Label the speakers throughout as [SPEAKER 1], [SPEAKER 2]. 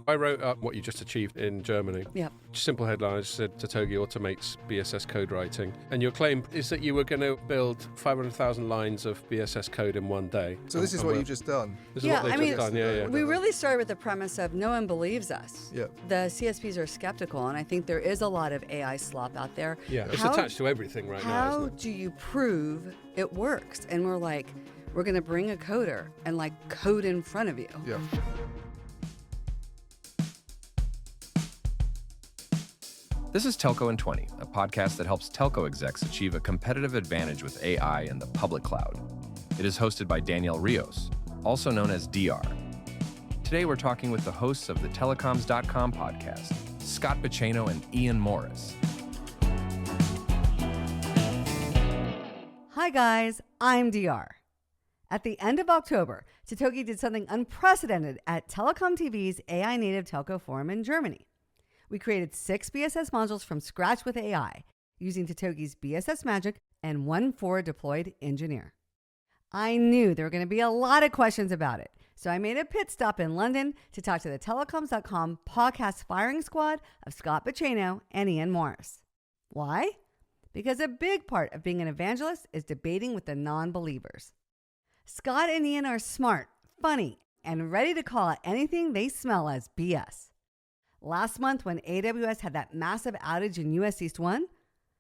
[SPEAKER 1] I wrote up what you just achieved in Germany.
[SPEAKER 2] Yep.
[SPEAKER 1] Simple headline, I just said Totogi automates BSS code writing. And your claim is that you were going to build 500,000 lines of BSS code in one day.
[SPEAKER 3] So this is what you've just done?
[SPEAKER 1] This is what they've just done, yeah.
[SPEAKER 2] We really started with the premise of no one believes us.
[SPEAKER 3] Yeah.
[SPEAKER 2] The CSPs are skeptical, and I think there is a lot of AI slop out there.
[SPEAKER 1] Yeah, it's attached to everything right now,
[SPEAKER 2] How
[SPEAKER 1] isn't it?
[SPEAKER 2] do you prove it works? And we're like, we're going to bring a coder and like code in front of you.
[SPEAKER 3] Yeah.
[SPEAKER 4] This is Telco in 20, a podcast that helps telco execs achieve a competitive advantage with AI in the public cloud. It is hosted by Daniel Rios, also known as DR. Today we're talking with the hosts of the telecoms.com podcast, Scott Bicheno and Iain Morris.
[SPEAKER 2] Hi guys, I'm DR. At the end of October, Totogi did something unprecedented at TelecomTV's AI native telco forum in Germany. We created 6 BSS modules from scratch with AI, using Totogi's BSS Magic and one forward deployed engineer. I knew there were going to be a lot of questions about it, so I made a pit stop in London to talk to the telecoms.com podcast firing squad of Scott Bicheno and Iain Morris. Why? Because a big part of being an evangelist is debating with the non-believers. Scott and Iain are smart, funny, and ready to call out anything they smell as BS. Last month, when AWS had that massive outage in US East 1,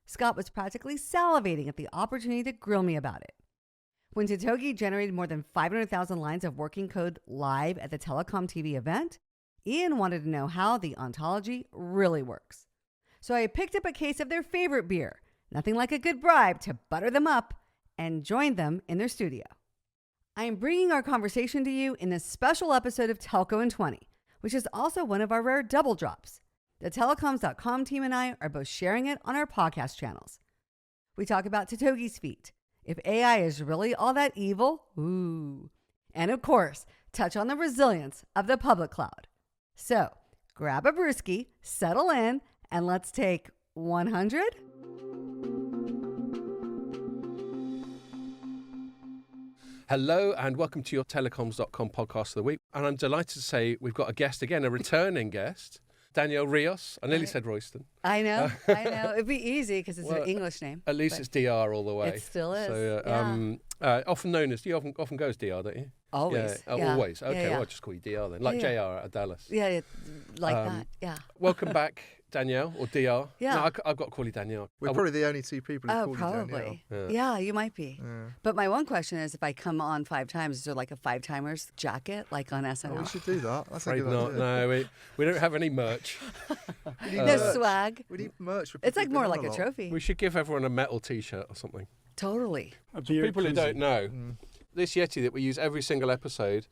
[SPEAKER 2] Scott was practically salivating at the opportunity to grill me about it. When Totogi generated more than 500,000 lines of working code live at the TelecomTV event, Iain wanted to know how the ontology really works. So I picked up a case of their favorite beer, nothing like a good bribe to butter them up, and joined them in their studio. I am bringing our conversation to you in this special episode of Telco in 20, which is also one of our rare double drops. The telecoms.com team and I are both sharing it on our podcast channels. We talk about Totogi's feat, if AI is really all that evil, ooh, and of course, touch on the resilience of the public cloud. So, grab a brewski, settle in, and let's take 100.
[SPEAKER 1] Hello and welcome to your telecoms.com podcast of the week. And I'm delighted to say we've got a guest again, a returning guest, Daniel Rios. I nearly said Royston.
[SPEAKER 2] I know. It'd be easy because it's an English name.
[SPEAKER 1] At least it's DR all the way.
[SPEAKER 2] It still is.
[SPEAKER 1] So, often known as, you often go as DR, don't you?
[SPEAKER 2] Always.
[SPEAKER 1] Yeah. Always. Okay, well, I'll just call you DR then. Like JR at Dallas.
[SPEAKER 2] Yeah, like that. Yeah.
[SPEAKER 1] Welcome back, Danielle, or DR.
[SPEAKER 2] Yeah.
[SPEAKER 1] No, I've got to call you Danielle.
[SPEAKER 3] We're probably the only two people who call you
[SPEAKER 2] probably.
[SPEAKER 3] Danielle.
[SPEAKER 2] Yeah, you might be.
[SPEAKER 3] Yeah.
[SPEAKER 2] But my one question is, if I come on 5 times, is there like a 5-timers jacket like on SNL?
[SPEAKER 3] Oh, we should do that. That's a
[SPEAKER 1] Afraid
[SPEAKER 3] good
[SPEAKER 1] not.
[SPEAKER 3] idea.
[SPEAKER 1] No, we don't have any merch.
[SPEAKER 2] No swag.
[SPEAKER 3] We need merch. For
[SPEAKER 2] It's like
[SPEAKER 3] people
[SPEAKER 2] more
[SPEAKER 3] who've
[SPEAKER 2] like
[SPEAKER 3] been
[SPEAKER 2] a
[SPEAKER 3] on lot.
[SPEAKER 2] trophy.
[SPEAKER 1] We should give everyone a metal T-shirt or something.
[SPEAKER 2] Totally.
[SPEAKER 1] For people who don't know, this Yeti that we use every single episode,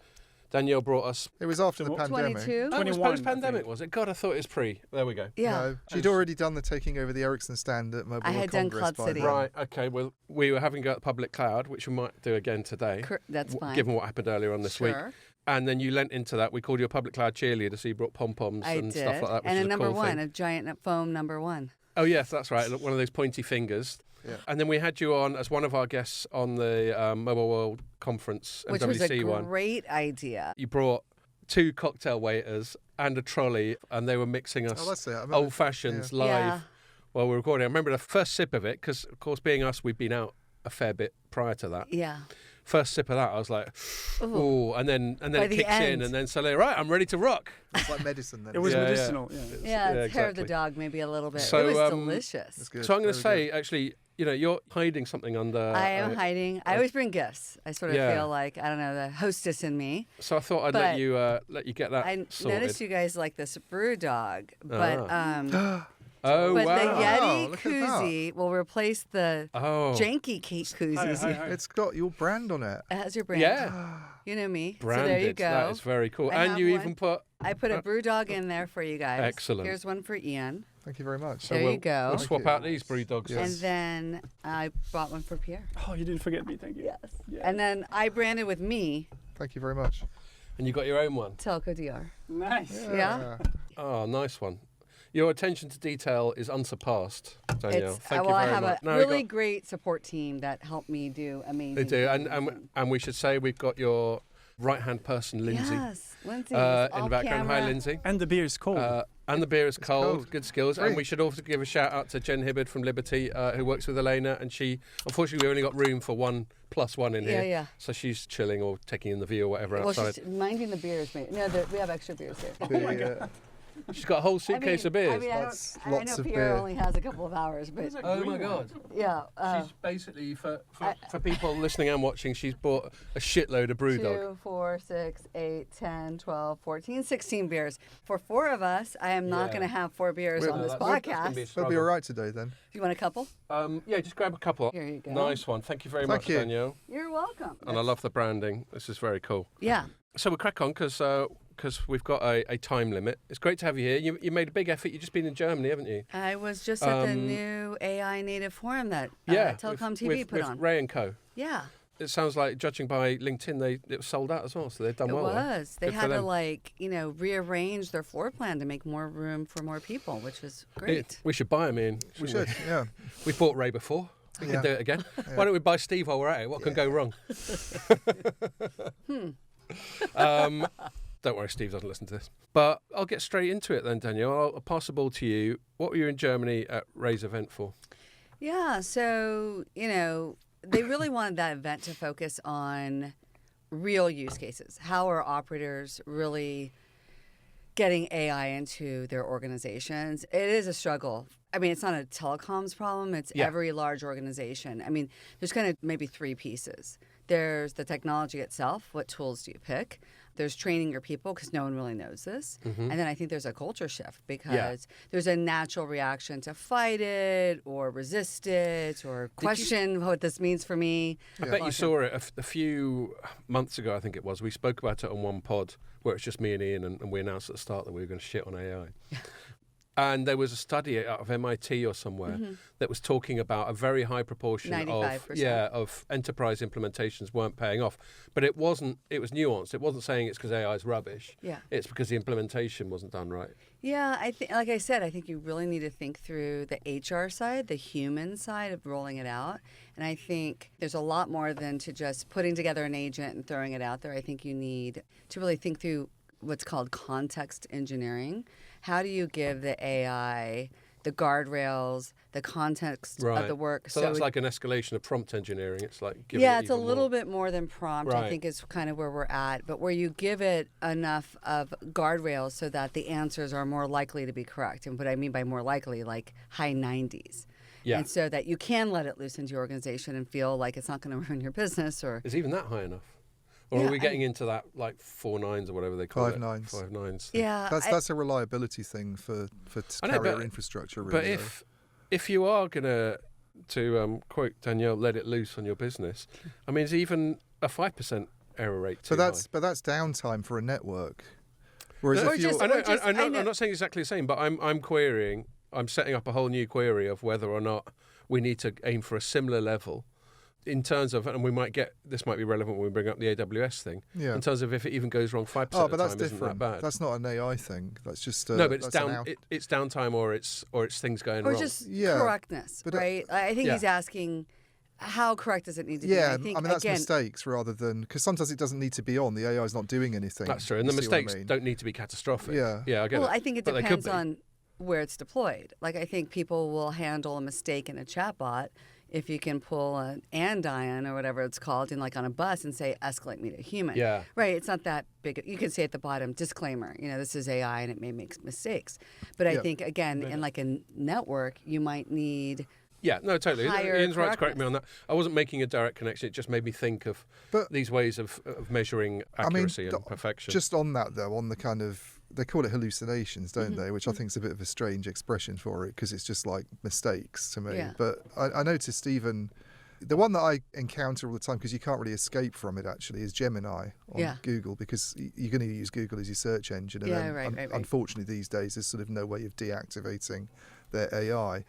[SPEAKER 1] Danielle brought us.
[SPEAKER 3] It was after the pandemic.
[SPEAKER 2] 22?
[SPEAKER 1] Oh, it was post-pandemic, was it? God, I thought it was pre. There we go.
[SPEAKER 2] Yeah.
[SPEAKER 3] No, she'd already done the taking over the Ericsson stand at Mobile
[SPEAKER 2] I had done
[SPEAKER 3] Congress
[SPEAKER 2] Club
[SPEAKER 3] by
[SPEAKER 2] City.
[SPEAKER 3] then.
[SPEAKER 1] Right, okay. Well, we were having to go at the public cloud, which we might do again today.
[SPEAKER 2] That's fine.
[SPEAKER 1] Given what happened earlier on this week.
[SPEAKER 2] Sure.
[SPEAKER 1] And then you lent into that. We called you a public cloud cheerleader, so you brought pom-poms
[SPEAKER 2] I
[SPEAKER 1] and
[SPEAKER 2] did.
[SPEAKER 1] stuff like that, which
[SPEAKER 2] and
[SPEAKER 1] is
[SPEAKER 2] a number
[SPEAKER 1] cool
[SPEAKER 2] one,
[SPEAKER 1] thing.
[SPEAKER 2] a giant foam number 1.
[SPEAKER 1] Oh, yes, that's right. One of those pointy fingers.
[SPEAKER 3] Yeah.
[SPEAKER 1] And then we had you on as one of our guests on the Mobile World Conference,
[SPEAKER 2] Which
[SPEAKER 1] MWC
[SPEAKER 2] was a
[SPEAKER 1] one.
[SPEAKER 2] great idea.
[SPEAKER 1] You brought 2 cocktail waiters and a trolley, and they were mixing us
[SPEAKER 3] that's it. I remember-
[SPEAKER 1] old fashions live
[SPEAKER 2] Yeah.
[SPEAKER 1] while we were recording. I remember the first sip of it, because, of course, being us, we'd been out a fair bit prior to that.
[SPEAKER 2] Yeah.
[SPEAKER 1] First sip of that, I was like, ooh, and then
[SPEAKER 2] By
[SPEAKER 1] it
[SPEAKER 2] the
[SPEAKER 1] kicks
[SPEAKER 2] end.
[SPEAKER 1] in, and then suddenly, right, I'm ready to rock.
[SPEAKER 3] It's like medicine then.
[SPEAKER 5] It was
[SPEAKER 1] Yeah,
[SPEAKER 5] medicinal. Yeah.
[SPEAKER 2] Yeah, it's hair of the
[SPEAKER 1] exactly.
[SPEAKER 2] dog, maybe a little bit.
[SPEAKER 1] So,
[SPEAKER 2] it was
[SPEAKER 3] That's
[SPEAKER 2] delicious.
[SPEAKER 3] good.
[SPEAKER 1] So I'm going to
[SPEAKER 3] Very
[SPEAKER 1] say, actually, you're hiding something under.
[SPEAKER 2] I am hiding. I always bring gifts. I sort of
[SPEAKER 1] Yeah.
[SPEAKER 2] feel like, I don't know, the hostess in me.
[SPEAKER 1] So I thought I'd
[SPEAKER 2] But
[SPEAKER 1] let you get that
[SPEAKER 2] I
[SPEAKER 1] sorted.
[SPEAKER 2] noticed you guys like this brew dog, but
[SPEAKER 1] Oh,
[SPEAKER 2] but
[SPEAKER 1] wow.
[SPEAKER 2] the Yeti
[SPEAKER 3] look at that.
[SPEAKER 2] koozie will replace the
[SPEAKER 1] Oh,
[SPEAKER 2] janky cake koozies.
[SPEAKER 5] Hi.
[SPEAKER 3] It's got your brand on it.
[SPEAKER 2] It has your brand.
[SPEAKER 1] yeah,
[SPEAKER 2] You know me.
[SPEAKER 1] branded.
[SPEAKER 2] So there you go.
[SPEAKER 1] That is very cool.
[SPEAKER 2] I
[SPEAKER 1] And
[SPEAKER 2] have
[SPEAKER 1] you
[SPEAKER 2] one.
[SPEAKER 1] even put.
[SPEAKER 2] I put a brew dog in there for you guys.
[SPEAKER 1] Excellent.
[SPEAKER 2] Here's one for Ian.
[SPEAKER 3] Thank you very much.
[SPEAKER 1] So
[SPEAKER 2] There
[SPEAKER 1] we'll,
[SPEAKER 2] you go.
[SPEAKER 1] We'll
[SPEAKER 3] Thank
[SPEAKER 1] swap
[SPEAKER 3] you.
[SPEAKER 1] out these brew dogs.
[SPEAKER 3] Yes.
[SPEAKER 2] And then I bought one for Pierre.
[SPEAKER 5] Oh, you didn't forget me. Thank you.
[SPEAKER 2] Yes.
[SPEAKER 5] Yeah.
[SPEAKER 2] And then I branded with me,
[SPEAKER 3] Thank you very much.
[SPEAKER 1] And you got your own one.
[SPEAKER 2] Telco DR.
[SPEAKER 5] Nice.
[SPEAKER 2] Yeah.
[SPEAKER 1] Oh, nice one. Your attention to detail is unsurpassed, Danielle. Thank you
[SPEAKER 2] well,
[SPEAKER 1] very
[SPEAKER 2] I have
[SPEAKER 1] much.
[SPEAKER 2] a
[SPEAKER 1] No, we
[SPEAKER 2] really
[SPEAKER 1] got-
[SPEAKER 2] great support team that helped me do amazing
[SPEAKER 1] They do,
[SPEAKER 2] things.
[SPEAKER 1] and we should say we've got your right-hand person, Lindsay,
[SPEAKER 2] Yes, Lindsay.
[SPEAKER 1] in the
[SPEAKER 2] off
[SPEAKER 1] background. Hi,
[SPEAKER 2] camera.
[SPEAKER 1] Lindsay.
[SPEAKER 5] And the beer is cold.
[SPEAKER 1] And the beer is cold.
[SPEAKER 3] cold.
[SPEAKER 1] Good skills. And we should also give a shout out to Jen Hibbard from Liberty, who works with Elena. And she, unfortunately, we only got room for 1+1 in here.
[SPEAKER 2] Yeah.
[SPEAKER 1] So she's chilling or taking in the view or whatever
[SPEAKER 2] Well,
[SPEAKER 1] outside.
[SPEAKER 2] she's minding the beers, mate. No, we have extra beers here.
[SPEAKER 1] She's got a whole suitcase of beers.
[SPEAKER 3] Lots
[SPEAKER 2] I know
[SPEAKER 3] of
[SPEAKER 2] Pierre
[SPEAKER 3] beer.
[SPEAKER 2] only has a couple of hours, but
[SPEAKER 1] Oh my God.
[SPEAKER 2] yeah.
[SPEAKER 1] She's basically, for people listening and watching, she's bought a shitload of Brewdog.
[SPEAKER 2] 2, 4, 6, 8, 10, 12, 14, 16 beers. For 4 of us, I am not
[SPEAKER 1] Yeah.
[SPEAKER 2] going to have 4 beers on this
[SPEAKER 1] That's gonna be a
[SPEAKER 2] podcast.
[SPEAKER 3] They'll be
[SPEAKER 1] struggle.
[SPEAKER 3] all right today then.
[SPEAKER 2] You want a couple?
[SPEAKER 1] Yeah, just grab a couple.
[SPEAKER 2] Here you go.
[SPEAKER 1] Nice one. Thank you very
[SPEAKER 3] Thank
[SPEAKER 1] much,
[SPEAKER 3] you.
[SPEAKER 1] Danielle.
[SPEAKER 2] You're welcome.
[SPEAKER 1] And I love the branding. This is very cool.
[SPEAKER 2] Yeah.
[SPEAKER 1] So we'll crack on because we've got a time limit. It's great to have you here. You made a big effort. You've just been in Germany, haven't you?
[SPEAKER 2] I was just at the new AI native forum that
[SPEAKER 1] Yeah.
[SPEAKER 2] TelecomTV
[SPEAKER 1] with
[SPEAKER 2] put on.
[SPEAKER 1] Ray and Co.
[SPEAKER 2] Yeah.
[SPEAKER 1] It sounds like, judging by LinkedIn, it was sold out as well. So they've done
[SPEAKER 2] It
[SPEAKER 1] well. there.
[SPEAKER 2] was. They
[SPEAKER 1] Good for
[SPEAKER 2] had to
[SPEAKER 1] them.
[SPEAKER 2] rearrange their floor plan to make more room for more people, which was great.
[SPEAKER 1] We should buy them in.
[SPEAKER 3] We should, yeah.
[SPEAKER 1] We bought Ray before. We
[SPEAKER 3] Yeah.
[SPEAKER 1] can do it again. Why don't we buy Steve while we're at it? What can go wrong? Don't worry, Steve doesn't listen to this. But I'll get straight into it then, Daniel. I'll pass the ball to you. What were you in Germany at Ray's event for?
[SPEAKER 2] Yeah, so, they really wanted that event to focus on real use cases. How are operators really getting AI into their organizations? It is a struggle. I mean, it's not a telecoms problem. It's every large organization. I mean, there's kind of maybe 3 pieces. There's the technology itself. What tools do you pick? There's training your people because no one really knows this. And then I think there's a culture shift because there's a natural reaction to fight it or resist it or question what this means for me.
[SPEAKER 1] I bet you saw it a few months ago, I think it was. We spoke about it on one pod where it's just me and Iain, and we announced at the start that we were going to shit on AI. And there was a study out of MIT or somewhere that was talking about a very high proportion
[SPEAKER 2] 95%.
[SPEAKER 1] of enterprise implementations weren't paying off. But it was nuanced. It wasn't saying it's because AI is rubbish.
[SPEAKER 2] Yeah.
[SPEAKER 1] It's because the implementation wasn't done right.
[SPEAKER 2] Yeah, I think, like I said, I think you really need to think through the HR side, the human side of rolling it out. And I think there's a lot more than to just putting together an agent and throwing it out there. I think you need to really think through what's called context engineering. How do you give the AI the guardrails, the context of the work?
[SPEAKER 1] So that's like an escalation of prompt engineering. It's like giving
[SPEAKER 2] yeah,
[SPEAKER 1] it
[SPEAKER 2] it's a
[SPEAKER 1] even
[SPEAKER 2] little
[SPEAKER 1] more.
[SPEAKER 2] bit more than prompt. I think is kind of where we're at, but where you give it enough of guardrails so that the answers are more likely to be correct. And what I mean by more likely, like high 90s.
[SPEAKER 1] Yeah.
[SPEAKER 2] And so that you can let it loose into your organization and feel like it's not going to ruin your business or.
[SPEAKER 1] Is even that high enough? Or
[SPEAKER 2] Yeah,
[SPEAKER 1] are we getting into that like 4 nines or whatever they call
[SPEAKER 3] 5
[SPEAKER 1] it?
[SPEAKER 3] nines.
[SPEAKER 1] 5 nines. thing?
[SPEAKER 2] Yeah.
[SPEAKER 3] That's a reliability thing for
[SPEAKER 1] I know,
[SPEAKER 3] carrier
[SPEAKER 1] but-
[SPEAKER 3] infrastructure. Really,
[SPEAKER 1] But if you are gonna quote Danielle, let it loose on your business, I mean, is even a 5% error rate too
[SPEAKER 3] but
[SPEAKER 1] high?
[SPEAKER 3] that's downtime for a network. Whereas
[SPEAKER 1] No,
[SPEAKER 3] if you're,
[SPEAKER 1] I'm not saying exactly the same, but I'm setting up a whole new query of whether or not we need to aim for a similar level in terms of, and this might be relevant when we bring up the AWS thing,
[SPEAKER 3] Yeah.
[SPEAKER 1] in terms of if it even goes wrong 5%
[SPEAKER 3] oh,
[SPEAKER 1] of
[SPEAKER 3] but
[SPEAKER 1] the
[SPEAKER 3] that's
[SPEAKER 1] time, isn't
[SPEAKER 3] different.
[SPEAKER 1] that bad?
[SPEAKER 3] That's not an AI thing. That's just
[SPEAKER 1] No, but it's
[SPEAKER 3] that's an
[SPEAKER 1] down. It's downtime, or it's things going
[SPEAKER 2] Or
[SPEAKER 1] wrong.
[SPEAKER 2] just
[SPEAKER 3] Yeah,
[SPEAKER 2] correctness,
[SPEAKER 3] but,
[SPEAKER 2] right? I think
[SPEAKER 1] yeah.
[SPEAKER 2] he's asking, how correct does it need to be?
[SPEAKER 3] Yeah,
[SPEAKER 2] I think,
[SPEAKER 3] that's
[SPEAKER 2] again,
[SPEAKER 3] mistakes rather than because sometimes it doesn't need to be on. The AI is not doing anything.
[SPEAKER 1] That's true, and the
[SPEAKER 3] You see what I
[SPEAKER 1] mistakes
[SPEAKER 3] mean?
[SPEAKER 1] don't need to be catastrophic.
[SPEAKER 3] Yeah.
[SPEAKER 1] I get it.
[SPEAKER 2] Well, I think it
[SPEAKER 1] But they could
[SPEAKER 2] depends
[SPEAKER 1] be.
[SPEAKER 2] on where it's deployed. Like, I think people will handle a mistake in a chatbot if you can pull an Iain or whatever it's called in, like on a bus and say, escalate me to human.
[SPEAKER 1] Yeah.
[SPEAKER 2] Right. It's not that big. You can say at the bottom, disclaimer, this is AI and it may make mistakes. But I
[SPEAKER 3] Yeah.
[SPEAKER 2] think, again, in like a network, you might need.
[SPEAKER 1] Yeah, no, totally.
[SPEAKER 2] Higher
[SPEAKER 1] Ian's right to correct me
[SPEAKER 2] correctness.
[SPEAKER 1] on that. I wasn't making a direct connection. It just made me think of
[SPEAKER 3] But-
[SPEAKER 1] these ways of measuring accuracy and perfection.
[SPEAKER 3] Just on that though, on the kind of they call it hallucinations, don't
[SPEAKER 2] Mm-hmm.
[SPEAKER 3] they? Which I think is a bit of a strange expression for it because it's just like mistakes to me.
[SPEAKER 2] Yeah.
[SPEAKER 3] But I noticed even the one that I encounter all the time because you can't really escape from it actually is Gemini on
[SPEAKER 2] Yeah.
[SPEAKER 3] Google because you're going to use Google as your search engine. And
[SPEAKER 2] Yeah,
[SPEAKER 3] then
[SPEAKER 2] right.
[SPEAKER 3] unfortunately these days there's sort of no way of deactivating their AI.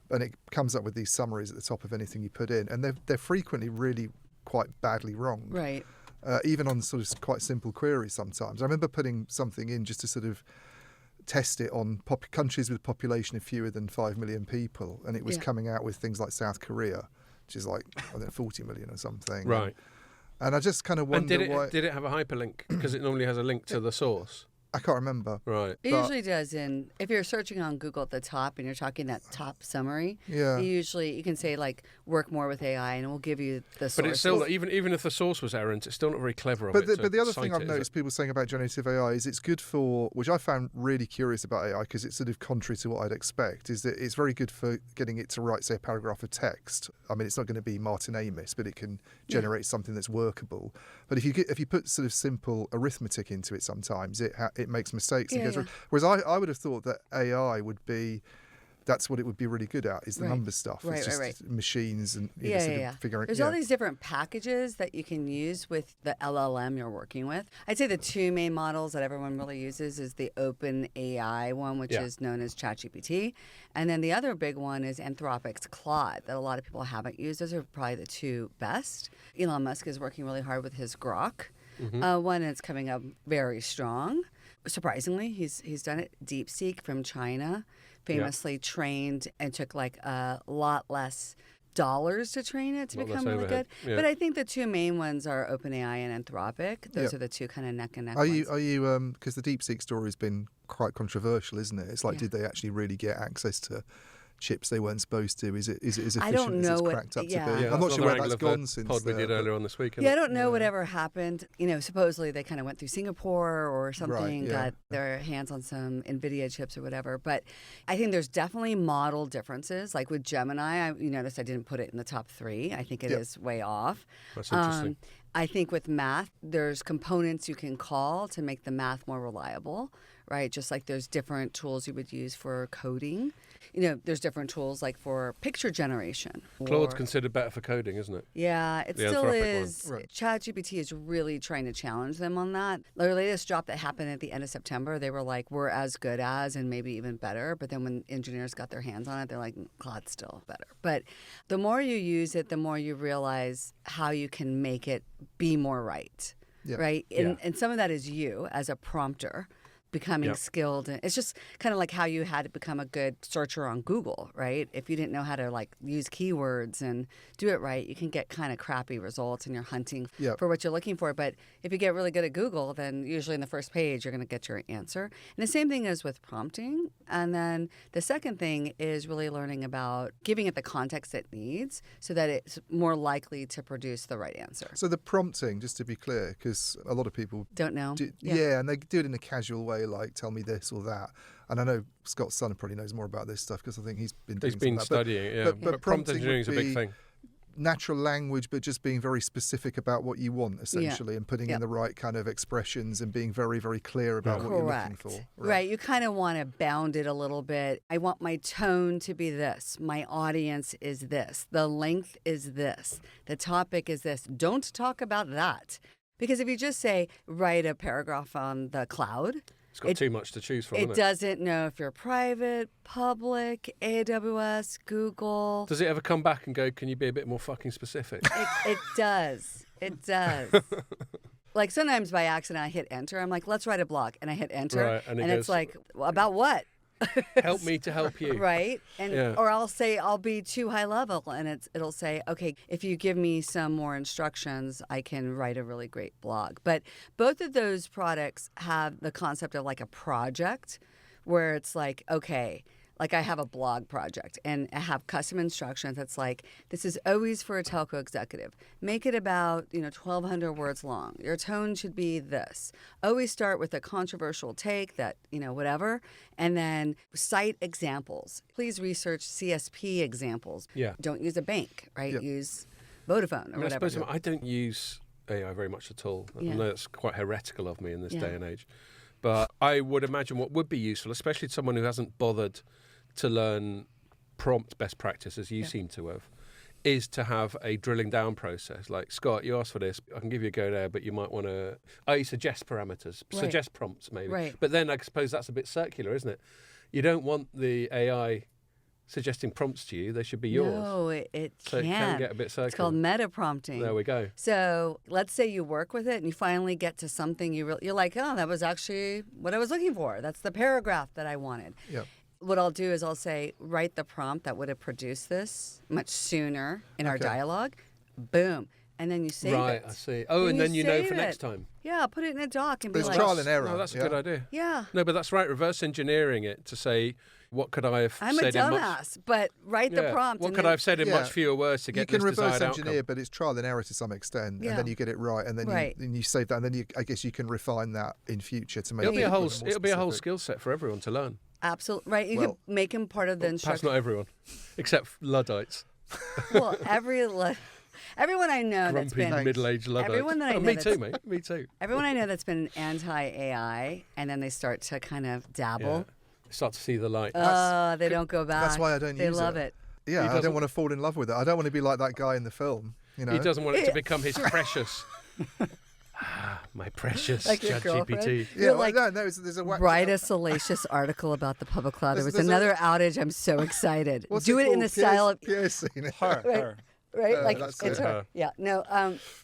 [SPEAKER 3] And it comes up with these summaries at the top of anything you put in. And they're frequently really quite badly wrong.
[SPEAKER 2] Right.
[SPEAKER 3] Even on sort of quite simple queries sometimes. I remember putting something in just to sort of test it on countries with a population of fewer than 5 million people. And it was
[SPEAKER 2] Yeah.
[SPEAKER 3] coming out with things like South Korea, which is like, I don't know, 40 million or something.
[SPEAKER 1] right.
[SPEAKER 3] And I just kind of
[SPEAKER 1] And
[SPEAKER 3] wonder why.
[SPEAKER 1] did it have a hyperlink? Because it normally has a link to the source.
[SPEAKER 3] I can't remember.
[SPEAKER 1] Right.
[SPEAKER 2] It usually does. If you're searching on Google at the top and you're talking that top summary,
[SPEAKER 3] Yeah.
[SPEAKER 2] you can say like work more with AI and it will give you the source.
[SPEAKER 1] But it's still, even if the source was errant, it's still not very clever of
[SPEAKER 3] But
[SPEAKER 1] it.
[SPEAKER 3] but the other
[SPEAKER 1] cite
[SPEAKER 3] thing I've
[SPEAKER 1] it, is
[SPEAKER 3] noticed people saying about generative AI is it's good for, which I found really curious about AI because it's sort of contrary to what I'd expect, is that it's very good for getting it to write, say, a paragraph of text. I mean, it's not going to be Martin Amis, but it can generate something that's workable. But if you put sort of simple arithmetic into it, sometimes it makes mistakes. And goes wrong. Whereas I would have thought that AI would be, that's what it would be really good at, is the number stuff.
[SPEAKER 2] Right,
[SPEAKER 3] it's just machines and figuring.
[SPEAKER 2] There's all these different packages that you can use with the LLM you're working with. I'd say the two main models that everyone really uses is the Open AI one, which is known as ChatGPT. And then the other big one is Anthropic's Claude that a lot of people haven't used. Those are probably the two best. Elon Musk is working really hard with his Grok one, and it's coming up very strong. Surprisingly, he's done it. DeepSeek from China famously trained and took like a lot less dollars to train it to become really good. Yeah. But I think the two main ones are OpenAI and Anthropic. Those are the two kind of neck and neck ones.
[SPEAKER 3] Are you because the DeepSeek story has been quite controversial, isn't it? It's like, did they actually really get access to chips they weren't supposed to? Is it as efficient as it's cracked up to be? I'm not sure where that's gone since.
[SPEAKER 1] Pod we did earlier on this week.
[SPEAKER 2] I don't know whatever happened. Supposedly they kind of went through Singapore or something, got their hands on some NVIDIA chips or whatever. But I think there's definitely model differences. Like with Gemini, you noticed I didn't put it in the top 3. I think it is way off.
[SPEAKER 1] That's interesting.
[SPEAKER 2] I think with math, there's components you can call to make the math more reliable, right? Just like there's different tools you would use for coding. There's different tools like for picture generation.
[SPEAKER 1] Claude's considered better for coding, isn't it?
[SPEAKER 2] Yeah, it
[SPEAKER 1] The
[SPEAKER 2] still
[SPEAKER 1] Anthropic
[SPEAKER 2] is.
[SPEAKER 1] one.
[SPEAKER 2] Right. ChatGPT is really trying to challenge them on that. Their latest drop that happened at the end of September, they were like, we're as good as and maybe even better. But then when engineers got their hands on it, they're like, Claude's still better. But the more you use it, the more you realize how you can make it be more right. Right? And some of that is you as a prompter becoming skilled. It's just kind of like how you had to become a good searcher on Google, right? If you didn't know how to like use keywords and do it right, you can get kind of crappy results and you're hunting for what you're looking for. But if you get really good at Google, then usually in the first page, you're going to get your answer. And the same thing is with prompting. And then the second thing is really learning about giving it the context it needs so that it's more likely to produce the right answer.
[SPEAKER 3] So the prompting, just to be clear, because a lot of people
[SPEAKER 2] don't know.
[SPEAKER 3] And they do it in a casual way, like tell me this or that. And I know Scott's son probably knows more about this stuff because I think he's been
[SPEAKER 1] studying it. But prompt engineering is a big thing.
[SPEAKER 3] Natural language, but just being very specific about what you want, essentially, and putting in the right kind of expressions and being very, very clear about what you're looking for.
[SPEAKER 2] Right. You kind of want to bound it a little bit. I want my tone to be this. My audience is this. The length is this. The topic is this. Don't talk about that. Because if you just say, write a paragraph on the cloud,
[SPEAKER 1] it's got too much to choose from.
[SPEAKER 2] It doesn't know if you're private, public, AWS, Google.
[SPEAKER 1] Does it ever come back and go, can you be a bit more fucking specific?
[SPEAKER 2] It does. It does. Like sometimes by accident I hit enter. I'm like, let's write a blog. And I hit enter.
[SPEAKER 1] Right, and
[SPEAKER 2] it's like, about what?
[SPEAKER 1] Help me to help you.
[SPEAKER 2] Right? And or I'll say I'll be too high level and it'll say, okay, if you give me some more instructions, I can write a really great blog. But both of those products have the concept of like a project where it's like, okay, like I have a blog project and I have custom instructions that's like, this is always for a telco executive. Make it about, 1,200 words long. Your tone should be this. Always start with a controversial take that, whatever, and then cite examples. Please research CSP examples.
[SPEAKER 1] Yeah.
[SPEAKER 2] Don't use a bank, right?
[SPEAKER 3] Yep.
[SPEAKER 2] Use Vodafone or whatever.
[SPEAKER 1] I suppose I don't use AI very much at all. I know it's quite heretical of me in this day and age. But I would imagine what would be useful, especially to someone who hasn't bothered to learn prompt best practice, as you seem to have, is to have a drilling down process. Like, Scott, you asked for this. I can give you a go there, but you might want to... suggest parameters, suggest prompts maybe.
[SPEAKER 2] Right.
[SPEAKER 1] But then I suppose that's a bit circular, isn't it? You don't want the AI suggesting prompts to you. They should be yours.
[SPEAKER 2] No, it
[SPEAKER 1] so
[SPEAKER 2] can't.
[SPEAKER 1] It can get a bit circular.
[SPEAKER 2] It's called meta prompting.
[SPEAKER 1] There we go.
[SPEAKER 2] So let's say you work with it and you finally get to something you're like, oh, that was actually what I was looking for. That's the paragraph that I wanted.
[SPEAKER 3] Yeah.
[SPEAKER 2] What I'll do is I'll say, write the prompt that would have produced this much sooner in our dialogue. Boom. and then you save
[SPEAKER 1] Right,
[SPEAKER 2] it.
[SPEAKER 1] I see. Oh,
[SPEAKER 2] Then
[SPEAKER 1] and
[SPEAKER 2] you
[SPEAKER 1] then you know
[SPEAKER 2] save
[SPEAKER 1] for
[SPEAKER 2] it.
[SPEAKER 1] next time.
[SPEAKER 2] Yeah, put it in a doc and
[SPEAKER 3] There's
[SPEAKER 2] be like,
[SPEAKER 3] trial and error.
[SPEAKER 1] No, that's a
[SPEAKER 3] yeah.
[SPEAKER 1] good idea.
[SPEAKER 2] yeah.
[SPEAKER 1] No, but that's right. Reverse engineering it to say, what could I have
[SPEAKER 2] I'm a
[SPEAKER 1] said in much...
[SPEAKER 2] dumbass, but write the prompt.
[SPEAKER 1] What
[SPEAKER 2] and
[SPEAKER 1] could
[SPEAKER 2] then-
[SPEAKER 1] I have said in
[SPEAKER 3] Yeah.
[SPEAKER 1] much fewer words to
[SPEAKER 3] You
[SPEAKER 1] get
[SPEAKER 3] can
[SPEAKER 1] this
[SPEAKER 3] reverse
[SPEAKER 1] desired
[SPEAKER 3] engineer,
[SPEAKER 1] outcome?
[SPEAKER 3] but it's trial and error to some extent,
[SPEAKER 2] Yeah.
[SPEAKER 3] and then you get it right, and then
[SPEAKER 2] Right.
[SPEAKER 3] you save that, and then I guess you can refine that in future to make
[SPEAKER 1] It'll be a
[SPEAKER 3] it
[SPEAKER 1] whole.
[SPEAKER 3] even more
[SPEAKER 1] It'll be a whole
[SPEAKER 3] specific.
[SPEAKER 1] skill set for everyone to learn.
[SPEAKER 2] Absolutely right. You
[SPEAKER 3] Well,
[SPEAKER 2] can make him part of the
[SPEAKER 1] Perhaps
[SPEAKER 2] instruction.
[SPEAKER 1] not everyone, except Luddites,
[SPEAKER 2] Well, everyone I know that's
[SPEAKER 1] grumpy
[SPEAKER 2] been
[SPEAKER 1] middle-aged Luddites.
[SPEAKER 2] everyone that I
[SPEAKER 1] Oh,
[SPEAKER 2] know
[SPEAKER 1] me
[SPEAKER 2] that's-
[SPEAKER 1] too, mate. Me too.
[SPEAKER 2] everyone I know that's been anti-AI, and then they start to kind of dabble.
[SPEAKER 1] Yeah. Start to see the light.
[SPEAKER 2] They don't go back.
[SPEAKER 3] That's why I don't
[SPEAKER 2] They
[SPEAKER 3] use
[SPEAKER 2] love
[SPEAKER 3] it.
[SPEAKER 2] it.
[SPEAKER 3] Yeah, I
[SPEAKER 1] doesn't-
[SPEAKER 3] don't want to fall in love with it. I don't want to be like that guy in the film. You know,
[SPEAKER 1] He doesn't want it to become his precious. My precious
[SPEAKER 2] Like your
[SPEAKER 1] ChatGPT.
[SPEAKER 2] girlfriend?
[SPEAKER 3] Yeah,
[SPEAKER 2] You're
[SPEAKER 3] well,
[SPEAKER 2] like,
[SPEAKER 3] no, there's a
[SPEAKER 2] write a salacious article about the public cloud. There was
[SPEAKER 3] There's a-
[SPEAKER 2] another outage. I'm so excited.
[SPEAKER 3] What's
[SPEAKER 2] Do it in the
[SPEAKER 3] called?
[SPEAKER 2] style of
[SPEAKER 3] PSC.
[SPEAKER 5] Her.
[SPEAKER 2] right? Like
[SPEAKER 3] that's
[SPEAKER 2] it's
[SPEAKER 3] it.
[SPEAKER 2] her. Yeah. No.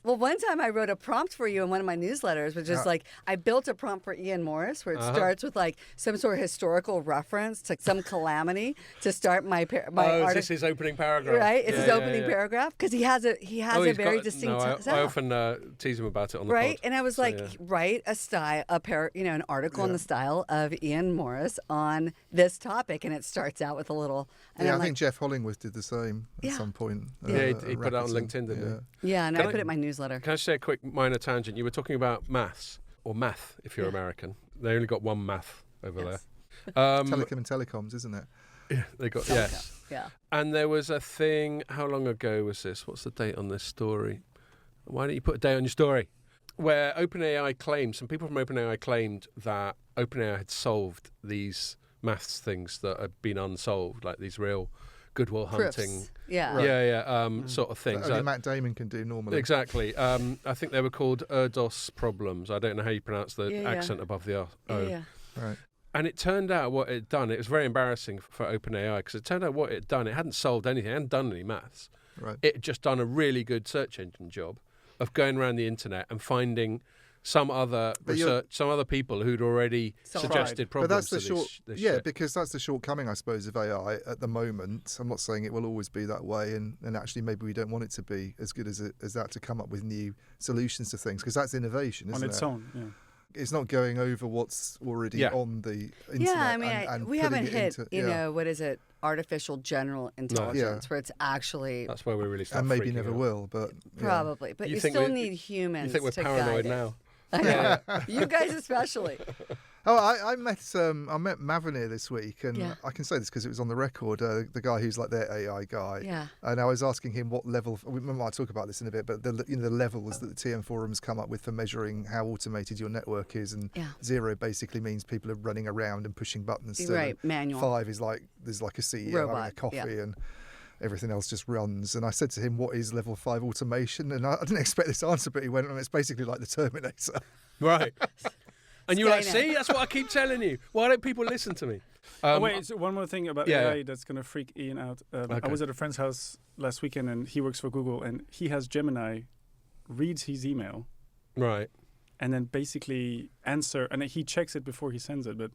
[SPEAKER 2] Well, one time I wrote a prompt for you in one of my newsletters, which is like I built a prompt for Iain Morris, where it starts with like some sort of historical reference to some calamity to start my
[SPEAKER 1] Oh, is
[SPEAKER 2] article.
[SPEAKER 1] this his opening paragraph?
[SPEAKER 2] Right, it's his
[SPEAKER 1] Yeah,
[SPEAKER 2] opening
[SPEAKER 1] yeah.
[SPEAKER 2] paragraph because he has a
[SPEAKER 1] Oh,
[SPEAKER 2] a
[SPEAKER 1] he's
[SPEAKER 2] very
[SPEAKER 1] got-
[SPEAKER 2] distinct
[SPEAKER 1] no, I
[SPEAKER 2] sound.
[SPEAKER 1] often tease him about it on the
[SPEAKER 2] Right,
[SPEAKER 1] pod.
[SPEAKER 2] and I was
[SPEAKER 1] So,
[SPEAKER 2] like,
[SPEAKER 1] yeah.
[SPEAKER 2] write an article in the style of Iain Morris on this topic, and it starts out with a little. And
[SPEAKER 3] Yeah,
[SPEAKER 2] I'm
[SPEAKER 3] I think
[SPEAKER 2] like,
[SPEAKER 3] Jeff Hollingworth did the same
[SPEAKER 2] Yeah.
[SPEAKER 3] at some point.
[SPEAKER 1] Yeah, he put it out on
[SPEAKER 3] Rapidson.
[SPEAKER 1] LinkedIn, didn't he?
[SPEAKER 2] yeah, and
[SPEAKER 1] Can
[SPEAKER 2] I put
[SPEAKER 1] I-
[SPEAKER 2] it in my newsletter.
[SPEAKER 1] Can I say a quick minor tangent? You were talking about maths, or math if you're American. They only got one math over
[SPEAKER 2] Yes.
[SPEAKER 1] there.
[SPEAKER 3] Telecom and telecoms, isn't it?
[SPEAKER 1] They got
[SPEAKER 2] Telco.
[SPEAKER 1] yes.
[SPEAKER 2] Yeah.
[SPEAKER 1] And there was a thing. How long ago was this? What's the date on this story? Why don't you put a date on your story? Where OpenAI claimed, some people from OpenAI claimed that OpenAI had solved these maths things that had been unsolved, like these real goodwill
[SPEAKER 2] Proofs.
[SPEAKER 1] hunting,
[SPEAKER 2] Yeah.
[SPEAKER 1] sort of things.
[SPEAKER 3] That only Matt Damon can do normally.
[SPEAKER 1] Exactly. I think they were called Erdos problems. I don't know how you pronounce the
[SPEAKER 2] Yeah.
[SPEAKER 1] accent above the O.
[SPEAKER 2] Yeah.
[SPEAKER 3] Right.
[SPEAKER 1] And it turned out what it had done, it was very embarrassing for OpenAI because it turned out what it had done, it hadn't solved anything, it hadn't done any maths.
[SPEAKER 3] Right.
[SPEAKER 1] It had just done a really good search engine job of going around the internet and finding some other
[SPEAKER 3] But you're-
[SPEAKER 1] research, some other people who'd already
[SPEAKER 2] Solved.
[SPEAKER 1] suggested
[SPEAKER 3] But
[SPEAKER 1] problems
[SPEAKER 3] that's the
[SPEAKER 1] to
[SPEAKER 3] short,
[SPEAKER 1] this
[SPEAKER 3] yeah,
[SPEAKER 1] shit.
[SPEAKER 3] because that's the shortcoming, I suppose, of AI at the moment. I'm not saying it will always be that way, and actually maybe we don't want it to be as good as that to come up with new solutions to things, because that's innovation, isn't
[SPEAKER 5] On its
[SPEAKER 3] it?
[SPEAKER 5] own, yeah.
[SPEAKER 3] It's not going over what's already
[SPEAKER 1] Yeah.
[SPEAKER 3] on the internet.
[SPEAKER 2] Yeah, I mean,
[SPEAKER 3] and
[SPEAKER 2] we
[SPEAKER 3] putting
[SPEAKER 2] haven't
[SPEAKER 3] it
[SPEAKER 2] hit,
[SPEAKER 3] into,
[SPEAKER 2] you
[SPEAKER 3] yeah.
[SPEAKER 2] know, what is it? Artificial general intelligence, where it's actually
[SPEAKER 1] That's where we really start
[SPEAKER 3] and maybe
[SPEAKER 1] freaking
[SPEAKER 3] never
[SPEAKER 1] out.
[SPEAKER 3] will, but yeah.
[SPEAKER 2] probably. But
[SPEAKER 1] You
[SPEAKER 2] you
[SPEAKER 1] think
[SPEAKER 2] still
[SPEAKER 1] we-
[SPEAKER 2] need humans.
[SPEAKER 1] You think we're
[SPEAKER 2] to
[SPEAKER 1] paranoid
[SPEAKER 2] guide it.
[SPEAKER 1] now?
[SPEAKER 2] I know. You guys especially.
[SPEAKER 3] Oh, I met Mavenir this week, and
[SPEAKER 2] Yeah.
[SPEAKER 3] I can say this because it was on the record. The guy who's like their AI guy,
[SPEAKER 2] Yeah.
[SPEAKER 3] and I was asking him what level. We might talk about this in a bit, but the levels that the TM forums come up with for measuring how automated your network is, and
[SPEAKER 2] Yeah.
[SPEAKER 3] 0 basically means people are running around and pushing buttons. Still.
[SPEAKER 2] Right, manual.
[SPEAKER 3] 5 is like there's like a CEO having a
[SPEAKER 2] Robot,
[SPEAKER 3] coffee
[SPEAKER 2] yeah.
[SPEAKER 3] and. Everything else just runs. And I said to him, what is level 5 automation? And I didn't expect this answer, but he went, it's basically like the Terminator.
[SPEAKER 1] Right. And you were like,
[SPEAKER 2] Skynet.
[SPEAKER 1] see, that's what I keep telling you. Why don't people listen to me?
[SPEAKER 5] Wait, so one more thing about
[SPEAKER 1] yeah,
[SPEAKER 5] AI
[SPEAKER 1] yeah.
[SPEAKER 5] that's going to freak Ian out. I
[SPEAKER 1] Okay.
[SPEAKER 5] was at a friend's house last weekend, and he works for Google, and he has Gemini reads his email
[SPEAKER 1] Right.
[SPEAKER 5] and then basically answer, and he checks it before he sends it, but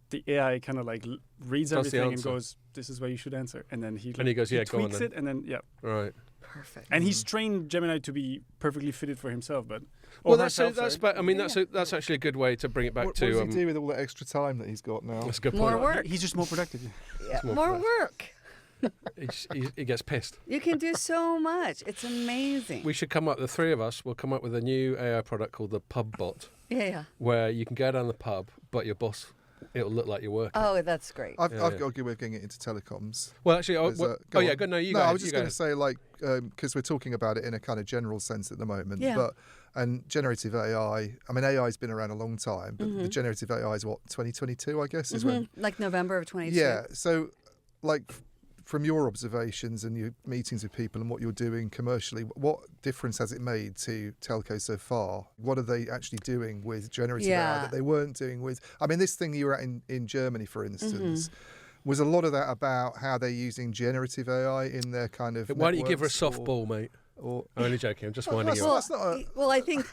[SPEAKER 5] the AI kind of like reads
[SPEAKER 1] Does the
[SPEAKER 5] everything and
[SPEAKER 1] answer.
[SPEAKER 5] goes, this is where you should answer. And then he,
[SPEAKER 1] And he goes, yeah, go on
[SPEAKER 5] tweaks
[SPEAKER 1] then.
[SPEAKER 5] it, and then, yeah.
[SPEAKER 1] Right.
[SPEAKER 2] Perfect.
[SPEAKER 5] And he's trained Gemini to be perfectly fitted for himself, but...
[SPEAKER 1] Well,
[SPEAKER 5] or
[SPEAKER 1] that's
[SPEAKER 5] herself, sorry.
[SPEAKER 1] I mean, that's actually a good way to bring it back
[SPEAKER 3] What
[SPEAKER 1] to.
[SPEAKER 3] does he do with all the extra time that he's got now?
[SPEAKER 1] That's a good
[SPEAKER 2] More
[SPEAKER 1] point.
[SPEAKER 2] work.
[SPEAKER 5] He's just more productive.
[SPEAKER 2] Yeah,
[SPEAKER 1] more
[SPEAKER 2] more
[SPEAKER 1] fun.
[SPEAKER 2] work.
[SPEAKER 1] He gets pissed.
[SPEAKER 2] You can do so much. It's amazing.
[SPEAKER 1] We should come up. The three of us will come up with a new AI product called the Pub Bot,
[SPEAKER 2] Yeah.
[SPEAKER 1] where you can go down the pub, but your boss, it'll look like you're working.
[SPEAKER 2] Oh, that's great.
[SPEAKER 3] I've
[SPEAKER 1] Yeah,
[SPEAKER 3] got
[SPEAKER 1] yeah.
[SPEAKER 3] a good way of getting it into telecoms.
[SPEAKER 1] Well, actually,
[SPEAKER 3] There's, go
[SPEAKER 1] yeah,
[SPEAKER 3] on.
[SPEAKER 1] good. No, you
[SPEAKER 3] no,
[SPEAKER 1] go.
[SPEAKER 3] I
[SPEAKER 1] ahead,
[SPEAKER 3] was
[SPEAKER 1] you
[SPEAKER 3] just
[SPEAKER 1] go
[SPEAKER 3] going to
[SPEAKER 1] ahead.
[SPEAKER 3] say, like, because we're talking about it in a kind of general sense at the moment.
[SPEAKER 2] Yeah.
[SPEAKER 3] And generative AI, I mean, AI's been around a long time, but the generative AI is what, 2022, I guess, is when.
[SPEAKER 2] Like November of 22.
[SPEAKER 3] Yeah. So, like, from your observations and your meetings with people and what you're doing commercially, what difference has it made to telco so far? What are they actually doing with generative AI
[SPEAKER 2] Yeah.
[SPEAKER 3] that they weren't doing with? I mean, this thing you were at in Germany, for instance. Was a lot of that about how they're using generative AI in their kind of.
[SPEAKER 1] Why don't you give her a
[SPEAKER 3] networks
[SPEAKER 1] softball, mate?
[SPEAKER 3] Or
[SPEAKER 1] I'm only joking. I'm just winding
[SPEAKER 3] that's
[SPEAKER 1] you
[SPEAKER 3] not-
[SPEAKER 1] up.
[SPEAKER 3] that's not a-
[SPEAKER 2] Well, I think,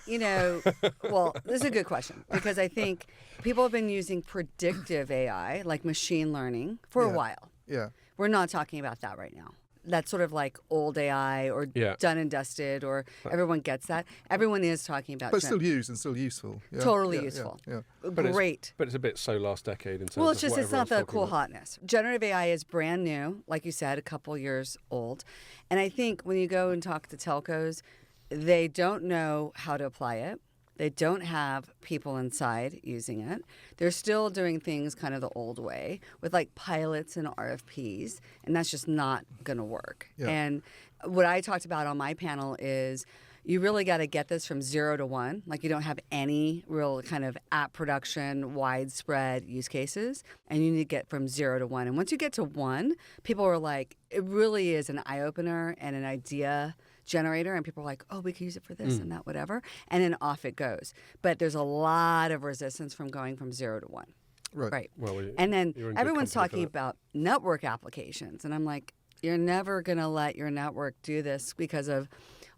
[SPEAKER 2] this is a good question because I think people have been using predictive AI, like machine learning, for a
[SPEAKER 3] Yeah.
[SPEAKER 2] while.
[SPEAKER 3] yeah.
[SPEAKER 2] We're not talking about that right now. that's sort of like old AI or done and dusted, or everyone gets that. Everyone is talking about
[SPEAKER 3] but still used and still useful. Yeah.
[SPEAKER 2] Totally useful.
[SPEAKER 3] Yeah.
[SPEAKER 2] Great.
[SPEAKER 1] But it's a bit so last decade in terms
[SPEAKER 2] Well, it's
[SPEAKER 1] of
[SPEAKER 2] just,
[SPEAKER 1] what
[SPEAKER 2] it's not
[SPEAKER 1] everyone's
[SPEAKER 2] the
[SPEAKER 1] talking
[SPEAKER 2] cool
[SPEAKER 1] about.
[SPEAKER 2] hotness. Generative AI is brand new, like you said, a couple years old. And I think when you go and talk to telcos, they don't know how to apply it. They don't have people inside using it. They're still doing things kind of the old way with like pilots and RFPs, and that's just not going to work.
[SPEAKER 3] Yeah.
[SPEAKER 2] And what I talked about on my panel is you really got to get this from 0 to 1. Like you don't have any real kind of app production, widespread use cases, and you need to get from 0 to 1. And once you get to 1, people are like, it really is an eye-opener and an idea generator, and people are like, oh, we can use it for this and that, whatever, and then off it goes. But there's a lot of resistance from going from 0 to 1. Right.
[SPEAKER 1] Well,
[SPEAKER 2] and then
[SPEAKER 1] you're in good
[SPEAKER 2] everyone's
[SPEAKER 1] company for
[SPEAKER 2] talking
[SPEAKER 1] that.
[SPEAKER 2] about network applications, and I'm like, you're never going to let your network do this because of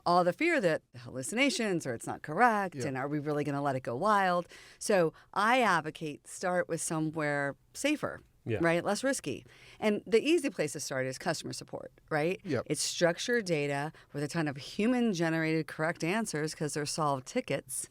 [SPEAKER 2] all the fear that hallucinations or it's not correct, and are we really going to let it go wild? So I advocate start with somewhere safer.
[SPEAKER 1] Yeah.
[SPEAKER 2] Right? Less risky. And the easy place to start is customer support, right?
[SPEAKER 3] Yep.
[SPEAKER 2] It's structured data with a ton of human-generated correct answers because they're solved tickets.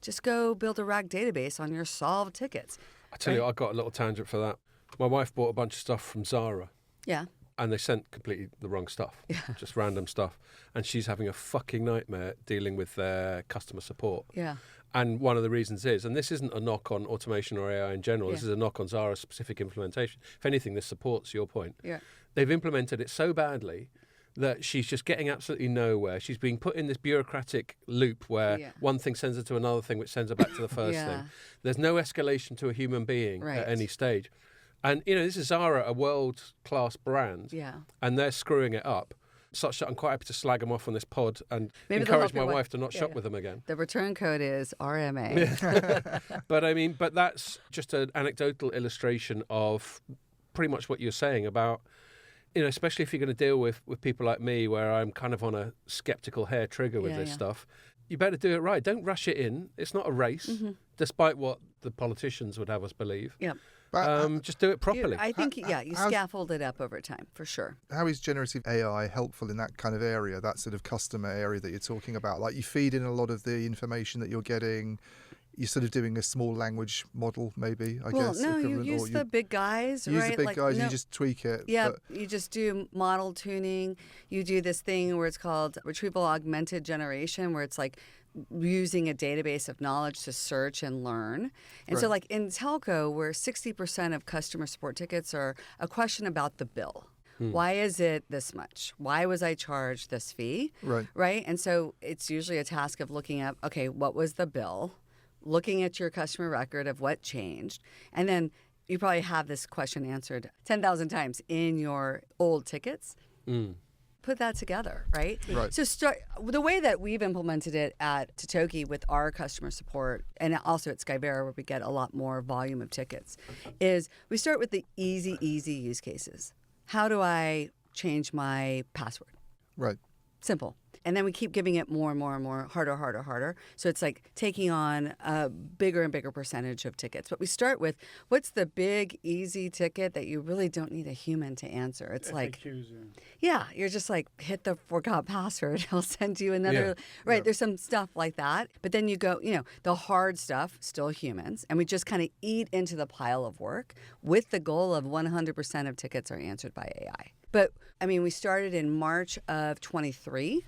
[SPEAKER 2] Just go build a RAG database on your solved tickets.
[SPEAKER 1] I tell you, I got a little tangent for that. My wife bought a bunch of stuff from Zara,
[SPEAKER 2] Yeah.
[SPEAKER 1] and they sent completely the wrong stuff, just random stuff. And she's having a fucking nightmare dealing with their customer support.
[SPEAKER 2] Yeah.
[SPEAKER 1] And one of the reasons is, and this isn't a knock on automation or AI in general, this
[SPEAKER 2] Yeah.
[SPEAKER 1] is a knock on Zara's specific implementation. If anything, this supports your point.
[SPEAKER 2] Yeah.
[SPEAKER 1] They've implemented it so badly that she's just getting absolutely nowhere. She's being put in this bureaucratic loop where one thing sends her to another thing, which sends her back to the first thing. There's no escalation to a human being at any stage. And, you know, this is Zara, a world-class brand, and they're screwing it up, such that I'm quite happy to slag them off on this pod and
[SPEAKER 2] Maybe they'll
[SPEAKER 1] encourage
[SPEAKER 2] help
[SPEAKER 1] my
[SPEAKER 2] your
[SPEAKER 1] wife to not shop with them again.
[SPEAKER 2] The return code is RMA.
[SPEAKER 1] But I mean, but that's just an anecdotal illustration of pretty much what you're saying about, you know, especially if you're going to deal with people like me, where I'm kind of on a skeptical hair trigger with this stuff. You better do it right. Don't rush it in. It's not a race, despite what the politicians would have us believe.
[SPEAKER 2] Yep.
[SPEAKER 1] Just do it properly.
[SPEAKER 2] I think, you scaffold it up over time, for sure.
[SPEAKER 3] How is generative AI helpful in that kind of area, that sort of customer area that you're talking about? Like you feed in a lot of the information that you're getting. You're sort of doing a small language model, maybe, I guess.
[SPEAKER 2] Well, no, you
[SPEAKER 3] equivalent,
[SPEAKER 2] use the big guys, right?
[SPEAKER 3] Use the big guys, you just tweak it.
[SPEAKER 2] Yeah, you just do model tuning. You do this thing where it's called retrieval augmented generation, where it's like using a database of knowledge to search and learn. And so like in telco, where 60% of customer support tickets are a question about the bill. Why is it this much? Why was I charged this fee? Right? And so it's usually a task of looking at, okay, what was the bill? Looking at your customer record of what changed. And then you probably have this question answered 10,000 times in your old tickets. Put that together, right? So the way that we've implemented it at Totogi with our customer support, and also at Skyvera, where we get a lot more volume of tickets, is we start with the easy use cases. How do I change my password? Simple. And then we keep giving it more and more and more, harder. So it's like taking on a bigger and bigger percentage of tickets. But we start with, what's the big, easy ticket that you really don't need a human to answer? It's like, you're just like, hit the forgot password. I'll send you another. There's some stuff like that. But then you go, the hard stuff, still humans. And we just kind of eat into the pile of work with the goal of 100% of tickets are answered by AI. But, I mean, we started in March of 23.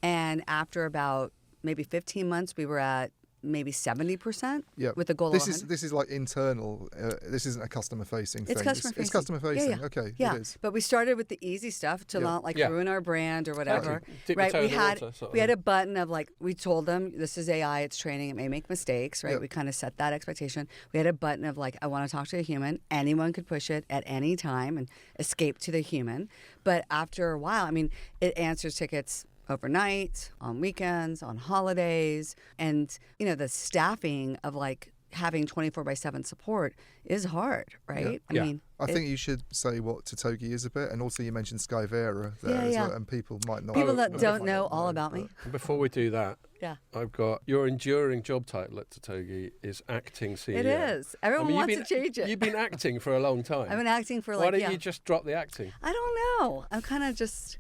[SPEAKER 2] And after about maybe 15 months, we were at maybe 70% with the goal of 100.
[SPEAKER 3] This is like internal. This isn't a customer-facing thing.
[SPEAKER 2] It's customer-facing.
[SPEAKER 3] It's customer-facing.
[SPEAKER 2] Yeah.
[SPEAKER 3] Okay,
[SPEAKER 2] yeah.
[SPEAKER 3] it is.
[SPEAKER 2] But we started with the easy stuff to not like ruin our brand or whatever.
[SPEAKER 1] Dip your
[SPEAKER 2] Right?
[SPEAKER 1] toe
[SPEAKER 2] We
[SPEAKER 1] in the
[SPEAKER 2] had
[SPEAKER 1] water, sort of
[SPEAKER 2] we had a button of like, we told them this is AI, it's training, it may make mistakes, right?
[SPEAKER 3] Yep.
[SPEAKER 2] We kind of set that expectation. We had a button of like, I want to talk to a human. Anyone could push it at any time and escape to the human. But after a while, I mean, it answers tickets overnight, on weekends, on holidays, and the staffing of like having 24/7 support is hard, right?
[SPEAKER 1] Yeah.
[SPEAKER 2] I mean,
[SPEAKER 3] I think you should say what Totogi is a bit, and also you mentioned Skyvera there as well, and people might not.
[SPEAKER 2] people that
[SPEAKER 3] might
[SPEAKER 2] don't
[SPEAKER 3] not
[SPEAKER 2] know all about me.
[SPEAKER 1] Before we do that,
[SPEAKER 2] Yeah.
[SPEAKER 1] I've got your enduring job title at Totogi is acting CEO.
[SPEAKER 2] It is. Everyone
[SPEAKER 1] you've
[SPEAKER 2] wants
[SPEAKER 1] been-
[SPEAKER 2] to change it.
[SPEAKER 1] You've been acting for a long time.
[SPEAKER 2] I've been acting for
[SPEAKER 1] Why
[SPEAKER 2] like,
[SPEAKER 1] don't you just drop the acting?
[SPEAKER 2] I don't know. I'm kind of just,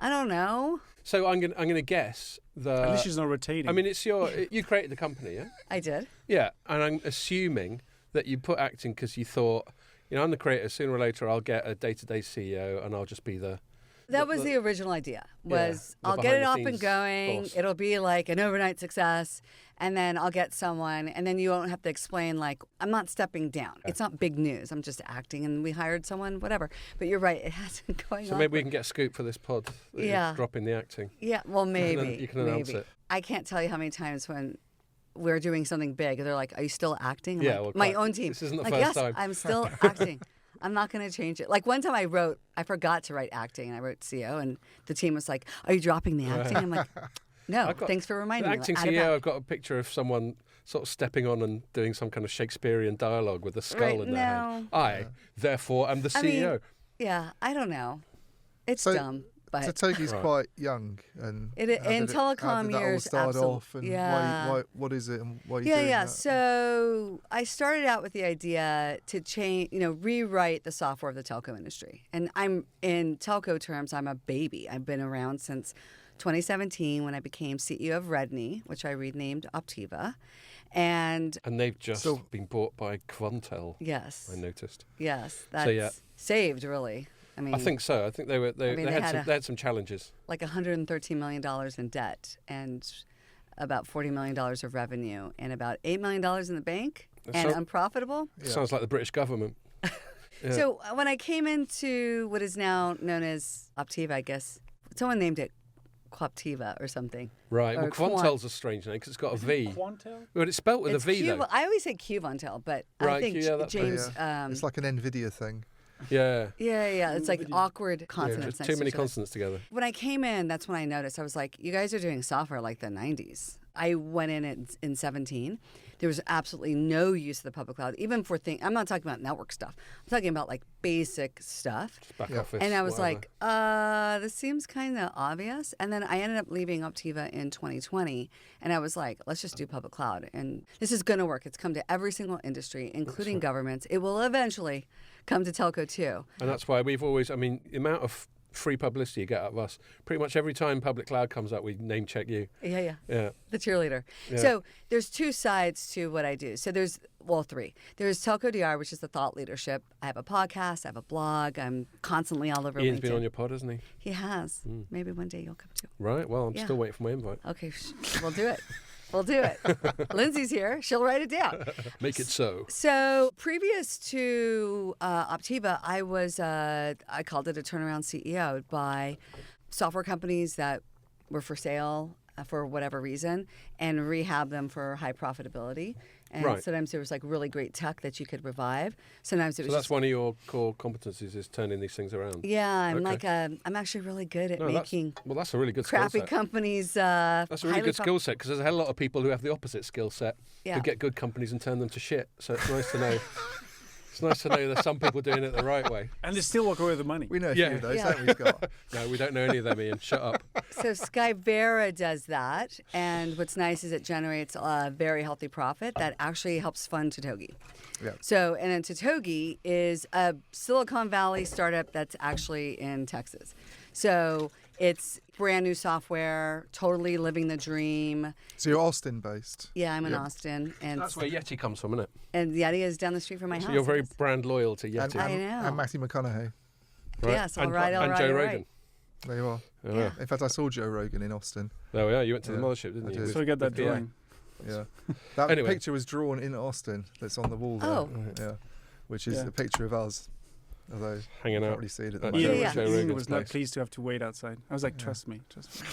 [SPEAKER 2] I don't know.
[SPEAKER 1] So I'm gonna guess
[SPEAKER 5] At least she's not rotating.
[SPEAKER 1] I mean, you created the company, yeah?
[SPEAKER 2] I did.
[SPEAKER 1] Yeah, and I'm assuming that you put acting because you thought, I'm the creator. Sooner or later, I'll get a day-to-day CEO, and I'll just be the.
[SPEAKER 2] That was the original idea. Was
[SPEAKER 1] the
[SPEAKER 2] I'll get it up and
[SPEAKER 1] behind-the-scenes
[SPEAKER 2] going.
[SPEAKER 1] boss.
[SPEAKER 2] It'll be like an overnight success, and then I'll get someone, and then you won't have to explain like I'm not stepping down. It's not big news. I'm just acting, and we hired someone, whatever. But you're right. It has been going on.
[SPEAKER 1] So maybe we can get a scoop for this pod. that you're
[SPEAKER 2] Yeah.
[SPEAKER 1] dropping the acting.
[SPEAKER 2] Yeah. Well, maybe.
[SPEAKER 1] You can announce
[SPEAKER 2] maybe.
[SPEAKER 1] it.
[SPEAKER 2] I can't tell you how many times when we're doing something big, they're like, "Are you still acting?" I'm
[SPEAKER 1] Yeah,
[SPEAKER 2] like,
[SPEAKER 1] well,
[SPEAKER 2] my
[SPEAKER 1] quite-
[SPEAKER 2] own team.
[SPEAKER 1] this isn't the
[SPEAKER 2] like,
[SPEAKER 1] first
[SPEAKER 2] yes,
[SPEAKER 1] time.
[SPEAKER 2] I'm still acting. I'm not going to change it. Like one time I forgot to write acting, and I wrote CO, and the team was like, "Are you dropping the acting?" I'm like, "No,
[SPEAKER 1] I've got-
[SPEAKER 2] thanks for reminding
[SPEAKER 1] The
[SPEAKER 2] me."
[SPEAKER 1] acting
[SPEAKER 2] Add it
[SPEAKER 1] CEO,
[SPEAKER 2] back.
[SPEAKER 1] I've got a picture of someone sort of stepping on and doing some kind of Shakespearean dialogue with a skull
[SPEAKER 2] Right,
[SPEAKER 1] in their hand.
[SPEAKER 2] no.
[SPEAKER 1] I, therefore, am the
[SPEAKER 2] I mean,
[SPEAKER 1] CEO.
[SPEAKER 2] Yeah, I don't know. It's
[SPEAKER 3] So,
[SPEAKER 2] dumb, but
[SPEAKER 3] Totogi's
[SPEAKER 1] Right.
[SPEAKER 3] quite young, and how
[SPEAKER 2] in
[SPEAKER 3] did how
[SPEAKER 2] telecom
[SPEAKER 3] did that all
[SPEAKER 2] years,
[SPEAKER 3] start off, and
[SPEAKER 2] yeah.
[SPEAKER 3] why, what is it, and why are you
[SPEAKER 2] Yeah,
[SPEAKER 3] doing
[SPEAKER 2] yeah.
[SPEAKER 3] that?
[SPEAKER 2] So I started out with the idea to change, rewrite the software of the telco industry. And I'm in telco terms, I'm a baby. I've been around since 2017 when I became CEO of Redney, which I renamed Optiva. And
[SPEAKER 1] And they've just
[SPEAKER 3] So-
[SPEAKER 1] been bought by Quantel,
[SPEAKER 2] yes,
[SPEAKER 1] I noticed.
[SPEAKER 2] yes, that's
[SPEAKER 1] yeah.
[SPEAKER 2] saved really. I mean,
[SPEAKER 1] I think so. I think they
[SPEAKER 2] mean, they had
[SPEAKER 1] had some challenges.
[SPEAKER 2] like $113 million in debt and about $40 million of revenue and about $8 million in the bank and
[SPEAKER 1] So-
[SPEAKER 2] unprofitable.
[SPEAKER 1] Sounds like the British government. Yeah.
[SPEAKER 2] So when I came into what is now known as Optiva, I guess someone named it Quaptiva or something.
[SPEAKER 1] Right.
[SPEAKER 2] or
[SPEAKER 1] Well,
[SPEAKER 2] Quant-
[SPEAKER 1] Quantel's a strange name because it's got a V.
[SPEAKER 5] Quantel?
[SPEAKER 1] But it's spelt with
[SPEAKER 2] It's
[SPEAKER 1] a V,
[SPEAKER 2] Q,
[SPEAKER 1] though.
[SPEAKER 2] I always say Qvantel, but I
[SPEAKER 1] Right,
[SPEAKER 2] think
[SPEAKER 1] yeah, that's
[SPEAKER 2] James.
[SPEAKER 3] It's like an NVIDIA thing.
[SPEAKER 1] Yeah.
[SPEAKER 2] yeah. It's like awkward consonants.
[SPEAKER 1] Just
[SPEAKER 2] next
[SPEAKER 1] too
[SPEAKER 2] to
[SPEAKER 1] many
[SPEAKER 2] each other.
[SPEAKER 1] consonants together.
[SPEAKER 2] When I came in, that's when I noticed. I was like, you guys are doing software like the 90s. I went in 17. There was absolutely no use of the public cloud, even for things. I'm not talking about network stuff. I'm talking about like basic stuff.
[SPEAKER 1] Back
[SPEAKER 3] Yeah.
[SPEAKER 1] office.
[SPEAKER 2] And I was
[SPEAKER 1] whatever.
[SPEAKER 2] like, this seems kind of obvious. And then I ended up leaving Optiva in 2020. And I was like, let's just do public cloud. And this is going to work. It's come to every single industry, including governments. It will eventually come to telco too.
[SPEAKER 1] And that's why we've always, the amount of free publicity you get out of us, pretty much every time public cloud comes up, we name check you.
[SPEAKER 2] Yeah.
[SPEAKER 1] Yeah.
[SPEAKER 2] The cheerleader.
[SPEAKER 1] Yeah.
[SPEAKER 2] So there's two sides to what I do. So there's, three. There's Telco DR, which is the thought leadership. I have a podcast, I have a blog. I'm constantly all over
[SPEAKER 1] Ian's
[SPEAKER 2] LinkedIn.
[SPEAKER 1] been on your pod, hasn't he?
[SPEAKER 2] He has. Maybe one day you'll come too.
[SPEAKER 1] Right. Well, I'm
[SPEAKER 2] Yeah.
[SPEAKER 1] still waiting for my invite.
[SPEAKER 2] Okay, we'll do it. We'll do it. Lindsay's here. She'll write it down.
[SPEAKER 1] Make it so.
[SPEAKER 2] So previous to Optiva, I was, I called it a turnaround CEO. I'd buy software companies that were for sale for whatever reason and rehab them for high profitability. And
[SPEAKER 1] Right.
[SPEAKER 2] sometimes there was like really great tech that you could revive. Sometimes it
[SPEAKER 1] So
[SPEAKER 2] was
[SPEAKER 1] that's
[SPEAKER 2] just,
[SPEAKER 1] one of your core competencies is turning these things around.
[SPEAKER 2] yeah, I'm
[SPEAKER 1] Okay.
[SPEAKER 2] like I'm actually really good at
[SPEAKER 1] No,
[SPEAKER 2] making
[SPEAKER 1] that's a really good skill
[SPEAKER 2] crappy
[SPEAKER 1] set.
[SPEAKER 2] companies.
[SPEAKER 1] That's a really
[SPEAKER 2] highly
[SPEAKER 1] good skill set because there's a hell of a lot of people who have the opposite skill set
[SPEAKER 2] Yeah.
[SPEAKER 1] who get good companies and turn them to shit. So it's nice to know. It's nice to know there's some people doing it the right way.
[SPEAKER 5] And they still walk away with the money.
[SPEAKER 3] We know a
[SPEAKER 1] Yeah.
[SPEAKER 3] few of those,
[SPEAKER 2] Yeah.
[SPEAKER 3] haven't we, Scott?
[SPEAKER 1] No, we don't know any of them, Ian. Shut up.
[SPEAKER 2] So Skyvera does that, and what's nice is it generates a very healthy profit that actually helps fund Totogi.
[SPEAKER 3] Yeah.
[SPEAKER 2] So, and then Totogi is a Silicon Valley startup that's actually in Texas. So it's brand new software, totally living the dream.
[SPEAKER 3] So you're Austin based.
[SPEAKER 2] Yeah, I'm in
[SPEAKER 3] Yeah.
[SPEAKER 2] Austin, and
[SPEAKER 1] That's where Yeti comes from, isn't it?
[SPEAKER 2] Yeti is down the street from my
[SPEAKER 1] So
[SPEAKER 2] house.
[SPEAKER 1] you're very brand loyal to
[SPEAKER 3] And,
[SPEAKER 1] Yeti.
[SPEAKER 2] I know.
[SPEAKER 3] and Matthew McConaughey.
[SPEAKER 1] right?
[SPEAKER 2] Yes, all
[SPEAKER 1] and,
[SPEAKER 2] right, all
[SPEAKER 1] and
[SPEAKER 2] right,
[SPEAKER 1] Joe
[SPEAKER 2] all
[SPEAKER 1] Rogan.
[SPEAKER 2] right.
[SPEAKER 3] There you are.
[SPEAKER 1] Oh, yeah.
[SPEAKER 3] In fact, I saw Joe Rogan in Austin.
[SPEAKER 1] There we are. You went to the
[SPEAKER 3] Yeah,
[SPEAKER 1] mothership, didn't
[SPEAKER 3] I
[SPEAKER 1] you?
[SPEAKER 3] did.
[SPEAKER 5] So we got that
[SPEAKER 1] with Pierre.
[SPEAKER 5] drawing.
[SPEAKER 3] Yeah. That
[SPEAKER 1] Anyway.
[SPEAKER 3] picture was drawn in Austin that's on the wall there.
[SPEAKER 2] Oh.
[SPEAKER 3] Yeah. Which is
[SPEAKER 5] Yeah.
[SPEAKER 3] a picture of us. Although
[SPEAKER 1] Hanging
[SPEAKER 3] you can't
[SPEAKER 1] out.
[SPEAKER 3] really see it at the
[SPEAKER 1] Yeah,
[SPEAKER 3] moment.
[SPEAKER 2] yeah.
[SPEAKER 5] Ian,
[SPEAKER 1] Joe
[SPEAKER 5] Ian
[SPEAKER 1] Rogan's
[SPEAKER 5] was not
[SPEAKER 1] place.
[SPEAKER 5] pleased to have to wait outside. I was like, trust me.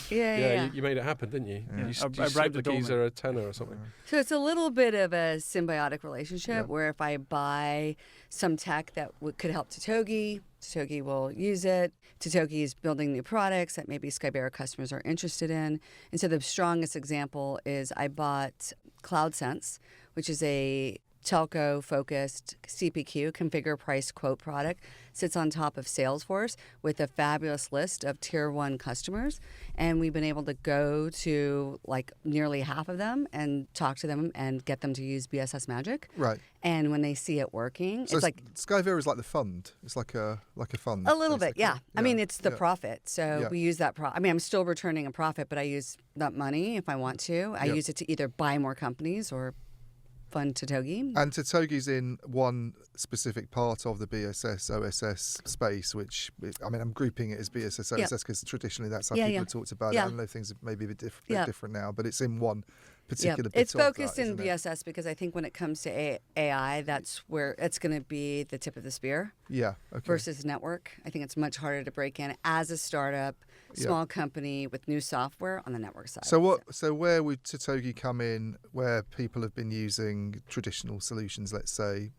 [SPEAKER 2] Yeah.
[SPEAKER 1] Yeah, you made it happen, didn't you?
[SPEAKER 3] Yeah.
[SPEAKER 1] You,
[SPEAKER 5] I
[SPEAKER 1] you
[SPEAKER 5] bribed
[SPEAKER 1] slipped
[SPEAKER 5] the
[SPEAKER 1] the geezer
[SPEAKER 5] doorman.
[SPEAKER 1] a tenner or something.
[SPEAKER 2] So it's a little bit of a symbiotic relationship
[SPEAKER 3] Yeah.
[SPEAKER 2] where if I buy some tech that could help Totogi, Totogi will use it. Totogi is building new products that maybe Skyvera customers are interested in. And so the strongest example is I bought CloudSense, which is a telco-focused CPQ, configure, price, quote product, sits on top of Salesforce with a fabulous list of tier 1 customers. And we've been able to go to like nearly half of them and talk to them and get them to use BSS Magic.
[SPEAKER 3] Right.
[SPEAKER 2] And when they see it working,
[SPEAKER 3] So
[SPEAKER 2] it's like
[SPEAKER 3] Skyvera is like the fund. It's like a fund.
[SPEAKER 2] a little bit,
[SPEAKER 3] basically.
[SPEAKER 2] yeah. I mean, it's the profit. So
[SPEAKER 3] Yeah.
[SPEAKER 2] we use that. I mean, I'm still returning a profit, but I use that money if I want to. I use it to either buy more companies or fund Totogi.
[SPEAKER 3] And Totogi's in one specific part of the BSS OSS space, which, I mean, I'm grouping it as BSS OSS because traditionally that's how people have talked about it. I know things are maybe a bit different now, but it's in one particular bit
[SPEAKER 2] It's
[SPEAKER 3] of
[SPEAKER 2] focused
[SPEAKER 3] that,
[SPEAKER 2] in BSS because I think when it comes to AI, that's where it's going to be the tip of the spear.
[SPEAKER 3] Yeah. Okay.
[SPEAKER 2] Versus network. I think it's much harder to break in as a startup, small company with new software on the network side.
[SPEAKER 3] So where would Totogi come in where people have been using traditional solutions, let's say,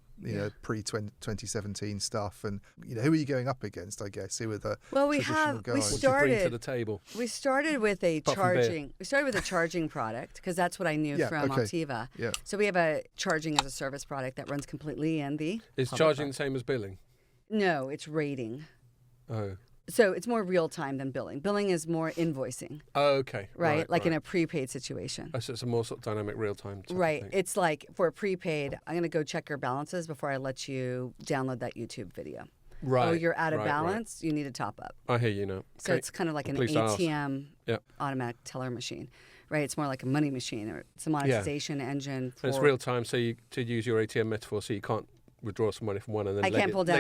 [SPEAKER 3] pre-2017 stuff, and who are you going up against, I guess? Who are the traditional guys?
[SPEAKER 1] What do you bring to the table?
[SPEAKER 2] We started with a charging product because that's what I knew from Optiva.
[SPEAKER 3] Yeah.
[SPEAKER 2] So we have a charging as a service product that runs completely in the
[SPEAKER 1] Is charging the same as billing?
[SPEAKER 2] No, it's rating.
[SPEAKER 1] Oh.
[SPEAKER 2] So it's more real time than billing. Billing is more invoicing.
[SPEAKER 1] Oh, okay.
[SPEAKER 2] Right? In a prepaid situation.
[SPEAKER 1] Oh, so it's a more sort of dynamic real time.
[SPEAKER 2] Right. It's like for a prepaid, I'm going to go check your balances before I let you download that YouTube video.
[SPEAKER 1] Right.
[SPEAKER 2] Oh, you're out of balance. Right. You need to top up.
[SPEAKER 1] I hear you now.
[SPEAKER 2] So it's kind of like an ATM automatic teller machine. Right. It's more like a money machine, or it's a monetization engine.
[SPEAKER 1] And it's real time, so to use your ATM metaphor, so you can't withdraw some money from one and then leg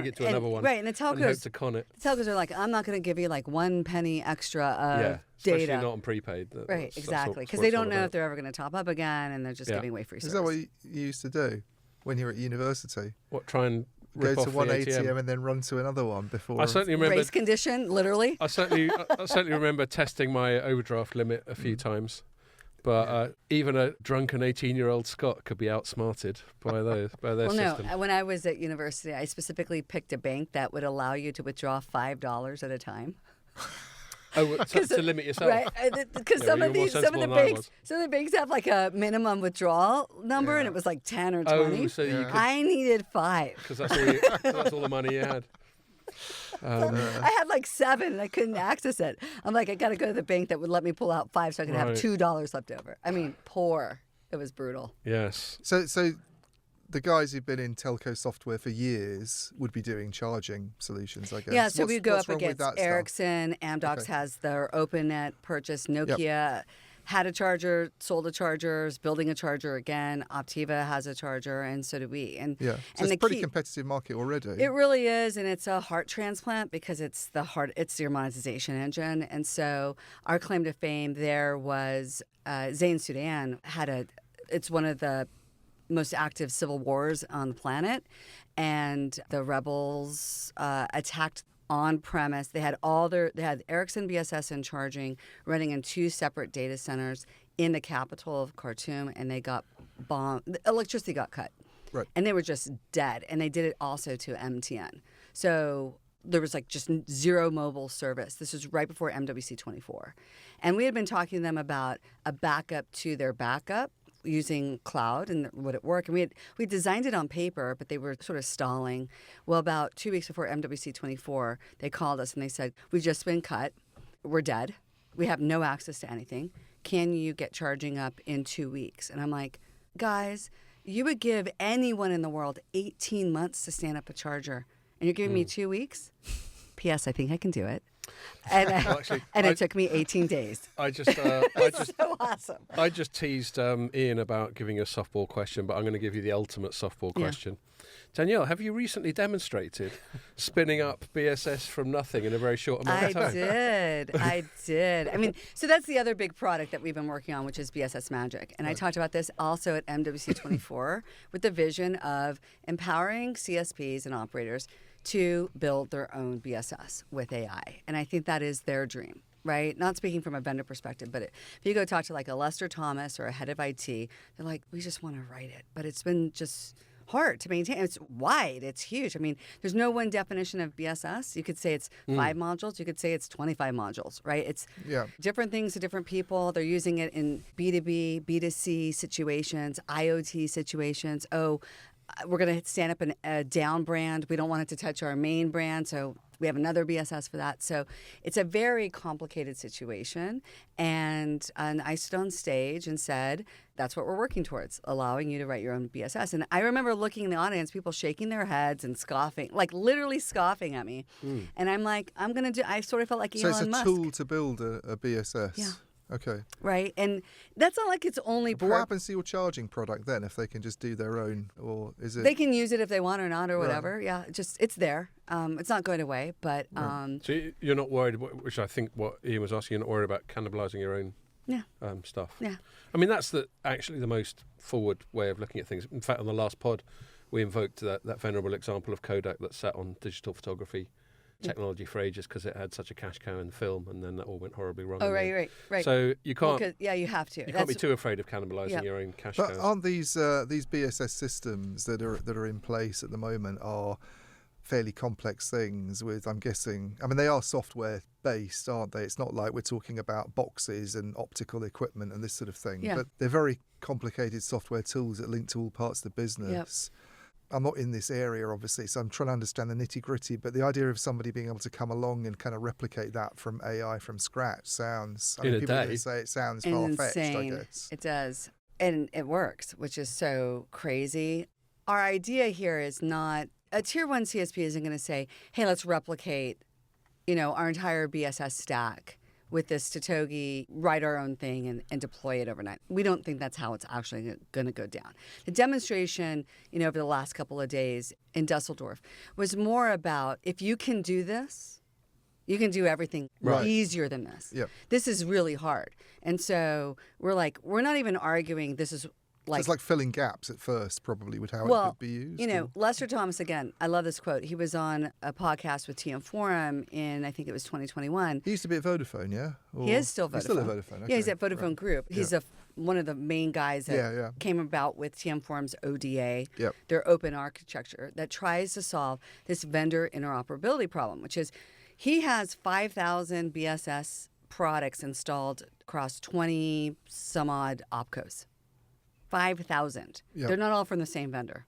[SPEAKER 1] it to another one.
[SPEAKER 2] Right, and the telcos,
[SPEAKER 1] and hope to con it.
[SPEAKER 2] The telcos are like, I'm not going to give you like 1 penny extra of data.
[SPEAKER 1] Especially not on prepaid.
[SPEAKER 2] Right, exactly, because they don't know if they're ever going to top up again, and they're just giving away free service.
[SPEAKER 3] Is that what you used to do when you were at university?
[SPEAKER 1] What, try and
[SPEAKER 3] go
[SPEAKER 1] rip
[SPEAKER 3] to
[SPEAKER 1] off
[SPEAKER 3] one
[SPEAKER 1] the
[SPEAKER 3] ATM and then run to another one before?
[SPEAKER 1] I certainly remember
[SPEAKER 2] race condition, literally.
[SPEAKER 1] I certainly remember testing my overdraft limit a few times. But even a drunken 18-year-old Scot could be outsmarted by their system.
[SPEAKER 2] No, when I was at university, I specifically picked a bank that would allow you to withdraw $5 at a time.
[SPEAKER 1] Oh, to limit yourself,
[SPEAKER 2] right? Because some of the banks have like a minimum withdrawal number, and it was like 10 or 20.
[SPEAKER 1] Oh, so
[SPEAKER 2] I needed 5
[SPEAKER 1] because that's all the money you had.
[SPEAKER 2] I had like 7 and I couldn't access it. I'm like, I got to go to the bank that would let me pull out 5 so I could have $2 left over. I mean, poor. It was brutal.
[SPEAKER 1] Yes.
[SPEAKER 3] So the guys who've been in telco software for years would be doing charging solutions, I guess.
[SPEAKER 2] Yeah, so we'd go up against Ericsson. Amdocs has their OpenNet purchase. Nokia had a charger, sold the chargers, building a charger again. Optiva has a charger, and so do we. And
[SPEAKER 3] so it's a pretty competitive market already.
[SPEAKER 2] It really is, and it's a heart transplant because it's your monetization engine. And so our claim to fame there was Zain Sudan it's one of the most active civil wars on the planet, and the rebels attacked on premise. They had Ericsson BSS and charging running in 2 separate data centers in the capital of Khartoum, and they got bombed. The electricity got cut,
[SPEAKER 3] right?
[SPEAKER 2] And they were just dead. And they did it also to MTN. So there was like just zero mobile service. This was right before MWC 24, and we had been talking to them about a backup to their backup using cloud and would it work? And we designed it on paper, but they were sort of stalling. Well, about 2 weeks before MWC 24, they called us and they said, we've just been cut. We're dead. We have no access to anything. Can you get charging up in 2 weeks? And I'm like, guys, you would give anyone in the world 18 months to stand up a charger, and you're giving me 2 weeks? P.S. I think I can do it. And, it took me 18 days. It's so awesome.
[SPEAKER 1] I just teased Iain about giving you a softball question, but I'm going to give you the ultimate softball question. Danielle, have you recently demonstrated spinning up BSS from nothing in a very short amount of time?
[SPEAKER 2] I did. I mean, so that's the other big product that we've been working on, which is BSS Magic. And I talked about this also at MWC 24 with the vision of empowering CSPs and operators to build their own BSS with AI. And I think that is their dream, right? Not speaking from a vendor perspective, but if you go talk to like a Lester Thomas or a head of IT, they're like, we just want to write it. But it's been just hard to maintain. It's wide. It's huge. I mean, there's no one definition of BSS. You could say it's 5 modules. You could say it's 25 modules, right? It's different things to different people. They're using it in B2B, B2C situations, IoT situations. Oh, we're going to stand up a down brand. We don't want it to touch our main brand, so we have another BSS for that. So it's a very complicated situation. And I stood on stage and said, that's what we're working towards, allowing you to write your own BSS. And I remember looking in the audience, people shaking their heads and scoffing, like literally scoffing at me. And I'm like, I sort of felt like Elon Musk.
[SPEAKER 3] So it's a tool to build a BSS?
[SPEAKER 2] Yeah.
[SPEAKER 3] Okay.
[SPEAKER 2] Right. And that's not like it's only...
[SPEAKER 3] But what happens to your charging product then if they can just do their own, or is it...
[SPEAKER 2] They can use it if they want or not or whatever. Right. Yeah, it's there. It's not going away, but...
[SPEAKER 1] So you're not worried, which I think what Ian was asking, you're not worried about cannibalizing your own stuff?
[SPEAKER 2] Yeah.
[SPEAKER 1] I mean, that's actually the most forward way of looking at things. In fact, on the last pod, we invoked that venerable example of Kodak that sat on digital photography technology for ages because it had such a cash cow in film, and then that all went horribly wrong.
[SPEAKER 2] Oh, right.
[SPEAKER 1] So you can't.
[SPEAKER 2] Well, you have to.
[SPEAKER 1] You can't be too afraid of cannibalising your own cash cows.
[SPEAKER 3] But aren't these BSS systems that are in place at the moment are fairly complex things? With, I'm guessing, I mean, they are software based, aren't they? It's not like we're talking about boxes and optical equipment and this sort of thing.
[SPEAKER 2] Yeah.
[SPEAKER 3] But they're very complicated software tools that link to all parts of the business. Yep. I'm not in this area, obviously, so I'm trying to understand the nitty-gritty, but the idea of somebody being able to come along and kind of replicate that from AI from scratch sounds... I mean, people are going to say it sounds far-fetched, I guess.
[SPEAKER 2] It does. And it works, which is so crazy. Our idea here is not... A Tier 1 CSP isn't going to say, hey, let's replicate, our entire BSS stack with this Totogi, write our own thing and deploy it overnight. We don't think that's how it's actually going to go down. The demonstration, over the last couple of days in Düsseldorf was more about, if you can do this, you can do everything easier than this.
[SPEAKER 3] Yep.
[SPEAKER 2] This is really hard. And so we're not even arguing this is
[SPEAKER 3] so it's like filling gaps at first, probably, with how it could be used.
[SPEAKER 2] Lester Thomas, again, I love this quote. He was on a podcast with TM Forum in, I think it was 2021.
[SPEAKER 3] He used to be at Vodafone, yeah?
[SPEAKER 2] He is still Vodafone.
[SPEAKER 3] He's still at Vodafone, okay.
[SPEAKER 2] Yeah, he's at Vodafone Group. He's one of the main guys that came about with TM Forum's ODA, their open architecture, that tries to solve this vendor interoperability problem, which is he has 5,000 BSS products installed across 20 some odd opcos. 5,000.
[SPEAKER 3] Yep.
[SPEAKER 2] They're not all from the same vendor,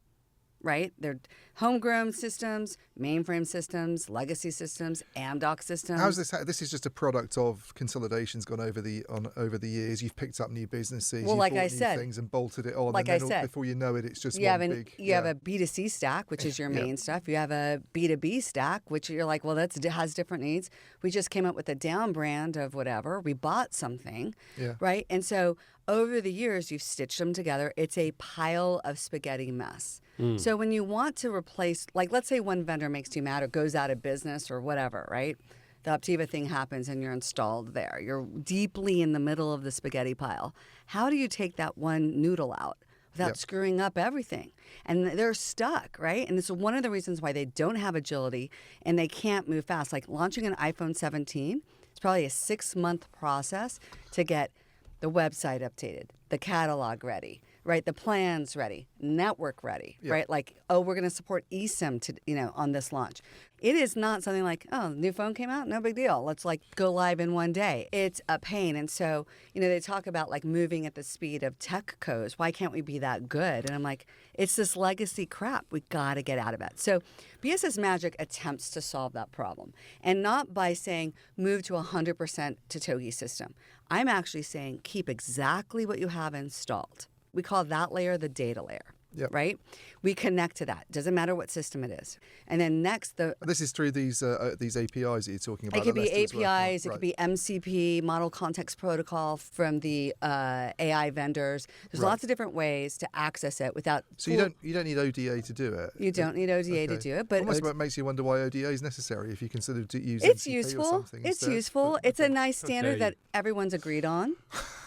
[SPEAKER 2] right? They're homegrown systems, mainframe systems, legacy systems, Amdoc systems.
[SPEAKER 3] How's this? This is just a product of consolidations gone over the years. You've picked up new businesses,
[SPEAKER 2] well,
[SPEAKER 3] like I said, things and bolted it on.
[SPEAKER 2] Like
[SPEAKER 3] and
[SPEAKER 2] I
[SPEAKER 3] then
[SPEAKER 2] said,
[SPEAKER 3] before you know it, it's just
[SPEAKER 2] you
[SPEAKER 3] have
[SPEAKER 2] a B2C stack, which is your main stuff. You have a B2B stack, which you're like, well, that has different needs. We just came up with a down brand of whatever. We bought something, right? And so over the years, you've stitched them together. It's a pile of spaghetti mess. So when you want to replace, like, let's say one vendor makes you mad or goes out of business or whatever, right? The Optiva thing happens and you're installed there. You're deeply in the middle of the spaghetti pile. How do you take that one noodle out without screwing up everything? And they're stuck, right? And this is one of the reasons why they don't have agility and they can't move fast. Like launching an iPhone 17, it's probably a 6-month process to get the website updated, the catalog ready, right? The plans ready, network ready, right? Like, oh, we're going to support eSIM on this launch. It is not something like, oh, new phone came out, no big deal. Let's go live in one day. It's a pain. And so, they talk about moving at the speed of telcos. Why can't we be that good? And I'm like, it's this legacy crap. We got to get out of it. So BSS Magic attempts to solve that problem. And not by saying move to 100% Totogi system. I'm actually saying keep exactly what you have installed. We call that layer the data layer, right? We connect to that. Doesn't matter what system it is. And then next,
[SPEAKER 3] this is through these APIs that you're talking about.
[SPEAKER 2] It could be APIs. It could be MCP, Model Context Protocol from the AI vendors. There's lots of different ways to access it without.
[SPEAKER 3] So you don't need ODA to do it.
[SPEAKER 2] You don't need ODA to do it, but
[SPEAKER 3] almost makes you wonder why ODA is necessary if you consider to use.
[SPEAKER 2] It's
[SPEAKER 3] MCP
[SPEAKER 2] useful.
[SPEAKER 3] Or something
[SPEAKER 2] It's
[SPEAKER 3] instead.
[SPEAKER 2] useful. It's a nice standard that everyone's agreed on,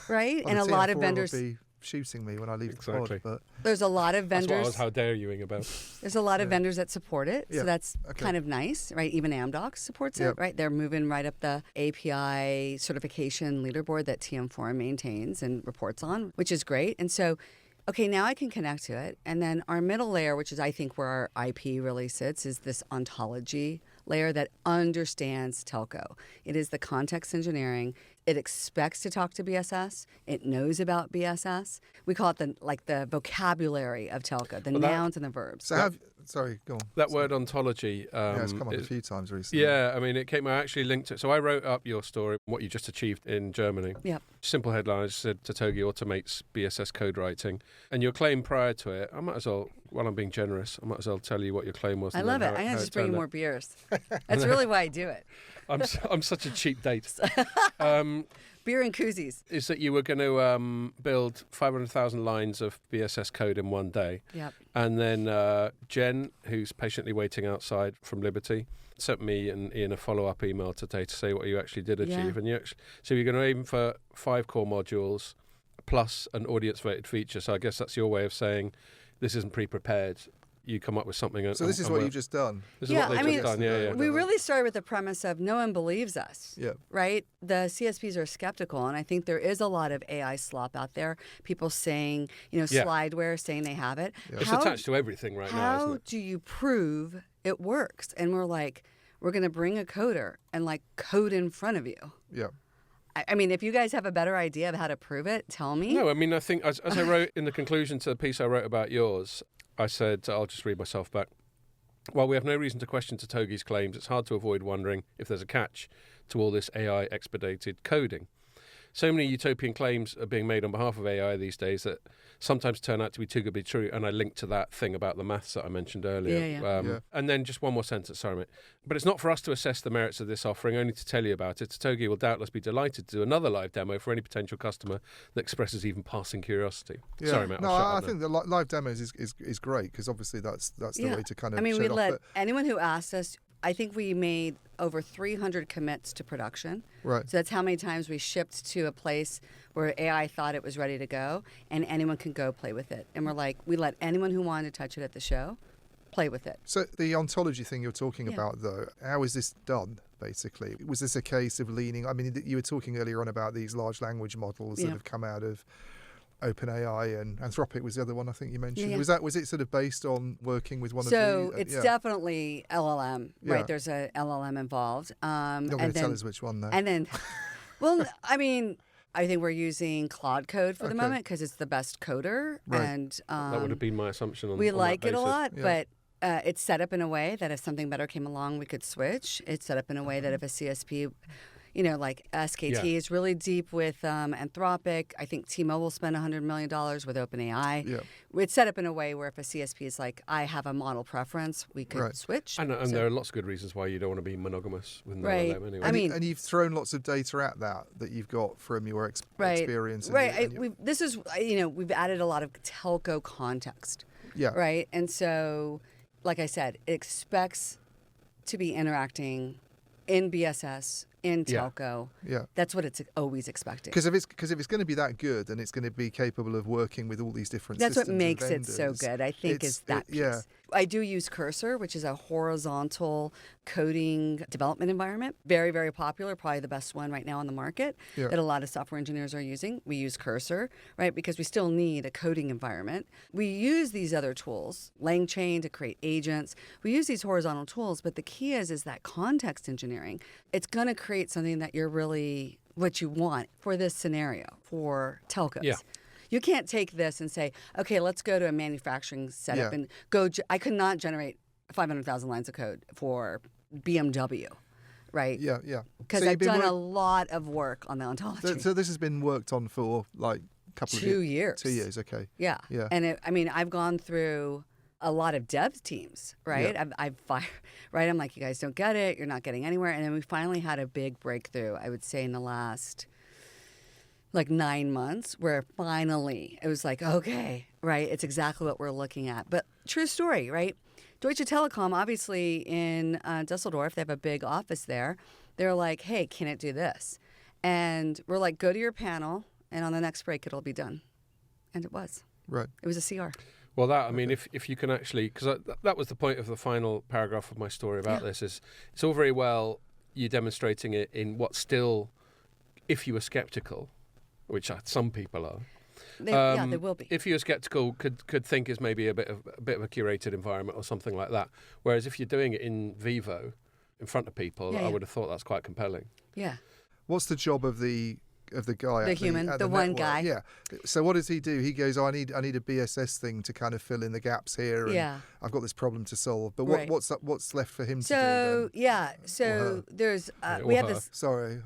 [SPEAKER 2] right? And a lot of vendors.
[SPEAKER 3] Shooting me when I leave the pod, but
[SPEAKER 2] there's a lot of vendors.
[SPEAKER 1] That's what I was how dare youing about.
[SPEAKER 2] There's a lot of vendors that support it, so that's kind of nice, right? Even Amdoc supports it, right? They're moving right up the API certification leaderboard that TM Forum maintains and reports on, which is great. And so okay, now I can connect to it. And then our middle layer, which is I think where our IP really sits, is this ontology layer that understands telco. It is the context engineering. It expects to talk to BSS. It knows about BSS. We call it the vocabulary of telco, the nouns and the verbs.
[SPEAKER 3] So sorry, go on.
[SPEAKER 1] That word ontology.
[SPEAKER 3] It's come up a few times recently.
[SPEAKER 1] Yeah, I mean, I actually linked it. So I wrote up your story, what you just achieved in Germany.
[SPEAKER 2] Yep.
[SPEAKER 1] Simple headline, I just said Totogi automates BSS code writing. And your claim prior to it, I might as well, while I'm being generous, I might as well tell you what your claim was.
[SPEAKER 2] I love it. I'm going to just bring you more beers. That's really why I do it.
[SPEAKER 1] I'm such a cheap date.
[SPEAKER 2] Beer and koozies.
[SPEAKER 1] Is that you were going to build 500,000 lines of BSS code in one day.
[SPEAKER 2] Yep.
[SPEAKER 1] And then Jen, who's patiently waiting outside from Liberty, sent me and Iain a follow-up email today to say what you actually did achieve.
[SPEAKER 2] Yeah.
[SPEAKER 1] And so you're going to aim for 5 core modules plus an audience-weighted feature. So I guess that's your way of saying this isn't pre-prepared. You come up with something.
[SPEAKER 3] So this is what you've just done.
[SPEAKER 1] This is what they've just done. Yeah.
[SPEAKER 2] We really started with the premise of no one believes us.
[SPEAKER 3] Yeah.
[SPEAKER 2] Right? The CSPs are skeptical, and I think there is a lot of AI slop out there. People saying, slideware, saying they have it.
[SPEAKER 3] Yeah.
[SPEAKER 1] It's attached to everything right now, isn't it?
[SPEAKER 2] How do you prove it works? And we're going to bring a coder and code in front of you.
[SPEAKER 3] Yeah.
[SPEAKER 2] I mean, if you guys have a better idea of how to prove it, tell me.
[SPEAKER 1] No, I mean, I think as I wrote in the conclusion to the piece I wrote about yours, I said, I'll just read myself back. While we have no reason to question Totogi's claims, it's hard to avoid wondering if there's a catch to all this AI expedited coding. So many utopian claims are being made on behalf of AI these days that sometimes turn out to be too good to be true. And I linked to that thing about the maths that I mentioned earlier.
[SPEAKER 2] Yeah.
[SPEAKER 1] And then just one more sentence, sorry, mate. But it's not for us to assess the merits of this offering, only to tell you about it. Totogi will doubtless be delighted to do another live demo for any potential customer that expresses even passing curiosity.
[SPEAKER 3] Yeah.
[SPEAKER 1] Sorry, mate.
[SPEAKER 3] No, I think the live demos is great because obviously that's the way to kind of.
[SPEAKER 2] I mean,
[SPEAKER 3] show
[SPEAKER 2] we
[SPEAKER 3] it off,
[SPEAKER 2] let anyone who asked us. I think we made over 300 commits to production.
[SPEAKER 3] Right.
[SPEAKER 2] So that's how many times we shipped to a place where AI thought it was ready to go, and anyone can go play with it. And we let anyone who wanted to touch it at the show play with it.
[SPEAKER 3] So the ontology thing you're talking about, though, how is this done, basically? Was this a case of leaning... I mean, you were talking earlier on about these large language models that have come out of OpenAI, and Anthropic was the other one I think you mentioned.
[SPEAKER 2] Yeah.
[SPEAKER 3] Was it sort of based on working with one of the...
[SPEAKER 2] So it's definitely LLM, right? There's a LLM involved.
[SPEAKER 3] You're not going to tell us which one, though.
[SPEAKER 2] And then, well, I mean... I think we're using Claude Code for the moment because it's the best coder.
[SPEAKER 3] Right.
[SPEAKER 2] And
[SPEAKER 1] that would have been my assumption on
[SPEAKER 2] we
[SPEAKER 1] on
[SPEAKER 2] like
[SPEAKER 1] that
[SPEAKER 2] it a
[SPEAKER 1] basis.
[SPEAKER 2] lot, but it's set up in a way that if something better came along, we could switch. It's set up in a way that if a CSP, like SKT is really deep with Anthropic. I think T-Mobile spent $100 million with OpenAI.
[SPEAKER 3] Yeah.
[SPEAKER 2] It's set up in a way where if a CSP is like, I have a model preference, we could switch.
[SPEAKER 1] And there are lots of good reasons why you don't want to be monogamous with none of them anyway.
[SPEAKER 2] I mean,
[SPEAKER 3] and you've thrown lots of data at that you've got from your experience.
[SPEAKER 2] We've added a lot of telco context.
[SPEAKER 3] Yeah.
[SPEAKER 2] Right. And so, like I said, it expects to be interacting in BSS, in telco.
[SPEAKER 3] Yeah.
[SPEAKER 2] That's what it's always expecting.
[SPEAKER 3] Because if it's going to be that good and it's going to be capable of working with all these different
[SPEAKER 2] That's
[SPEAKER 3] systems
[SPEAKER 2] what makes
[SPEAKER 3] and
[SPEAKER 2] it so good, I think, is that piece.
[SPEAKER 3] Yeah.
[SPEAKER 2] I do use Cursor, which is a horizontal coding development environment. Very, very popular, probably the best one right now on the market that a lot of software engineers are using. We use Cursor, right, because we still need a coding environment. We use these other tools, LangChain to create agents. We use these horizontal tools, but the key is that context engineering. It's going to create something that you're really what you want for this scenario, for telcos.
[SPEAKER 1] Yeah.
[SPEAKER 2] You can't take this and say, okay, let's go to a manufacturing setup and go. I could not generate 500,000 lines of code for BMW, right?
[SPEAKER 3] Yeah.
[SPEAKER 2] Because I've done a lot of work on the ontology.
[SPEAKER 3] So this has been worked on for like a couple of years.
[SPEAKER 2] 2 years.
[SPEAKER 3] 2 years, okay.
[SPEAKER 2] Yeah. And I've gone through a lot of dev teams, right?
[SPEAKER 3] Yeah.
[SPEAKER 2] I've fired, right? I'm like, you guys don't get it. You're not getting anywhere. And then we finally had a big breakthrough, I would say, in the last... 9 months where finally it was like, okay, right, it's exactly what we're looking at. But true story, right? Deutsche Telekom, obviously in Düsseldorf, they have a big office there. They're like, hey, can it do this? And we're like, go to your panel, and on the next break, it'll be done. And it was.
[SPEAKER 3] Right.
[SPEAKER 2] It was a CR.
[SPEAKER 1] Well, if you can actually, because that was the point of the final paragraph of my story about this, is it's all very well you demonstrating it in what still, if you were skeptical, which some people are,
[SPEAKER 2] They will be.
[SPEAKER 1] If you're skeptical, could think is maybe a bit of a curated environment or something like that. Whereas if you're doing it in vivo, in front of people, I would have thought that's quite compelling.
[SPEAKER 2] Yeah.
[SPEAKER 3] What's the job of the guy?
[SPEAKER 2] The human, the one
[SPEAKER 3] network?
[SPEAKER 2] guy.
[SPEAKER 3] Yeah. So what does he do? He goes, I need a BSS thing to kind of fill in the gaps here. And I've got this problem to solve. But what's left for him to do then?
[SPEAKER 2] So there's we have this.
[SPEAKER 3] Sorry.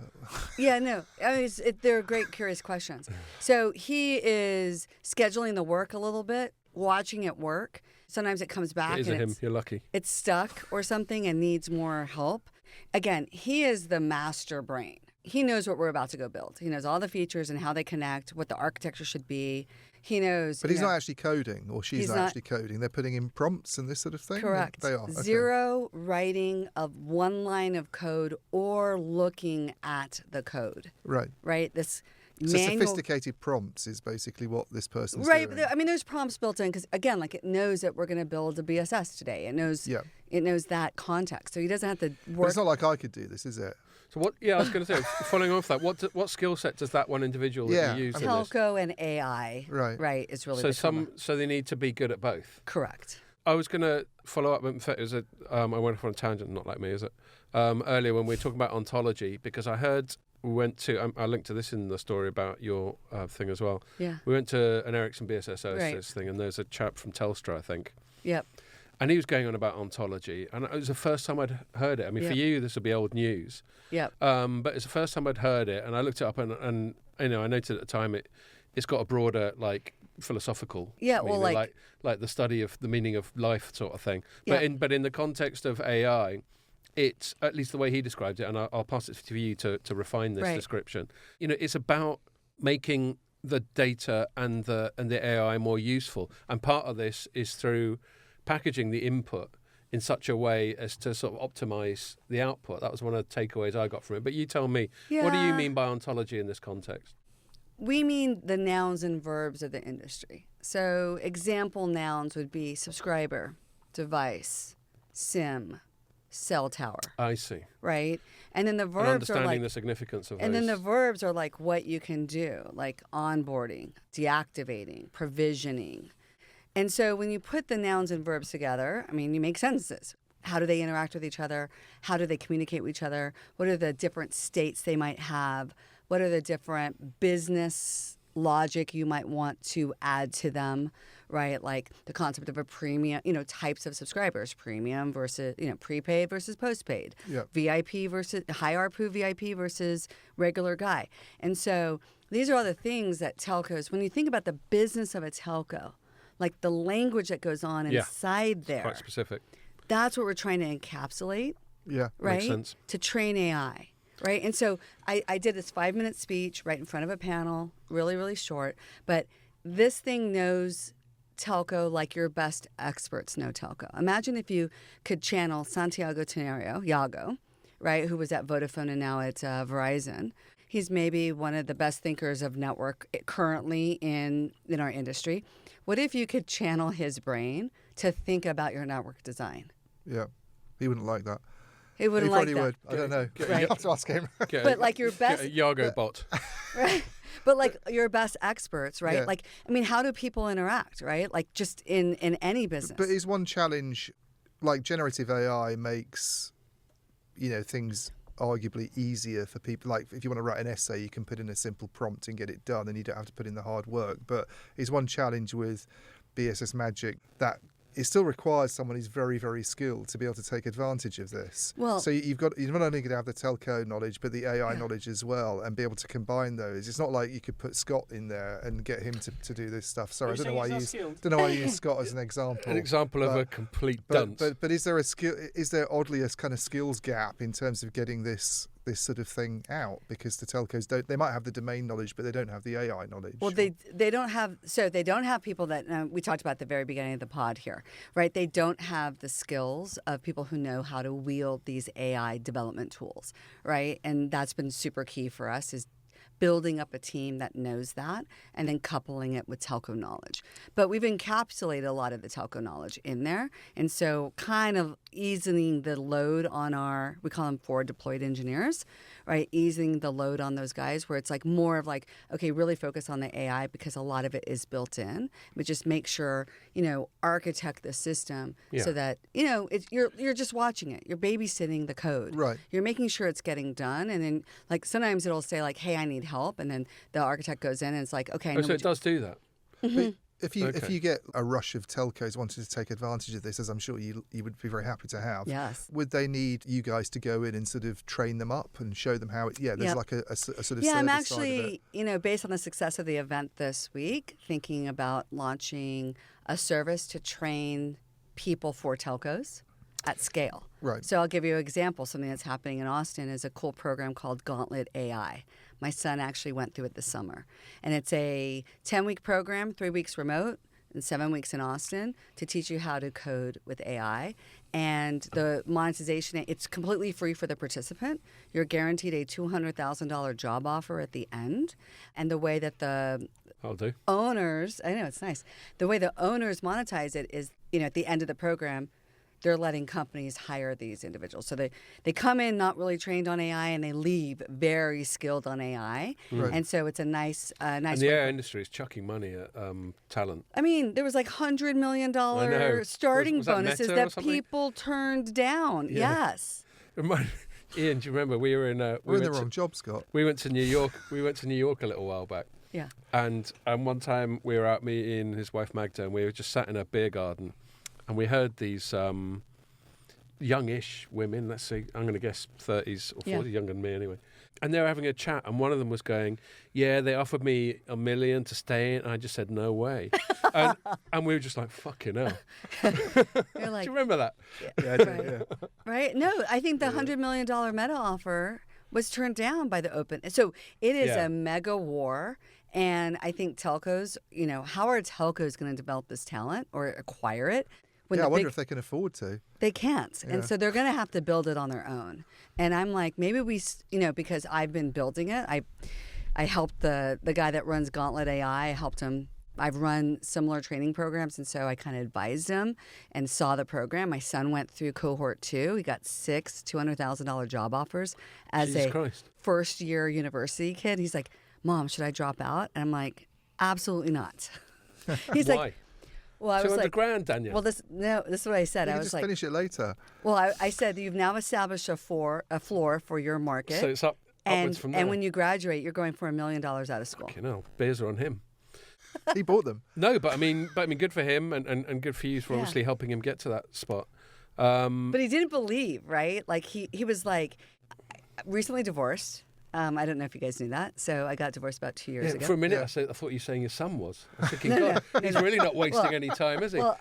[SPEAKER 2] Yeah, no. I mean, they're great, curious questions. So he is scheduling the work a little bit, watching it work. Sometimes it comes back
[SPEAKER 1] It is
[SPEAKER 2] and
[SPEAKER 1] him. You're lucky.
[SPEAKER 2] It's stuck or something and needs more help. Again, he is the master brain. He knows what we're about to go build. He knows all the features and how they connect, what the architecture should be. He knows.
[SPEAKER 3] But he's not actually coding, or she's not actually coding. They're putting in prompts and this sort of thing?
[SPEAKER 2] Correct.
[SPEAKER 3] They are. Okay.
[SPEAKER 2] Zero writing of one line of code or looking at the code.
[SPEAKER 3] Right.
[SPEAKER 2] Right? This
[SPEAKER 3] So
[SPEAKER 2] manual...
[SPEAKER 3] sophisticated prompts is basically what this person's
[SPEAKER 2] doing.
[SPEAKER 3] Right.
[SPEAKER 2] I mean, there's prompts built in because, again, like it knows that we're going to build a BSS today. It knows that context. So he doesn't have to work.
[SPEAKER 3] But it's not like I could do this, is it?
[SPEAKER 1] So what? Yeah, I was going to say, following off that, what skill set does that one individual that you use in this?
[SPEAKER 2] Telco and AI, right, is really
[SPEAKER 1] so they need to be good at both.
[SPEAKER 2] Correct.
[SPEAKER 1] I was going to follow up. In fact, I went off on a tangent, not like me, is it? Earlier when we were talking about ontology, because I heard we went to. I linked to this in the story about your thing as well.
[SPEAKER 2] Yeah.
[SPEAKER 1] We went to an Ericsson BSS OSS thing, and there's a chap from Telstra, I think.
[SPEAKER 2] Yep.
[SPEAKER 1] And he was going on about ontology, and it was the first time I'd heard it. I mean, for you, this will be old news.
[SPEAKER 2] Yep.
[SPEAKER 1] But it's the first time I'd heard it, and I looked it up, and I noted at the time it's got a broader philosophical meaning, like the study of the meaning of life sort of thing. But in the context of AI, it's at least the way he described it, and I'll pass it to you to refine this description. It's about making the data and the AI more useful, and part of this is through packaging the input in such a way as to sort of optimize the output. That was one of the takeaways I got from it. But you tell me, what do you mean by ontology in this context?
[SPEAKER 2] We mean the nouns and verbs of the industry. So example nouns would be subscriber, device, SIM, cell tower.
[SPEAKER 1] I see.
[SPEAKER 2] Right? And then the verbs
[SPEAKER 1] and understanding
[SPEAKER 2] are like
[SPEAKER 1] the significance of
[SPEAKER 2] and
[SPEAKER 1] those.
[SPEAKER 2] then the verbs are like what you can do, like onboarding, deactivating, provisioning. And so when you put the nouns and verbs together, I mean, you make sentences. How do they interact with each other? How do they communicate with each other? What are the different states they might have? What are the different business logic you might want to add to them, right? Like the concept of a premium, types of subscribers, premium versus, prepaid versus postpaid, VIP versus high ARPU VIP versus regular guy. And so these are all the things that telcos, when you think about the business of a telco, like the language that goes on inside there.
[SPEAKER 1] Quite specific.
[SPEAKER 2] That's what we're trying to encapsulate.
[SPEAKER 3] Yeah.
[SPEAKER 2] Right?
[SPEAKER 1] Makes sense.
[SPEAKER 2] To train AI. Right? And so I did this 5-minute speech right in front of a panel, really, really short. But this thing knows telco like your best experts know telco. Imagine if you could channel Santiago Tenorio, Iago, right, who was at Vodafone and now at Verizon. He's maybe one of the best thinkers of network currently in our industry. What if you could channel his brain to think about your network design?
[SPEAKER 3] Yeah, he wouldn't like that.
[SPEAKER 2] He wouldn't like that.
[SPEAKER 3] He probably would. I don't know.
[SPEAKER 2] Right.
[SPEAKER 3] You have to ask him.
[SPEAKER 2] But like your best...
[SPEAKER 1] Get a Iago bot.
[SPEAKER 2] Right? But like your best experts, right?
[SPEAKER 3] Yeah.
[SPEAKER 2] Like, I mean, how do people interact, right? Like just in any business.
[SPEAKER 3] But is one challenge, like generative AI makes, things arguably easier for people. Like if you want to write an essay, you can put in a simple prompt and get it done, and you don't have to put in the hard work. But is one challenge with BSS Magic that it still requires someone who's very, very skilled to be able to take advantage of this.
[SPEAKER 2] Well,
[SPEAKER 3] so you're not only going to have the telco knowledge, but the AI knowledge as well, and be able to combine those. It's not like you could put Scott in there and get him to do this stuff. Sorry, I don't know why I use Scott as an example.
[SPEAKER 1] An example of a complete dunce.
[SPEAKER 3] But is there a skill? Is there oddly a kind of skills gap in terms of getting this sort of thing out? Because the telcos they might have the domain knowledge, but they don't have the AI knowledge.
[SPEAKER 2] Well, they don't have people that we talked about at the very beginning of the pod here, right? They don't have the skills of people who know how to wield these AI development tools, right? And that's been super key for us is building up a team that knows that and then coupling it with telco knowledge. But we've encapsulated a lot of the telco knowledge in there. And so kind of easing the load on we call them forward deployed engineers, right? Easing the load on those guys where it's like more of like, okay, really focus on the AI because a lot of it is built in, but just make sure, architect the system so that, you're just watching it. You're babysitting the code.
[SPEAKER 3] Right.
[SPEAKER 2] You're making sure it's getting done. And then like sometimes it'll say like, hey, I need help. And then the architect goes in and it's like, okay.
[SPEAKER 1] So it does do that?
[SPEAKER 3] But if you get a rush of telcos wanting to take advantage of this, as I'm sure you would be very happy to have,
[SPEAKER 2] yes,
[SPEAKER 3] would they need you guys to go in and sort of train them up and show them how there's like a sort of
[SPEAKER 2] I'm
[SPEAKER 3] service
[SPEAKER 2] actually,
[SPEAKER 3] side of it?
[SPEAKER 2] Based on the success of the event this week, thinking about launching a service to train people for telcos at scale.
[SPEAKER 3] Right.
[SPEAKER 2] So I'll give you an example. Something that's happening in Austin is a cool program called Gauntlet AI. My son actually went through it this summer. And it's a 10-week program, 3 weeks remote, and 7 weeks in Austin to teach you how to code with AI. And the monetization, it's completely free for the participant. You're guaranteed a $200,000 job offer at the end. And the way that the owners, I know, it's nice. The way the owners monetize it is, at the end of the program, they're letting companies hire these individuals. So they come in not really trained on AI and they leave very skilled on AI.
[SPEAKER 3] Right.
[SPEAKER 2] And so it's a nice
[SPEAKER 1] And the AI industry is chucking money at talent.
[SPEAKER 2] I mean, there was like $100 million starting
[SPEAKER 1] was that
[SPEAKER 2] bonuses
[SPEAKER 1] Meta or
[SPEAKER 2] that
[SPEAKER 1] something?
[SPEAKER 2] people turned down.
[SPEAKER 1] Yeah.
[SPEAKER 2] Yes.
[SPEAKER 1] Iain, do you remember we were in
[SPEAKER 3] We're in the wrong job, Scott.
[SPEAKER 1] We went to New York. We went to New York a little while back.
[SPEAKER 2] Yeah.
[SPEAKER 1] And one time we were out meeting his wife Magda, and we were just sat in a beer garden, and we heard these youngish women, let's say, I'm going to guess 30s or 40, younger than me anyway. And they were having a chat, and one of them was going, yeah, they offered me $1 million to stay in, and I just said, no way. and we were just like, fucking hell.
[SPEAKER 2] You're like,
[SPEAKER 1] do you remember that?
[SPEAKER 3] Yeah, I do, yeah.
[SPEAKER 2] right? No, I think the $100 million Meta offer was turned down by the open. So it is a mega war. And I think telcos, how are telcos going to develop this talent or acquire it?
[SPEAKER 3] I wonder if they can afford to.
[SPEAKER 2] They can't.
[SPEAKER 3] Yeah.
[SPEAKER 2] And so they're going to have to build it on their own. And I'm like, maybe we, because I've been building it. I helped the guy that runs Gauntlet AI. I helped him. I've run similar training programs. And so I kind of advised him and saw the program. My son went through cohort 2. He got 6 $200,000 job offers as first-year university kid. He's like, Mom, should I drop out? And I'm like, absolutely not. He's
[SPEAKER 1] Why?
[SPEAKER 2] like, well, I was like,
[SPEAKER 1] $200,000, Daniel.
[SPEAKER 2] well, this is what I said.
[SPEAKER 3] You
[SPEAKER 2] I
[SPEAKER 3] can
[SPEAKER 2] was
[SPEAKER 3] just
[SPEAKER 2] like,
[SPEAKER 3] finish it later.
[SPEAKER 2] well, I said you've now established a floor for your market.
[SPEAKER 1] So it's upwards from there.
[SPEAKER 2] And when you graduate, you're going for $1 million out of school.
[SPEAKER 1] Beers are on him.
[SPEAKER 3] He bought them.
[SPEAKER 1] No, but I mean, good for him and good for you for obviously helping him get to that spot.
[SPEAKER 2] But he didn't believe, right? Like he was like, recently divorced. I don't know if you guys knew that. So I got divorced about 2 years ago.
[SPEAKER 1] For a minute, I thought you were saying your son was. I was thinking, God, he's really not wasting any time, is he?
[SPEAKER 2] Well,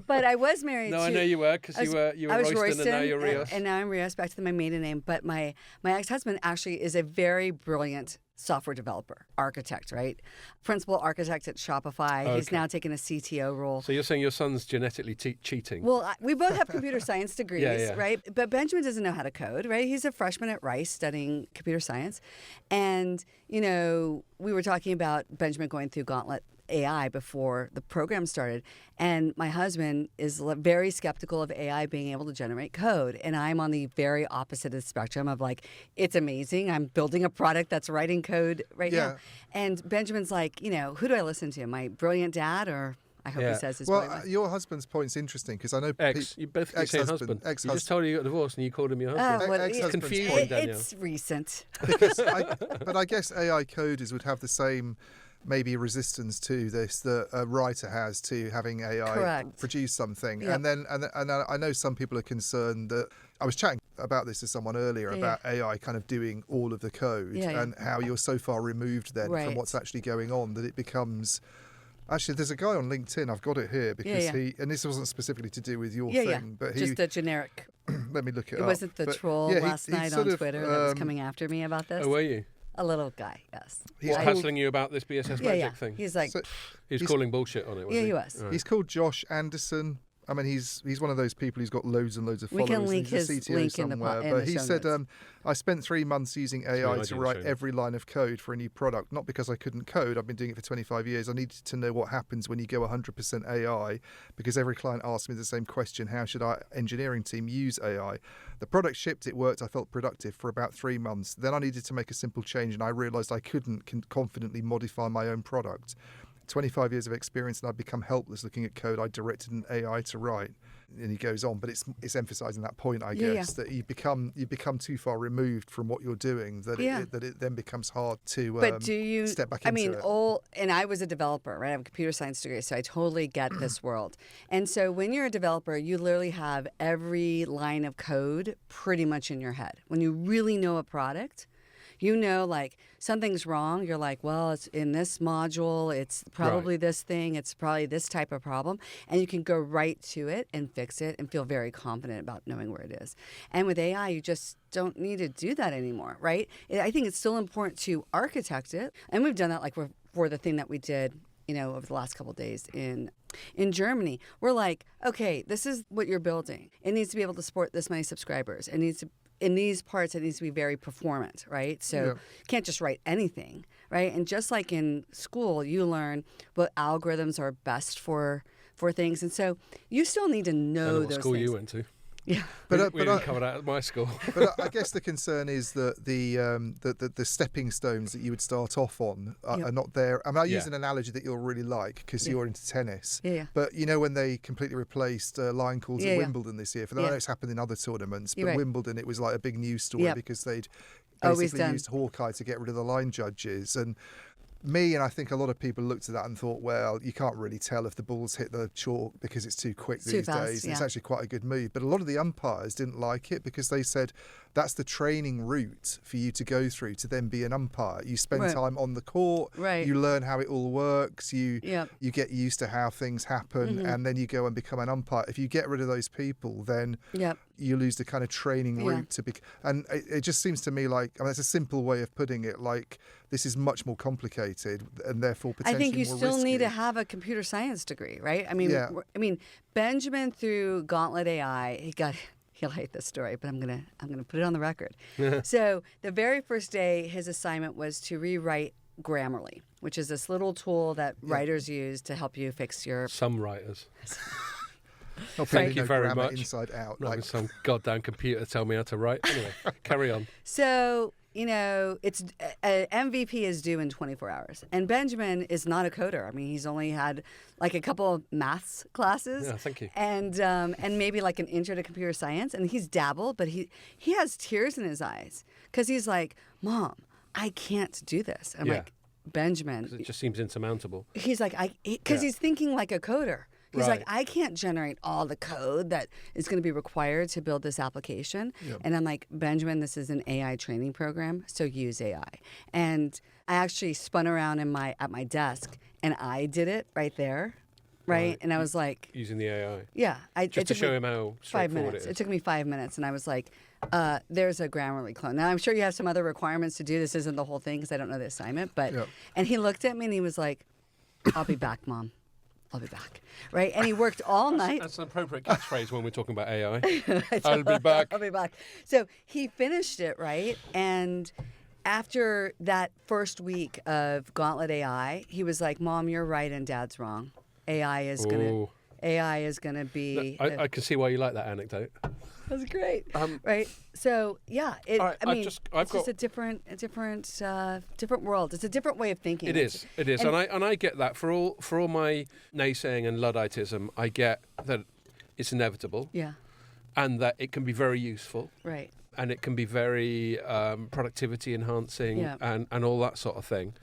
[SPEAKER 2] but I was married.
[SPEAKER 1] No, I know you were because you were Royston and now you're Rios.
[SPEAKER 2] And now I'm Rios, back to my maiden name. But my ex-husband actually is a very brilliant software developer, architect, right? Principal architect at Shopify. Okay. He's now taken a CTO role.
[SPEAKER 1] So you're saying your son's genetically cheating?
[SPEAKER 2] Well, we both have computer science degrees, right? But Benjamin doesn't know how to code, right? He's a freshman at Rice studying computer science. And, we were talking about Benjamin going through Gauntlet AI before the program started. And my husband is very skeptical of AI being able to generate code. And I'm on the very opposite of the spectrum of like, it's amazing. I'm building a product that's writing code right now. And Benjamin's like, who do I listen to? My brilliant dad or... I hope he says his
[SPEAKER 3] your husband's point's interesting because I know...
[SPEAKER 1] You both say husband. You just told her you got divorced and you called him your husband.
[SPEAKER 3] It's
[SPEAKER 1] confusing, Daniel.
[SPEAKER 2] It's recent.
[SPEAKER 3] But I guess AI coders would have the same maybe resistance to this that a writer has to having AI produce something. Yep. And I know some people are concerned that... I was chatting about this to someone earlier about AI kind of doing all of the code and how you're so far removed then from what's actually going on that it becomes... Actually, there's a guy on LinkedIn, I've got it here, because and this wasn't specifically to do with your thing, but
[SPEAKER 2] just a generic.
[SPEAKER 3] Let me look it up.
[SPEAKER 2] It wasn't the troll last night on Twitter that was coming after me about this?
[SPEAKER 1] Oh, were you?
[SPEAKER 2] A little guy, yes.
[SPEAKER 1] He's hassling you about this BSS Magic thing?
[SPEAKER 2] He's like...
[SPEAKER 1] He's calling bullshit on it, was he?
[SPEAKER 2] he was.
[SPEAKER 3] Right. He's called Josh Anderson. I mean, he's one of those people who's got loads and loads of
[SPEAKER 2] We
[SPEAKER 3] followers.
[SPEAKER 2] can link
[SPEAKER 3] He's a
[SPEAKER 2] his
[SPEAKER 3] CTO
[SPEAKER 2] link in the
[SPEAKER 3] somewhere,
[SPEAKER 2] in
[SPEAKER 3] but
[SPEAKER 2] the
[SPEAKER 3] he
[SPEAKER 2] show
[SPEAKER 3] said,
[SPEAKER 2] notes.
[SPEAKER 3] I spent 3 months using AI to write every line of code for a new product, not because I couldn't code. I've been doing it for 25 years. I needed to know what happens when you go 100% AI, because every client asked me the same question: how should our engineering team use AI? The product shipped, it worked, I felt productive for about 3 months. Then I needed to make a simple change, and I realized I couldn't confidently modify my own product. 25 years of experience, and I'd become helpless looking at code I directed an AI to write. And he goes on, but it's emphasising that point, I guess, that you become too far removed from what you're doing that it then becomes hard to step back into it.
[SPEAKER 2] And I was a developer, right? I have a computer science degree, so I totally get this world. And so when you're a developer, you literally have every line of code pretty much in your head. When you really know a product, you know, like something's wrong. You're like, well, it's in this module. It's probably this thing. It's probably this type of problem. And you can go right to it and fix it and feel very confident about knowing where it is. And with AI, you just don't need to do that anymore, right? I think it's still important to architect it. And we've done that like for the thing that we did, over the last couple of days in Germany. We're like, okay, this is what you're building. It needs to be able to support this many subscribers. It needs to in these parts, it needs to be very performant, right? So you can't just write anything, right? And just like in school, you learn what algorithms are best for things. And so you still need to know
[SPEAKER 1] what
[SPEAKER 2] those
[SPEAKER 1] school
[SPEAKER 2] things.
[SPEAKER 1] You went to.
[SPEAKER 2] Yeah,
[SPEAKER 1] we didn't cover that at my school.
[SPEAKER 3] But I guess the concern is that the stepping stones that you would start off on are not there. I mean, I use an analogy that you'll really like because you're into tennis.
[SPEAKER 2] Yeah.
[SPEAKER 3] But when they completely replaced line calls at Wimbledon this year, I know it's happened in other tournaments, but Wimbledon, it was like a big news story because they'd basically used Hawkeye to get rid of the line judges. And me and I think a lot of people looked at that and thought, well, you can't really tell if the ball's hit the chalk because it's too quick these days. And it's actually quite a good move. But a lot of the umpires didn't like it because they said that's the training route for you to go through to then be an umpire. You spend time on the court, you learn how it all works, you get used to how things happen, and then you go and become an umpire. If you get rid of those people, then you lose the kind of training route to be. And it just seems to me like, it's a simple way of putting it, like this is much more complicated and therefore potentially
[SPEAKER 2] more risky. I think you still need to have a computer science degree, right? I mean, Benjamin through Gauntlet AI, he'll hate this story, but I'm gonna put it on the record. So the very first day, his assignment was to rewrite Grammarly, which is this little tool that writers use to help you fix your.
[SPEAKER 1] Some writers.
[SPEAKER 3] Thank
[SPEAKER 1] you very much.
[SPEAKER 3] Inside out,
[SPEAKER 1] like some goddamn computer tell me how to write. Anyway, carry on.
[SPEAKER 2] So it's MVP is due in 24 hours, and Benjamin is not a coder. I mean, he's only had like a couple of maths classes.
[SPEAKER 1] Yeah, thank you.
[SPEAKER 2] And maybe like an intro to computer science, and he's dabbled, but he has tears in his eyes because he's like, Mom, I can't do this. And I'm like, Benjamin,
[SPEAKER 1] it just seems insurmountable.
[SPEAKER 2] He's like, because he's thinking like a coder. He's like, I can't generate all the code that is going to be required to build this application. Yep. And I'm like, Benjamin, this is an AI training program, so use AI. And I actually spun around at my desk, and I did it right there, right? And I was like...
[SPEAKER 1] Using the AI?
[SPEAKER 2] Yeah.
[SPEAKER 1] Just to show him how straightforward it is.
[SPEAKER 2] It took me 5 minutes, and I was like, there's a Grammarly clone. Now, I'm sure you have some other requirements to do. This isn't the whole thing because I don't know the assignment. But And he looked at me, and he was like, I'll be back, Mom. I'll be back, right? And he worked all night.
[SPEAKER 1] That's an appropriate catchphrase when we're talking about AI. I'll be back.
[SPEAKER 2] I'll be back. So he finished it, right? And after that first week of Gauntlet AI, he was like, Mom, you're right and Dad's wrong. AI is gonna be...
[SPEAKER 1] I can see why you like that anecdote.
[SPEAKER 2] That's great, right? So yeah, it's just a different world. It's a different way of thinking.
[SPEAKER 1] It is, and I get that. For all my naysaying and Ludditism, I get that it's inevitable.
[SPEAKER 2] Yeah,
[SPEAKER 1] and that it can be very useful.
[SPEAKER 2] Right.
[SPEAKER 1] And it can be very productivity enhancing and all that sort of thing.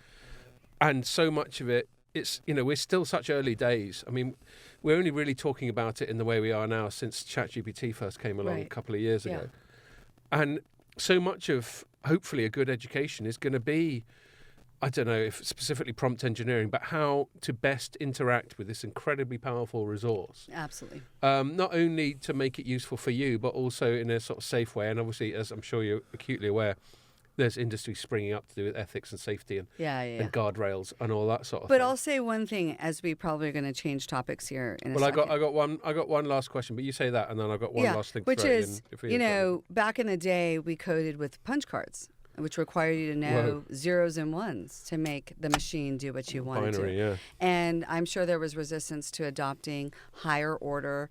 [SPEAKER 1] And so much of it, it's we're still such early days. I mean, we're only really talking about it in the way we are now since ChatGPT first came along a couple of years ago. And so much of, hopefully, a good education is going to be, I don't know if specifically prompt engineering, but how to best interact with this incredibly powerful resource.
[SPEAKER 2] Absolutely.
[SPEAKER 1] Not only to make it useful for you, but also in a sort of safe way. And obviously, as I'm sure you're acutely aware, there's industry springing up to do with ethics and safety and guardrails and all that sort of thing.
[SPEAKER 2] But I'll say one thing, as we probably are going to change topics here in a
[SPEAKER 1] well,
[SPEAKER 2] second.
[SPEAKER 1] I got one last question, but you say that, and then I got one last thing.
[SPEAKER 2] Which is,
[SPEAKER 1] in,
[SPEAKER 2] back in the day, we coded with punch cards, which required you to know zeros and ones to make the machine do what you wanted
[SPEAKER 1] binary,
[SPEAKER 2] to.
[SPEAKER 1] Yeah.
[SPEAKER 2] And I'm sure there was resistance to adopting higher order,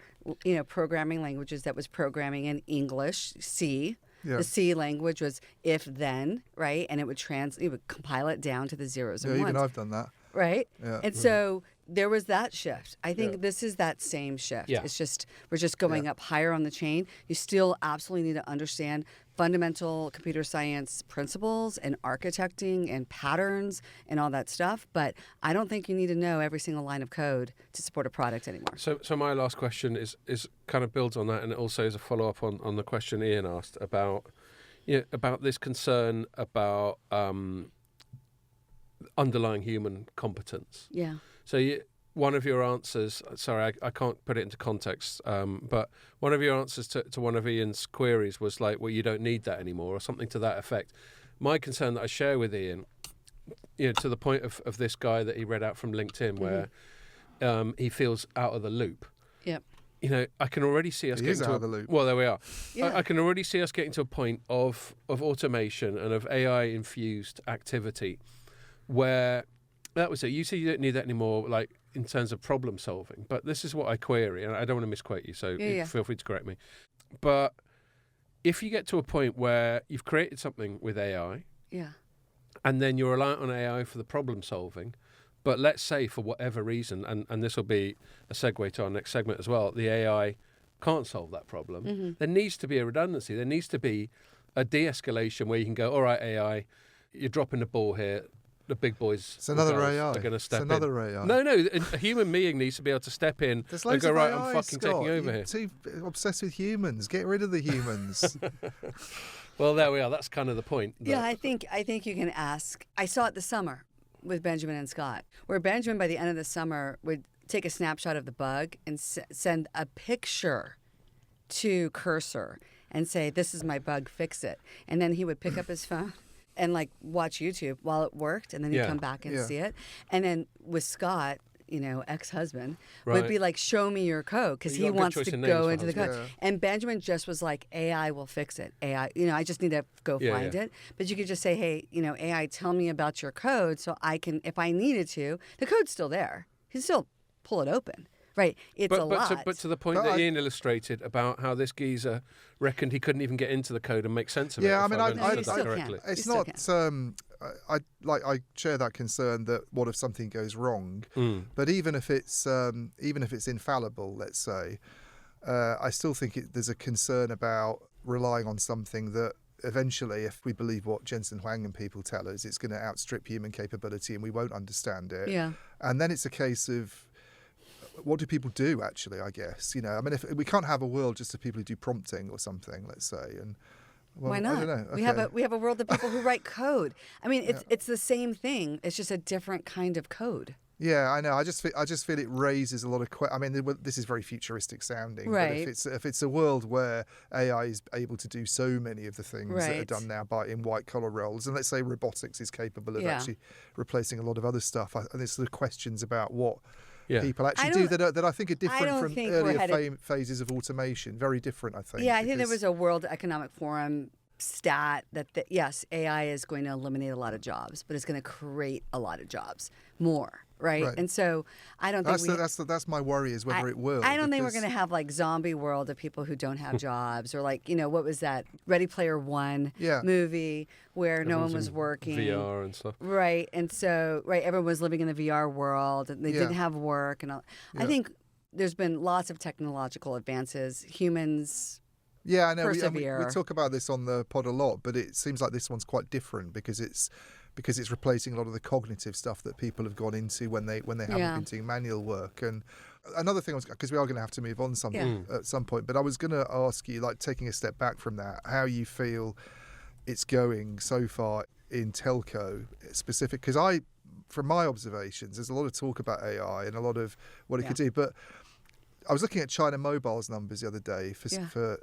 [SPEAKER 2] programming languages that was programming in English, C.
[SPEAKER 3] Yeah.
[SPEAKER 2] The C language was if then, right? And it would compile it down to the zeros and ones.
[SPEAKER 3] Even I've done that.
[SPEAKER 2] Right?
[SPEAKER 3] Yeah.
[SPEAKER 2] And so there was that shift. I think this is that same shift.
[SPEAKER 1] Yeah.
[SPEAKER 2] It's just, we're just going up higher on the chain. You still absolutely need to understand fundamental computer science principles and architecting and patterns and all that stuff. But I don't think you need to know every single line of code to support a product anymore.
[SPEAKER 1] So my last question is kind of builds on that, and it also is a follow-up on the question Iain asked about this concern about underlying human competence.
[SPEAKER 2] Yeah.
[SPEAKER 1] So one of your answers, sorry, I can't put it into context, but one of your answers to one of Ian's queries was like, well, you don't need that anymore, or something to that effect. My concern that I share with Iain, to the point of this guy that he read out from LinkedIn, where he feels out of the loop.
[SPEAKER 2] Yep.
[SPEAKER 1] I can already see us getting
[SPEAKER 3] out of the loop.
[SPEAKER 1] Well, there we are.
[SPEAKER 2] Yeah.
[SPEAKER 1] I can already see us getting to a point of automation and of AI-infused activity where, that was it. You say you don't need that anymore, like in terms of problem solving. But this is what I query, and I don't want to misquote you, so feel free to correct me. But if you get to a point where you've created something with AI, and then you're reliant on AI for the problem solving, but let's say for whatever reason, and this will be a segue to our next segment as well, the AI can't solve that problem, there needs to be a redundancy. There needs to be a de-escalation where you can go, all right, AI, you're dropping the ball here. The big boys
[SPEAKER 3] It's another
[SPEAKER 1] girls
[SPEAKER 3] AI.
[SPEAKER 1] are going to step
[SPEAKER 3] it's another AI.
[SPEAKER 1] No, a human being needs to be able to step in
[SPEAKER 3] There's
[SPEAKER 1] and
[SPEAKER 3] loads
[SPEAKER 1] go,
[SPEAKER 3] of
[SPEAKER 1] right,
[SPEAKER 3] AI,
[SPEAKER 1] I'm fucking
[SPEAKER 3] Scott.
[SPEAKER 1] taking over
[SPEAKER 3] You're
[SPEAKER 1] here.
[SPEAKER 3] too obsessed with humans. Get rid of the humans.
[SPEAKER 1] Well, there we are. That's kind of the point.
[SPEAKER 2] Yeah, I think you can ask. I saw it this summer with Benjamin and Scott, where Benjamin by the end of the summer would take a snapshot of the bug and send a picture to Cursor and say, "This is my bug, fix it." And then he would pick up his phone and like watch YouTube while it worked, and then he'd come back and see it. And then with Scott, ex-husband, would be like, show me your code, because he wants to go into the code.
[SPEAKER 3] Yeah.
[SPEAKER 2] And Benjamin just was like, AI will fix it. AI, I just need to go find it. But you could just say, hey, AI, tell me about your code so I can, if I needed to, the code's still there. You can still pull it open. Right, it's a lot.
[SPEAKER 1] But to the point that Iain illustrated about how this geezer reckoned he couldn't even get into the code and make sense of it.
[SPEAKER 3] Yeah, I mean, I
[SPEAKER 1] understood that correctly.
[SPEAKER 3] It's not. I share that concern that what if something goes wrong? But even if it's infallible, let's say, I still think there's a concern about relying on something that eventually, if we believe what Jensen Huang and people tell us, it's going to outstrip human capability and we won't understand it.
[SPEAKER 2] Yeah.
[SPEAKER 3] And then it's a case of, what do people do, actually, I guess? I mean, if we can't have a world just of people who do prompting or something, let's say. And well,
[SPEAKER 2] why not?
[SPEAKER 3] I don't know.
[SPEAKER 2] Okay. We have a world of people who write code. I mean, it's the same thing. It's just a different kind of code.
[SPEAKER 3] Yeah, I know. I just feel it raises a lot of I mean, this is very futuristic sounding.
[SPEAKER 2] Right.
[SPEAKER 3] But if it's a world where AI is able to do so many of the things that are done now in white collar roles, and let's say robotics is capable of actually replacing a lot of other stuff, and there's sort of questions about what people actually do that I think are different from earlier phases of automation. Very different, I think.
[SPEAKER 2] Yeah, I think there was a World Economic Forum stat that yes, AI is going to eliminate a lot of jobs, but it's going to create a lot of jobs more. Right? And so I don't think
[SPEAKER 3] that's my worry, is whether it will.
[SPEAKER 2] I don't think we're going to have like zombie world of people who don't have jobs, or like, what was that Ready Player One movie where no one was working.
[SPEAKER 1] VR and stuff.
[SPEAKER 2] Right. And so, everyone was living in the VR world and they didn't have work. And all. I think there's been lots of technological advances. Humans
[SPEAKER 3] I know.
[SPEAKER 2] persevere.
[SPEAKER 3] We talk about this on the pod a lot, but it seems like this one's quite different because it's replacing a lot of the cognitive stuff that people have gone into when they haven't been doing manual work. And another thing was, because we are going to have to move on at some point, but I was going to ask you, like, taking a step back from that, how you feel it's going so far in telco specific, because from my observations, there's a lot of talk about AI and a lot of what it could do, but I was looking at China Mobile's numbers the other day for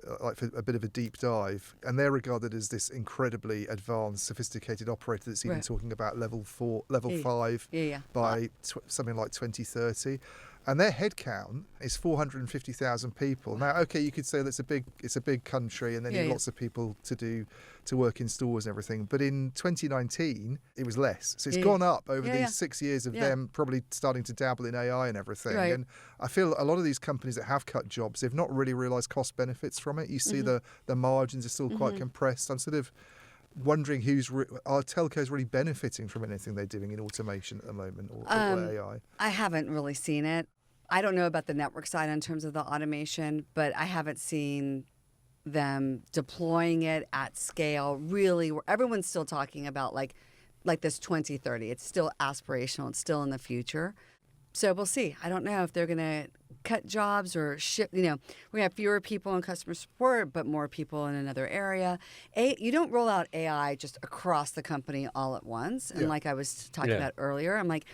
[SPEAKER 3] a bit of a deep dive, and they're regarded as this incredibly advanced, sophisticated operator that's even talking about level 5 by something like 2030. And their headcount is 450,000 people. Now, okay, you could say it's a big country, and then you have lots of people to work in stores and everything. But in 2019, it was less. So it's gone up over these 6 years of them probably starting to dabble in AI and everything.
[SPEAKER 2] Right.
[SPEAKER 3] And I feel a lot of these companies that have cut jobs, they've not really realised cost benefits from it. You see the margins are still quite compressed. I'm sort of wondering are telcos really benefiting from anything they're doing in automation at the moment or AI?
[SPEAKER 2] I haven't really seen it. I don't know about the network side in terms of the automation, but I haven't seen them deploying it at scale really, where everyone's still talking about like this 2030. It's still aspirational. It's still in the future. So we'll see. I don't know if they're going to cut jobs or shift. We have fewer people in customer support, but more people in another area. You don't roll out AI just across the company all at once. And like I was talking about earlier, I'm like,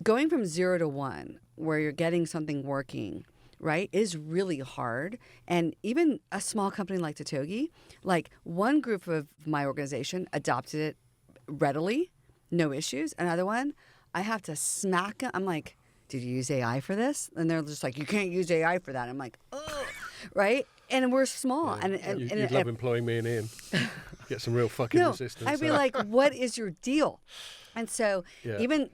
[SPEAKER 2] going from 0 to 1, where you're getting something working, right, is really hard. And even a small company like Totogi, like one group of my organization adopted it readily, no issues. Another one, I have to smack them. I'm like, did you use AI for this? And they're just like, you can't use AI for that. I'm like, oh, right? And we're small.
[SPEAKER 1] Yeah.
[SPEAKER 2] And
[SPEAKER 1] you'd love employing me and Iain. Get some real fucking resistance.
[SPEAKER 2] I'd be like, what is your deal? And so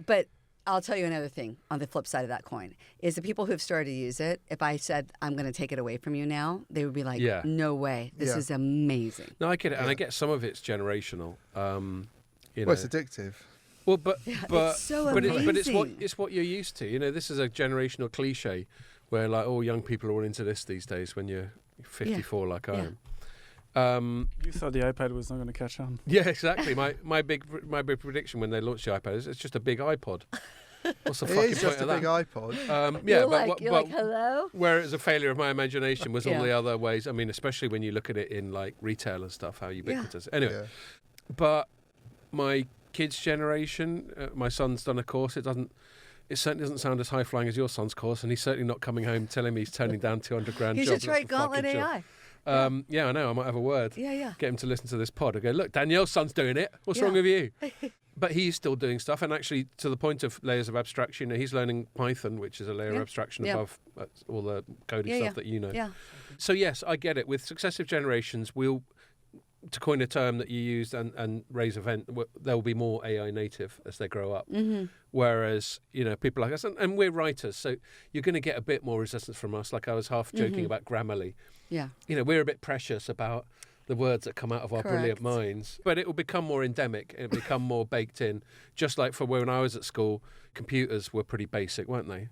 [SPEAKER 2] but I'll tell you another thing on the flip side of that coin is the people who've started to use it, if I said, I'm going to take it away from you now, they would be like, no way. This is amazing.
[SPEAKER 1] No, I get it. And I get some of it's generational.
[SPEAKER 3] Well, it's addictive.
[SPEAKER 1] Well, but
[SPEAKER 2] it's so amazing.
[SPEAKER 1] But it's what you're used to. This is a generational cliche where like all young people are all into this these days when you're 54 like I am.
[SPEAKER 5] You thought the iPad was not going to catch on.
[SPEAKER 1] Yeah, exactly. My big prediction when they launched the iPad is it's just a big iPod. What's the fucking point of that? It is just a big
[SPEAKER 3] iPod.
[SPEAKER 2] You're like, hello?
[SPEAKER 1] Where it was a failure of my imagination was all the other ways. I mean, especially when you look at it in like retail and stuff, how ubiquitous. Anyway, but my kids' generation, my son's done a course. It certainly doesn't sound as high flying as your son's course, and he's certainly not coming home telling me he's turning down $200,000.
[SPEAKER 2] You should try Gauntlet AI.
[SPEAKER 1] I know. I might have a word.
[SPEAKER 2] Yeah.
[SPEAKER 1] Get him to listen to this pod. I go, look, Danielle's son's doing it. What's wrong with you? But he's still doing stuff, and actually, to the point of layers of abstraction, he's learning Python, which is a layer of abstraction above all the coding stuff that you know.
[SPEAKER 2] Yeah.
[SPEAKER 1] So yes, I get it. With successive generations, to coin a term that you used and raise event, there will be more AI native as they grow up. Whereas, people like us, and we're writers, so you're going to get a bit more resistance from us. Like I was half joking about Grammarly. Yeah. We're a bit precious about the words that come out of our brilliant minds. But it will become more endemic. It will become more baked in. Just like for when I was at school, computers were pretty basic, weren't they?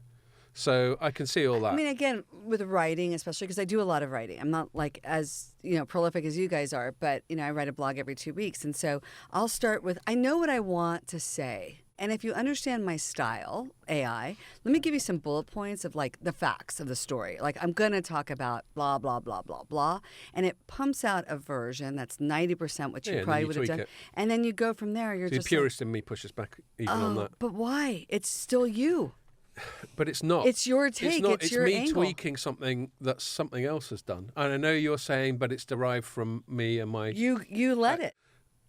[SPEAKER 1] So I can see all that.
[SPEAKER 2] I mean, again, with writing, especially because I do a lot of writing. I'm not like as prolific as you guys are, but I write a blog every 2 weeks, and so I'll start with I know what I want to say, and if you understand my style, AI, let me give you some bullet points of like the facts of the story. Like I'm gonna talk about blah blah blah blah blah, and it pumps out a version that's 90% what you probably would have done, and then you go from there. You're just
[SPEAKER 1] the purist in me pushes back even on that.
[SPEAKER 2] But why? It's still you.
[SPEAKER 1] But it's not.
[SPEAKER 2] It's your take. It's your
[SPEAKER 1] me
[SPEAKER 2] angle.
[SPEAKER 1] Tweaking something that something else has done. And I know you're saying, but it's derived from me and my.
[SPEAKER 2] You let it.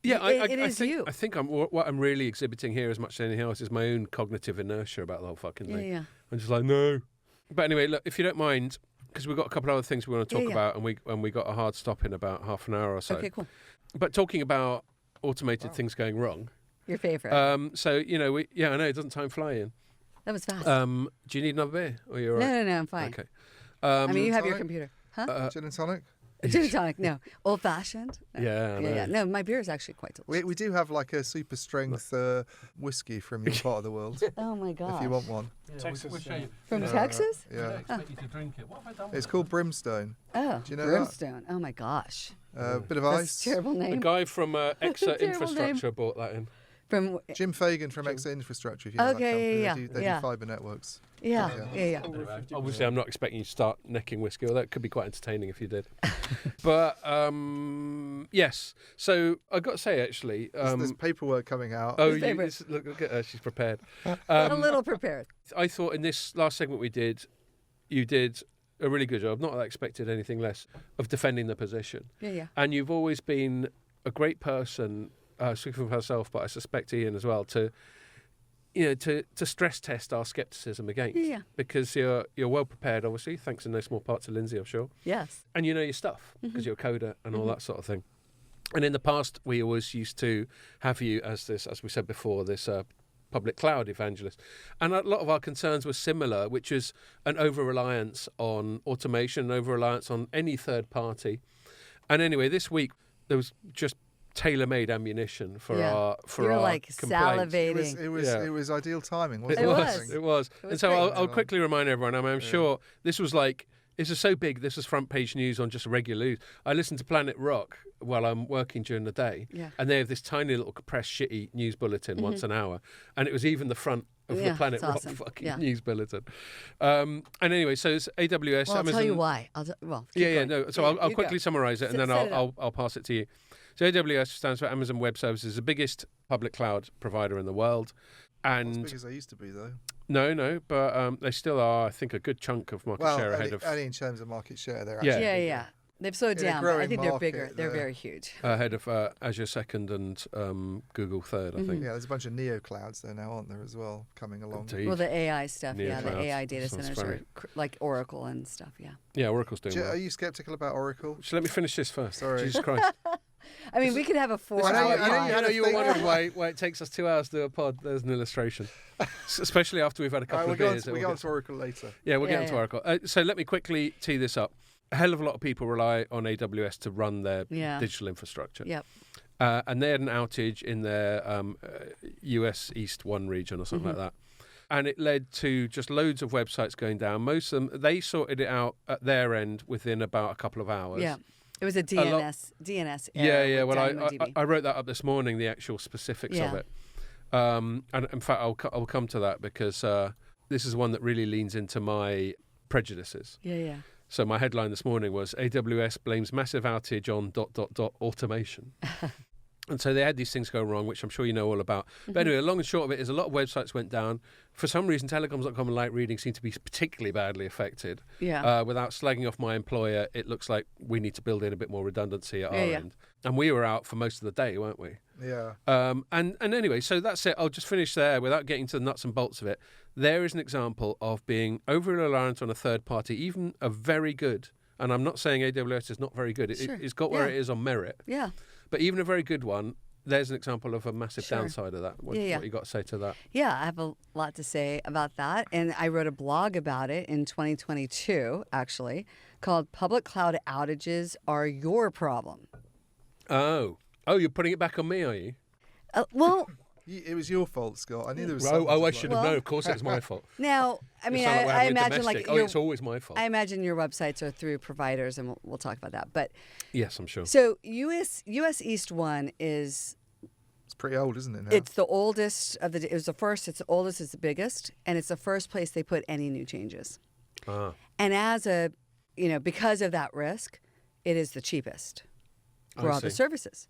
[SPEAKER 1] Yeah,
[SPEAKER 2] it is
[SPEAKER 1] think,
[SPEAKER 2] you.
[SPEAKER 1] I think what I'm really exhibiting here, as much as anything else, is my own cognitive inertia about the whole fucking thing.
[SPEAKER 2] Yeah.
[SPEAKER 1] I'm just like, no. But anyway, look, if you don't mind, because we've got a couple of other things we want to talk about, and we got a hard stop in about half an hour or so.
[SPEAKER 2] Okay, cool.
[SPEAKER 1] But talking about automated things going wrong.
[SPEAKER 2] Your favorite.
[SPEAKER 1] So I know it doesn't time fly in.
[SPEAKER 2] That was fast.
[SPEAKER 1] Do you need another beer? Or you're all right?
[SPEAKER 2] No, I'm fine.
[SPEAKER 1] Okay.
[SPEAKER 2] I mean, you have your computer. Huh?
[SPEAKER 3] Gin and tonic?
[SPEAKER 2] Gin and tonic, no. Old-fashioned? No.
[SPEAKER 1] Yeah.
[SPEAKER 2] No, my beer is actually quite delicious.
[SPEAKER 3] We do have like a super strength whiskey from your part of the world.
[SPEAKER 2] Oh, my gosh.
[SPEAKER 3] If you want one.
[SPEAKER 5] Texas.
[SPEAKER 2] From Texas?
[SPEAKER 3] Yeah.
[SPEAKER 1] Expect you to drink it. What have I done?
[SPEAKER 3] It's called Brimstone.
[SPEAKER 2] Oh,
[SPEAKER 3] Do you know
[SPEAKER 2] Brimstone. Oh, my gosh.
[SPEAKER 3] Bit of
[SPEAKER 2] That's
[SPEAKER 3] ice.
[SPEAKER 2] a terrible
[SPEAKER 1] The
[SPEAKER 2] name.
[SPEAKER 1] guy from Exa
[SPEAKER 2] Terrible
[SPEAKER 1] Infrastructure bought that in.
[SPEAKER 2] From
[SPEAKER 3] Jim Fagan from Exa Infrastructure. If you know that company.
[SPEAKER 2] yeah.
[SPEAKER 3] They do fibre networks.
[SPEAKER 2] Yeah.
[SPEAKER 1] Anyway, obviously, I'm not expecting you to start necking whiskey, although it could be quite entertaining if you did. But yes, so I've got to say actually,
[SPEAKER 3] there's paperwork coming out.
[SPEAKER 1] Oh,
[SPEAKER 2] Look
[SPEAKER 1] at her, she's prepared.
[SPEAKER 2] a little prepared.
[SPEAKER 1] I thought in this last segment we did, you did a really good job. Not that I expected anything less of defending the position.
[SPEAKER 2] Yeah.
[SPEAKER 1] And you've always been a great person, speaking for myself, but I suspect Iain as well, to stress test our scepticism against.
[SPEAKER 2] Yeah.
[SPEAKER 1] Because you're well prepared, obviously, thanks in no small part to Lindsay, I'm sure.
[SPEAKER 2] Yes.
[SPEAKER 1] And you know your stuff, because you're a coder and all that sort of thing. And in the past, we always used to have you as we said before, this public cloud evangelist. And a lot of our concerns were similar, which is an over-reliance on automation, over-reliance on any third party. And anyway, this week, there was just tailor-made ammunition for our
[SPEAKER 2] like
[SPEAKER 1] complaints.
[SPEAKER 2] salivating.
[SPEAKER 3] It was ideal timing, wasn't
[SPEAKER 2] It
[SPEAKER 3] it?
[SPEAKER 1] It was.
[SPEAKER 2] It was
[SPEAKER 1] And so
[SPEAKER 2] great.
[SPEAKER 1] I'll quickly remind everyone, I'm sure this is so big, this is front page news on just regular news. I listen to Planet Rock while I'm working during the day, and they have this tiny little compressed shitty news bulletin once an hour, and it was even the front of the Planet Rock fucking news bulletin. And anyway, so it's AWS,
[SPEAKER 2] Well, I'll
[SPEAKER 1] Amazon.
[SPEAKER 2] tell you why.
[SPEAKER 1] So I'll quickly summarise it, and then
[SPEAKER 2] Set it up.
[SPEAKER 1] I'll pass it to you. So AWS stands for Amazon Web Services, the biggest public cloud provider in the world. And
[SPEAKER 3] Not as big as they used to be, though.
[SPEAKER 1] No, but they still are, I think, a good chunk of market share ahead of...
[SPEAKER 3] only in terms of market share, they're
[SPEAKER 1] Yeah.
[SPEAKER 3] actually bigger.
[SPEAKER 2] Yeah. They've slowed
[SPEAKER 3] In a
[SPEAKER 2] down, but I
[SPEAKER 3] growing
[SPEAKER 2] think they're bigger.
[SPEAKER 3] market,
[SPEAKER 2] They're
[SPEAKER 3] they're-
[SPEAKER 2] very huge.
[SPEAKER 1] ahead of Azure second and Google third, I think.
[SPEAKER 3] Yeah, there's a bunch of neo clouds there now, aren't there, as well, coming along.
[SPEAKER 1] Indeed.
[SPEAKER 2] Well, the AI stuff, the
[SPEAKER 1] Neoclouds.
[SPEAKER 2] AI data
[SPEAKER 1] Sounds
[SPEAKER 2] centers
[SPEAKER 1] very-
[SPEAKER 2] are like Oracle and stuff,
[SPEAKER 1] Yeah, Oracle's doing
[SPEAKER 3] Are
[SPEAKER 1] well.
[SPEAKER 3] you sceptical about Oracle?
[SPEAKER 1] So let me finish this first.
[SPEAKER 3] Sorry.
[SPEAKER 1] Jesus Christ.
[SPEAKER 2] I mean, we could have a 4
[SPEAKER 3] I know
[SPEAKER 2] hour
[SPEAKER 3] you- I know you
[SPEAKER 1] I
[SPEAKER 3] had
[SPEAKER 1] know
[SPEAKER 3] a
[SPEAKER 1] you were
[SPEAKER 3] thing.
[SPEAKER 1] wondering why it takes us 2 hours to do a pod. There's an illustration. Especially after we've had a couple
[SPEAKER 3] We'll
[SPEAKER 1] of
[SPEAKER 3] go
[SPEAKER 1] beers.
[SPEAKER 3] on to Oracle later.
[SPEAKER 1] Yeah, we'll get
[SPEAKER 2] Yeah,
[SPEAKER 1] into
[SPEAKER 2] yeah.
[SPEAKER 1] Oracle. So let me quickly tee this up. A hell of a lot of people rely on AWS to run their digital infrastructure.
[SPEAKER 2] Yep.
[SPEAKER 1] And they had an outage in their US East 1 region or something like that. And it led to just loads of websites going down. Most of them, they sorted it out at their end within about a couple of hours.
[SPEAKER 2] Yeah. It was a DNS
[SPEAKER 1] Yeah,
[SPEAKER 2] error
[SPEAKER 1] yeah.
[SPEAKER 2] with
[SPEAKER 1] Well,
[SPEAKER 2] DynamoDB.
[SPEAKER 1] I wrote that up this morning, the actual specifics of it. And in fact, I'll come to that because this is one that really leans into my prejudices.
[SPEAKER 2] Yeah.
[SPEAKER 1] So my headline this morning was AWS blames massive outage on ... automation. And so they had these things go wrong, which I'm sure you know all about. But anyway, the long and short of it is a lot of websites went down. For some reason, telecoms.com and Light Reading seem to be particularly badly affected.
[SPEAKER 2] Yeah.
[SPEAKER 1] Without slagging off my employer, it looks like we need to build in a bit more redundancy at our
[SPEAKER 2] Yeah.
[SPEAKER 1] end. And we were out for most of the day, weren't we?
[SPEAKER 3] Yeah.
[SPEAKER 1] And anyway, so that's it. I'll just finish there without getting to the nuts and bolts of it. There is an example of being over-reliant on a third party, even a very good, and I'm not saying AWS is not very good.
[SPEAKER 2] Sure.
[SPEAKER 1] It's got where
[SPEAKER 2] Yeah.
[SPEAKER 1] it is on merit.
[SPEAKER 2] Yeah.
[SPEAKER 1] But even a very good one, there's an example of a massive
[SPEAKER 2] Sure.
[SPEAKER 1] downside of that. What
[SPEAKER 2] Yeah.
[SPEAKER 1] you got to say to that?
[SPEAKER 2] Yeah, I have a lot to say about that. And I wrote a blog about it in 2022, actually, called Public Cloud Outages Are Your Problem.
[SPEAKER 1] Oh, you're putting it back on me, are you?
[SPEAKER 2] Well,
[SPEAKER 3] It was your fault, Scott. I knew there was
[SPEAKER 1] Oh,
[SPEAKER 3] something
[SPEAKER 1] I
[SPEAKER 3] like
[SPEAKER 1] should
[SPEAKER 3] that.
[SPEAKER 1] have
[SPEAKER 2] Well-
[SPEAKER 1] known. Of course, it was my fault.
[SPEAKER 2] now, I mean,
[SPEAKER 1] It's not like we're
[SPEAKER 2] I
[SPEAKER 1] having a
[SPEAKER 2] imagine
[SPEAKER 1] domestic.
[SPEAKER 2] like your,
[SPEAKER 1] it's always my fault.
[SPEAKER 2] I imagine your websites are through providers, and we'll talk about that. But
[SPEAKER 1] Yes, I'm sure.
[SPEAKER 2] so US East 1 is
[SPEAKER 3] It's pretty old, isn't it, now?
[SPEAKER 2] it's the oldest of the. It was the first. It's the oldest. It's the biggest, and it's the first place they put any new changes.
[SPEAKER 1] Ah.
[SPEAKER 2] And as a, because of that risk, it is the cheapest for
[SPEAKER 1] I
[SPEAKER 2] all the
[SPEAKER 1] see.
[SPEAKER 2] services.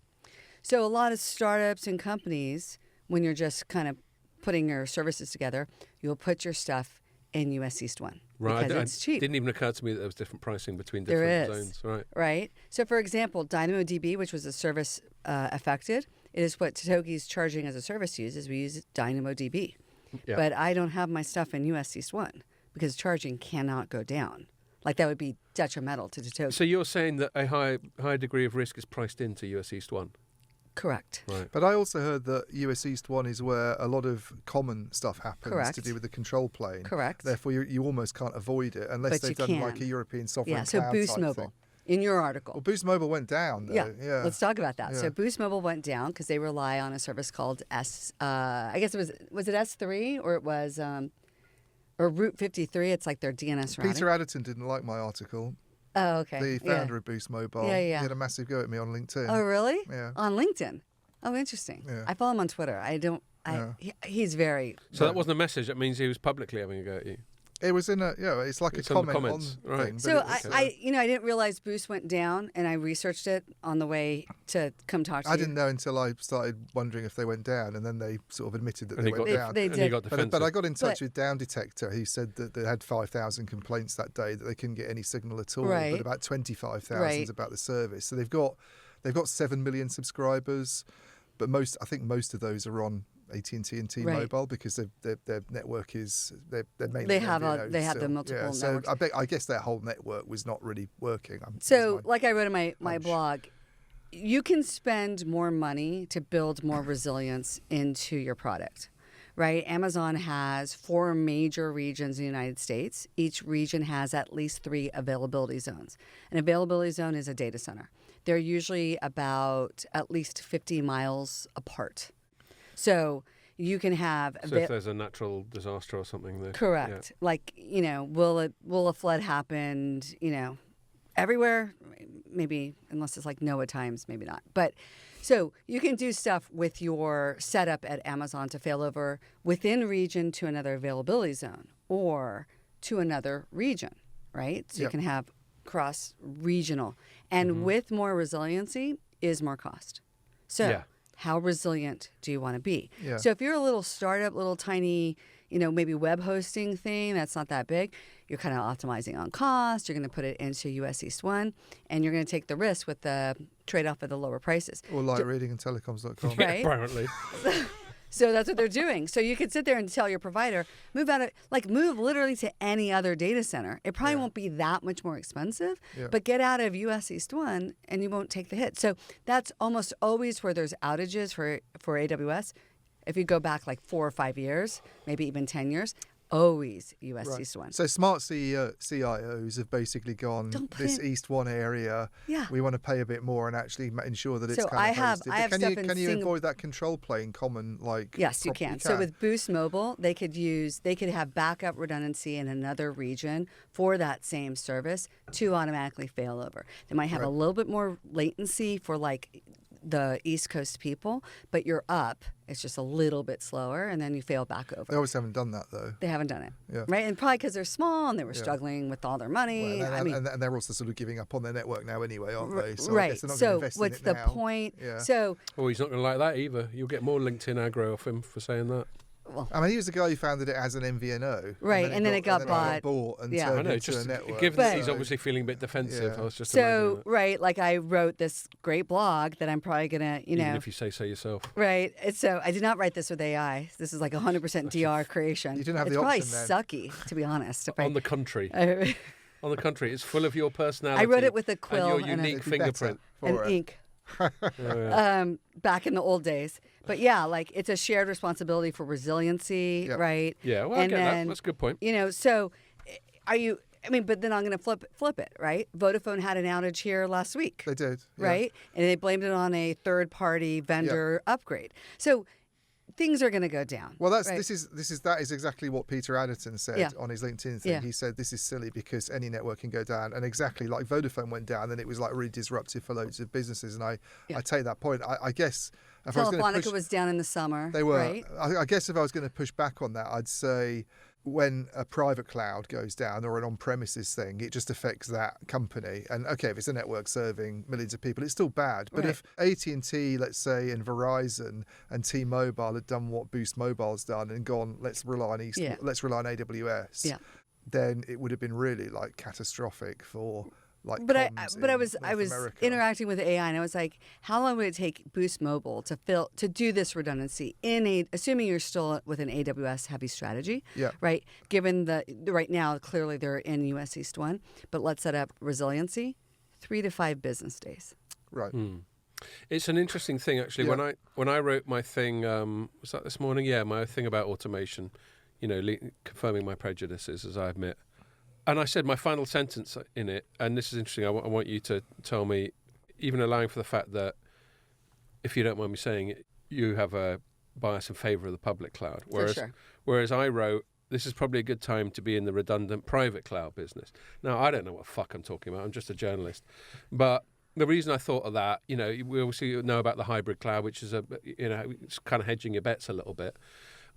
[SPEAKER 2] So a lot of startups and companies, when you're just kind of putting your services together, you'll put your stuff in US East 1
[SPEAKER 1] Right,
[SPEAKER 2] because it's cheap.
[SPEAKER 1] Didn't even occur to me that there was different pricing between
[SPEAKER 2] There
[SPEAKER 1] different
[SPEAKER 2] is.
[SPEAKER 1] zones. Right.
[SPEAKER 2] Right? So, for example, DynamoDB, which was a service affected, it is what Totogi's charging as a service uses. We use DynamoDB.
[SPEAKER 1] Yeah.
[SPEAKER 2] But I don't have my stuff in US East 1 because charging cannot go down. Like, that would be detrimental to Totogi.
[SPEAKER 1] So you're saying that a high degree of risk is priced into US East 1?
[SPEAKER 2] Correct.
[SPEAKER 1] Right.
[SPEAKER 3] But I also heard that US East 1 is where a lot of common stuff happens
[SPEAKER 2] Correct.
[SPEAKER 3] to do with the control plane.
[SPEAKER 2] Correct.
[SPEAKER 3] Therefore, you almost can't avoid it unless
[SPEAKER 2] But
[SPEAKER 3] they've
[SPEAKER 2] you
[SPEAKER 3] done like
[SPEAKER 2] can.
[SPEAKER 3] a European sovereign
[SPEAKER 2] Yeah, so
[SPEAKER 3] cloud
[SPEAKER 2] Boost
[SPEAKER 3] type
[SPEAKER 2] Mobile,
[SPEAKER 3] thing.
[SPEAKER 2] in your article.
[SPEAKER 3] Well, Boost Mobile went down, though. Yeah.
[SPEAKER 2] Let's talk about that.
[SPEAKER 3] Yeah.
[SPEAKER 2] So Boost Mobile went down because they rely on a service called I guess was it S3 or it was or Route 53? It's like their DNS routing.
[SPEAKER 3] Peter Adderton didn't like my article.
[SPEAKER 2] Oh, okay.
[SPEAKER 3] The founder of Boost Mobile.
[SPEAKER 2] Yeah.
[SPEAKER 3] He had a massive go at me on LinkedIn.
[SPEAKER 2] Oh, really?
[SPEAKER 3] Yeah.
[SPEAKER 2] On LinkedIn. Oh, interesting.
[SPEAKER 3] Yeah.
[SPEAKER 2] I follow him on Twitter. He's very.
[SPEAKER 1] So that wasn't a message. That means he was publicly having a go at you.
[SPEAKER 3] It was in a, it's like
[SPEAKER 1] It's
[SPEAKER 3] a
[SPEAKER 1] on the
[SPEAKER 3] comment on
[SPEAKER 1] comments, right.
[SPEAKER 3] thing. but
[SPEAKER 2] So
[SPEAKER 3] it's,
[SPEAKER 2] I didn't realize Boost went down, and I researched it on the way to come talk to you.
[SPEAKER 3] I didn't know until I started wondering if they went down, and then they sort of admitted that they went down.
[SPEAKER 2] They
[SPEAKER 1] And
[SPEAKER 2] did.
[SPEAKER 1] he got defensive.
[SPEAKER 3] But I got in touch with Down Detector, who said that they had 5,000 complaints that day, that they couldn't get any signal at all,
[SPEAKER 2] Right.
[SPEAKER 3] but about 25,000
[SPEAKER 2] Right.
[SPEAKER 3] about the service. So they've got 7 million subscribers, but I think most of those are on AT&T and T-Mobile because their network is they're mainly
[SPEAKER 2] They have
[SPEAKER 3] MVNOs
[SPEAKER 2] they have
[SPEAKER 3] still.
[SPEAKER 2] the multiple
[SPEAKER 3] Yeah, so
[SPEAKER 2] networks.
[SPEAKER 3] I guess their whole network was not really working.
[SPEAKER 2] So, like I wrote in my
[SPEAKER 3] hunch.
[SPEAKER 2] blog, you can spend more money to build more resilience into your product, right? Amazon has 4 major regions in the United States. Each region has at least 3 availability zones. An availability zone is a data center. They're usually about at least 50 miles apart. So you can have
[SPEAKER 1] So if there's a natural disaster or something there.
[SPEAKER 2] correct. Like, will a flood happen, everywhere? Maybe, unless it's like NOAA times, maybe not. But so you can do stuff with your setup at Amazon to fail over within region to another availability zone or to another region, right? So you
[SPEAKER 3] Yep.
[SPEAKER 2] can have cross regional. And with more resiliency is more cost. So
[SPEAKER 1] Yeah.
[SPEAKER 2] how resilient do you want to be?
[SPEAKER 3] Yeah.
[SPEAKER 2] So if you're a little startup, little tiny, maybe web hosting thing that's not that big, you're kind of optimizing on cost. You're going to put it into US East 1, and you're going to take the risk with the trade-off of the lower prices.
[SPEAKER 3] Or light reading and telecoms.com.
[SPEAKER 2] Right.
[SPEAKER 1] Apparently.
[SPEAKER 2] So that's what they're doing. So you could sit there and tell your provider, move literally to any other data center. It probably won't be that much more expensive, but get out of US East 1 and you won't take the hit. So that's almost always where there's outages for AWS. If you go back like 4 or 5 years, maybe even 10 years, always US
[SPEAKER 3] Right.
[SPEAKER 2] East 1.
[SPEAKER 3] So smart CIOs have basically gone,
[SPEAKER 2] Don't put
[SPEAKER 3] this
[SPEAKER 2] in-
[SPEAKER 3] East 1 area,
[SPEAKER 2] Yeah.
[SPEAKER 3] we want to pay a bit more and actually ensure that it's
[SPEAKER 2] So
[SPEAKER 3] kind
[SPEAKER 2] I
[SPEAKER 3] of
[SPEAKER 2] have-
[SPEAKER 3] hosted.
[SPEAKER 2] I have
[SPEAKER 3] But
[SPEAKER 2] stuff
[SPEAKER 3] can
[SPEAKER 2] in
[SPEAKER 3] you
[SPEAKER 2] Singapore-
[SPEAKER 3] avoid that control plane common like?
[SPEAKER 2] Yes, you can. So with Boost Mobile, they could have backup redundancy in another region for that same service to automatically fail over. They might have a little bit more latency for like the East Coast people, but you're up. It's just a little bit slower, and then you fail back over.
[SPEAKER 3] They always haven't done that though.
[SPEAKER 2] They haven't done it,
[SPEAKER 3] Yeah.
[SPEAKER 2] right? And probably because they're small and they were struggling with all their money.
[SPEAKER 3] Well,
[SPEAKER 2] I mean,
[SPEAKER 3] and they're also sort of giving up on their network now anyway, aren't they? So I
[SPEAKER 2] right.
[SPEAKER 3] guess they're not going to
[SPEAKER 2] So
[SPEAKER 3] invest in
[SPEAKER 2] what's
[SPEAKER 3] it
[SPEAKER 2] the
[SPEAKER 3] now.
[SPEAKER 2] point?
[SPEAKER 3] Yeah.
[SPEAKER 2] So
[SPEAKER 1] Oh, he's not going to like that either. You'll get more LinkedIn aggro off him for saying that.
[SPEAKER 3] I mean, he was the guy who founded it as an MVNO.
[SPEAKER 2] Right, and then it got bought.
[SPEAKER 3] And
[SPEAKER 2] Yeah.
[SPEAKER 1] I
[SPEAKER 3] turned
[SPEAKER 1] know,
[SPEAKER 3] into
[SPEAKER 1] just
[SPEAKER 3] a network.
[SPEAKER 1] given
[SPEAKER 2] But-
[SPEAKER 1] that he's obviously feeling a bit defensive,
[SPEAKER 3] Yeah.
[SPEAKER 1] I was just
[SPEAKER 2] so
[SPEAKER 1] imagining that.
[SPEAKER 2] right, like I wrote this great blog that I'm probably gonna,
[SPEAKER 1] Even if you say so yourself.
[SPEAKER 2] Right. So I did not write this with AI. This is like 100% DR creation.
[SPEAKER 3] You didn't have
[SPEAKER 2] it's
[SPEAKER 3] the
[SPEAKER 2] probably
[SPEAKER 3] option then.
[SPEAKER 2] sucky, to be honest. If
[SPEAKER 1] On the contrary.
[SPEAKER 2] I,
[SPEAKER 1] On the contrary, it's full of your personality.
[SPEAKER 2] I wrote it with a quill
[SPEAKER 1] and your
[SPEAKER 2] and a-
[SPEAKER 1] unique
[SPEAKER 3] It'd be better
[SPEAKER 1] fingerprint.
[SPEAKER 2] and
[SPEAKER 3] for it.
[SPEAKER 2] ink
[SPEAKER 1] Yeah.
[SPEAKER 2] back in the old days. But yeah, like it's a shared responsibility for resiliency,
[SPEAKER 3] Yep.
[SPEAKER 2] right?
[SPEAKER 1] Yeah, well, I
[SPEAKER 2] And
[SPEAKER 1] get that.
[SPEAKER 2] then,
[SPEAKER 1] That's a good point.
[SPEAKER 2] So are you? I mean, but then I'm going to flip it, right? Vodafone had an outage here last week.
[SPEAKER 3] They did. Yeah.
[SPEAKER 2] Right? And they blamed it on a third-party vendor upgrade. So things are going to go down.
[SPEAKER 3] Well,
[SPEAKER 2] right?
[SPEAKER 3] that is exactly what Peter Adderton said
[SPEAKER 2] Yeah.
[SPEAKER 3] on his LinkedIn thing.
[SPEAKER 2] Yeah.
[SPEAKER 3] He said this is silly because any network can go down, and exactly like Vodafone went down, and it was like really disruptive for loads of businesses. And I take that point. I guess if I was going to
[SPEAKER 2] Telefonica was down in the summer.
[SPEAKER 3] they were.
[SPEAKER 2] Right?
[SPEAKER 3] I guess if I was going to push back on that, I'd say when a private cloud goes down or an on-premises thing, it just affects that company. And okay, if it's a network serving millions of people, it's still bad. But
[SPEAKER 2] Right.
[SPEAKER 3] if AT&T, let's say, and Verizon and T-Mobile had done what Boost Mobile's done and gone, let's rely on AWS,
[SPEAKER 2] Yeah.
[SPEAKER 3] then it would have been really like catastrophic for like.
[SPEAKER 2] But
[SPEAKER 3] comms
[SPEAKER 2] I
[SPEAKER 3] in
[SPEAKER 2] was
[SPEAKER 3] North America.
[SPEAKER 2] interacting with AI, and I was like, how long would it take Boost Mobile to do this redundancy assuming you're still with an AWS heavy strategy,
[SPEAKER 3] Yeah.
[SPEAKER 2] right? Given right now clearly they're in US East 1, but let's set up resiliency, 3 to 5 business days.
[SPEAKER 3] Right.
[SPEAKER 1] It's an interesting thing, actually.
[SPEAKER 3] Yeah.
[SPEAKER 1] When I wrote my thing, was that this morning? Yeah, my thing about automation, confirming my prejudices, as I admit. And I said my final sentence in it, and this is interesting, I want you to tell me, even allowing for the fact that, if you don't mind me saying it, you have a bias in favour of the public cloud. Whereas I wrote, this is probably a good time to be in the redundant private cloud business. Now, I don't know what fuck I'm talking about. I'm just a journalist. But the reason I thought of that, we obviously know about the hybrid cloud, which is it's kind of hedging your bets a little bit.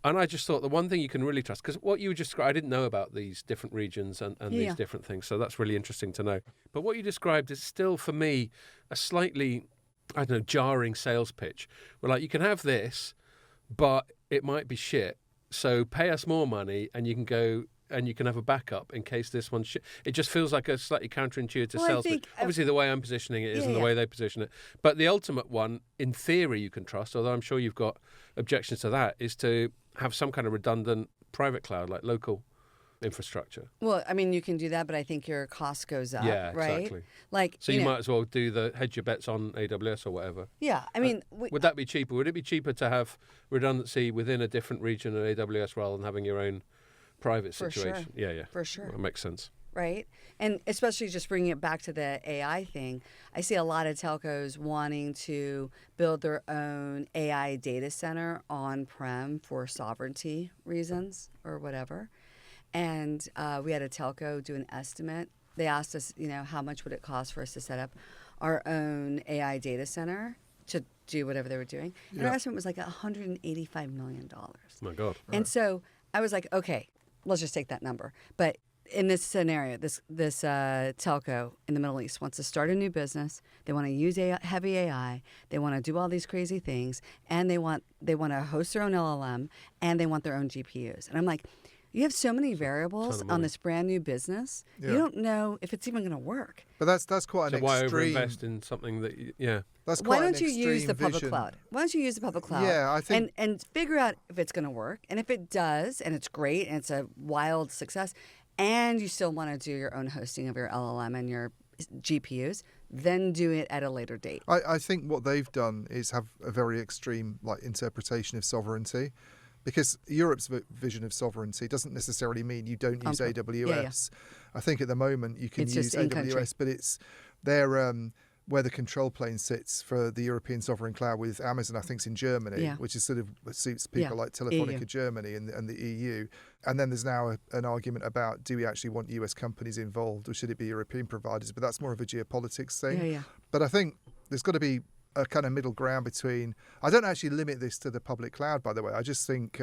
[SPEAKER 1] And I just thought the one thing you can really trust, because what you just described, I didn't know about these different regions and these different things, so that's really interesting to know. But what you described is still, for me, a slightly, I don't know, jarring sales pitch. Where like, you can have this, but it might be shit, so pay us more money and you can go and you can have a backup in case this one's shit. It just feels like a slightly counterintuitive sales pitch. Obviously, the way I'm positioning it isn't the way they position it. But the ultimate one, in theory, you can trust, although I'm sure you've got objections to that, is to have some kind of redundant private cloud, like local infrastructure.
[SPEAKER 2] Well, I mean, you can do that, but I think your cost goes up,
[SPEAKER 1] Yeah,
[SPEAKER 2] right?
[SPEAKER 1] exactly.
[SPEAKER 2] Like,
[SPEAKER 1] so you might as well hedge your bets on AWS or whatever.
[SPEAKER 2] Yeah, I mean...
[SPEAKER 1] would that be cheaper? Would it be cheaper to have redundancy within a different region of AWS rather than having your own private situation?
[SPEAKER 2] Sure.
[SPEAKER 1] Yeah.
[SPEAKER 2] For sure.
[SPEAKER 1] That makes sense.
[SPEAKER 2] Right? And especially just bringing it back to the AI thing, I see a lot of telcos wanting to build their own AI data center on-prem for sovereignty reasons or whatever. And we had a telco do an estimate. They asked us, how much would it cost for us to set up our own AI data center to do whatever they were doing. And our estimate was like $185 million.
[SPEAKER 1] Oh my God.
[SPEAKER 2] And so I was like, okay, let's just take that number. But in this scenario, this telco in the Middle East wants to start a new business. They want to use heavy AI. They want to do all these crazy things, and they want to host their own LLM, and they want their own GPUs. And I'm like, you have so many variables on this brand new business. You don't know if it's even going to work.
[SPEAKER 3] But that's quite an
[SPEAKER 1] extreme. So why
[SPEAKER 3] overinvest
[SPEAKER 1] in something that
[SPEAKER 3] That's quite
[SPEAKER 2] Why don't you use the public
[SPEAKER 3] vision.
[SPEAKER 2] cloud? Why don't you use the public cloud?
[SPEAKER 3] Yeah, I think
[SPEAKER 2] and figure out if it's going to work, and if it does, and it's great, and it's a wild success, and you still want to do your own hosting of your LLM and your GPUs, then do it at a later date.
[SPEAKER 3] I think what they've done is have a very extreme interpretation of sovereignty, because Europe's vision of sovereignty doesn't necessarily mean you don't use AWS. I think at the moment you can use AWS, but it's their where the control plane sits for the European sovereign cloud with Amazon, I think, is in Germany, which is sort of suits people like Telefonica
[SPEAKER 2] EU.
[SPEAKER 3] Germany and the EU. And then there's now an argument about, do we actually want US companies involved, or should it be European providers? But that's more of a geopolitics thing. But I think there's got to be a kind of middle ground between... I don't actually limit this to the public cloud, by the way. I just think...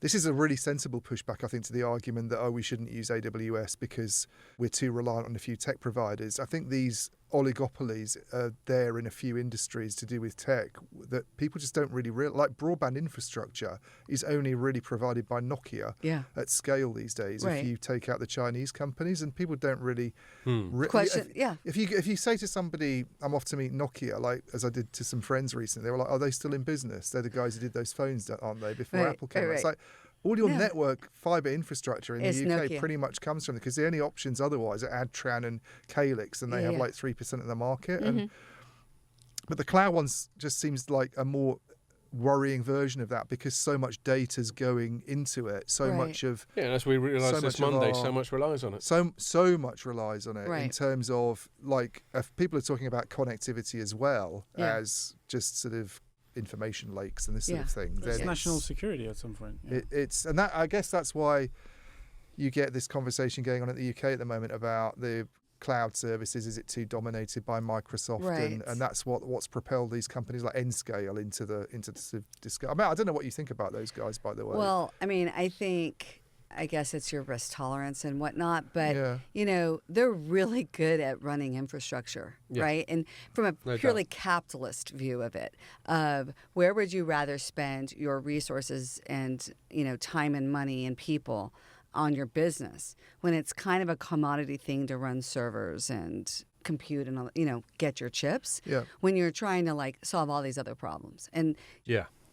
[SPEAKER 3] this is a really sensible pushback, I think, to the argument that, we shouldn't use AWS because we're too reliant on a few tech providers. I think these oligopolies are there in a few industries to do with tech that people just don't really realize. Like broadband infrastructure is only really provided by Nokia at scale these days. If you take out the Chinese companies, and people don't really... If you say to somebody, I'm off to meet Nokia, like as I did to some friends recently, they were like, are they still in business? They're the guys who did those phones, aren't they, before Apple came out? It's like, all your network fiber infrastructure in the UK
[SPEAKER 2] Nokia.
[SPEAKER 3] pretty much comes from, because the only options otherwise are Adtran and Calyx, and they have like 3% of the market.
[SPEAKER 2] Mm-hmm.
[SPEAKER 3] But the cloud ones just seems like a more worrying version of that, because so much data's going into it. So much of...
[SPEAKER 1] Yeah, and as we realised this Monday, so much relies on it.
[SPEAKER 3] So much relies on it in terms of, like, if people are talking about connectivity as well as just sort of information lakes and this sort of thing.
[SPEAKER 5] It's national security at some point.
[SPEAKER 3] And that, I guess that's why you get this conversation going on at the UK at the moment about the cloud services. Is it too dominated by Microsoft? And that's what's propelled these companies like Nscale into the sort of discussion. I don't know what you think about those guys, by the way.
[SPEAKER 2] Well, I mean, I guess it's your risk tolerance and whatnot, but they're really good at running infrastructure, right? And from a purely capitalist view of it, where would you rather spend your resources and time and money and people on your business when it's kind of a commodity thing to run servers and compute and get your chips? When you're trying to solve all these other problems, and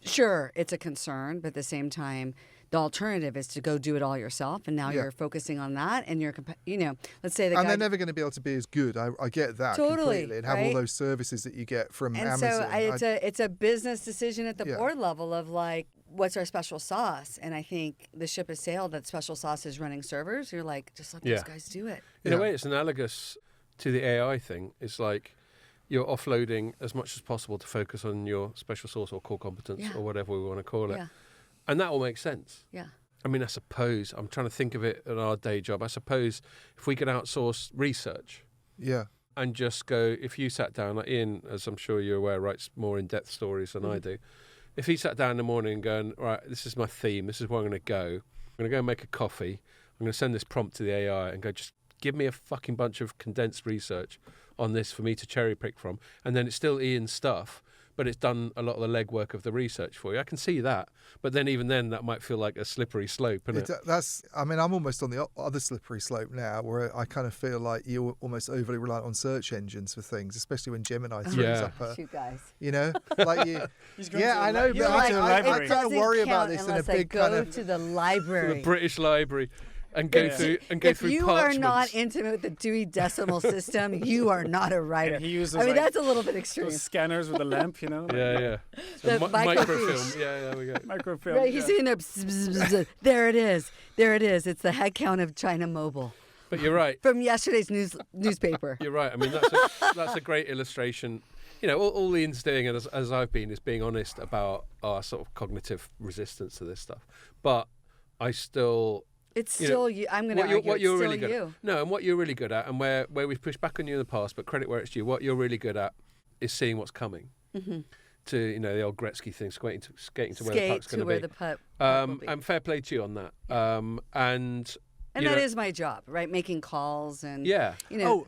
[SPEAKER 2] sure, it's a concern, but at the same time, the alternative is to go do it all yourself, and now you're focusing on that, and you're, let's say
[SPEAKER 3] they're never going to be able to be as good. I get that completely, and have all those services that you get from Amazon.
[SPEAKER 2] And so it's a business decision at the board level of what's our special sauce? And I think the ship has sailed that special sauce is running servers. You're like, just let those guys do it.
[SPEAKER 1] In a way, it's analogous to the AI thing. It's like you're offloading as much as possible to focus on your special sauce or core competence or whatever we want to call it. And that will make sense. I mean, I suppose, I'm trying to think of it in our day job. I suppose if we could outsource research and just go, if you sat down, like Iain, as I'm sure you're aware, writes more in-depth stories than I do. if he sat down in the morning and going, right, this is my theme, this is where I'm going to go. I'm going to go and make a coffee. I'm going to send this prompt to the AI and go, just give me a fucking bunch of condensed research on this for me to cherry pick from. And then it's still Iain's stuff, but it's done a lot of the legwork of the research for you. I can see that. But then even then, that might feel like a slippery slope, isn't it?
[SPEAKER 3] I'm almost on the other slippery slope now, where I kind of feel like you're almost overly reliant on search engines for things, especially when Gemini throws up a...
[SPEAKER 2] Shoot, guys.
[SPEAKER 3] You know? Like you... I know, but I kind of worry about this in a big kind of...
[SPEAKER 2] Go to the library.
[SPEAKER 1] To the British Library. And go through
[SPEAKER 2] if
[SPEAKER 1] through
[SPEAKER 2] you
[SPEAKER 1] parchments.
[SPEAKER 2] are not intimate with the Dewey Decimal System, you are not a writer.
[SPEAKER 5] Yeah, he uses
[SPEAKER 2] that's a little bit extreme.
[SPEAKER 5] Those scanners with a lamp, you know.
[SPEAKER 1] Yeah.
[SPEAKER 2] The
[SPEAKER 1] microfilm. Yeah, there we go.
[SPEAKER 5] Microfilm.
[SPEAKER 2] Right, he's sitting there. There it is. It's the head count of China Mobile.
[SPEAKER 1] But you're right.
[SPEAKER 2] From yesterday's newspaper.
[SPEAKER 1] You're right. I mean, that's a great illustration. You know, all Ian's doing, as I've been, is being honest about our sort of cognitive resistance to this stuff. But I still...
[SPEAKER 2] It's still you. I'm going to argue
[SPEAKER 1] what you're
[SPEAKER 2] it's
[SPEAKER 1] really
[SPEAKER 2] still
[SPEAKER 1] good
[SPEAKER 2] you.
[SPEAKER 1] At. No, and what you're really good at, and where we've pushed back on you in the past, but credit where it's due, what you're really good at is seeing what's coming. Mm-hmm. To, the old Gretzky thing, skating to where the puck's going to be.
[SPEAKER 2] where the puck will be.
[SPEAKER 1] And fair play to you on that. And
[SPEAKER 2] that is my job, right? Making calls and...
[SPEAKER 1] Yeah.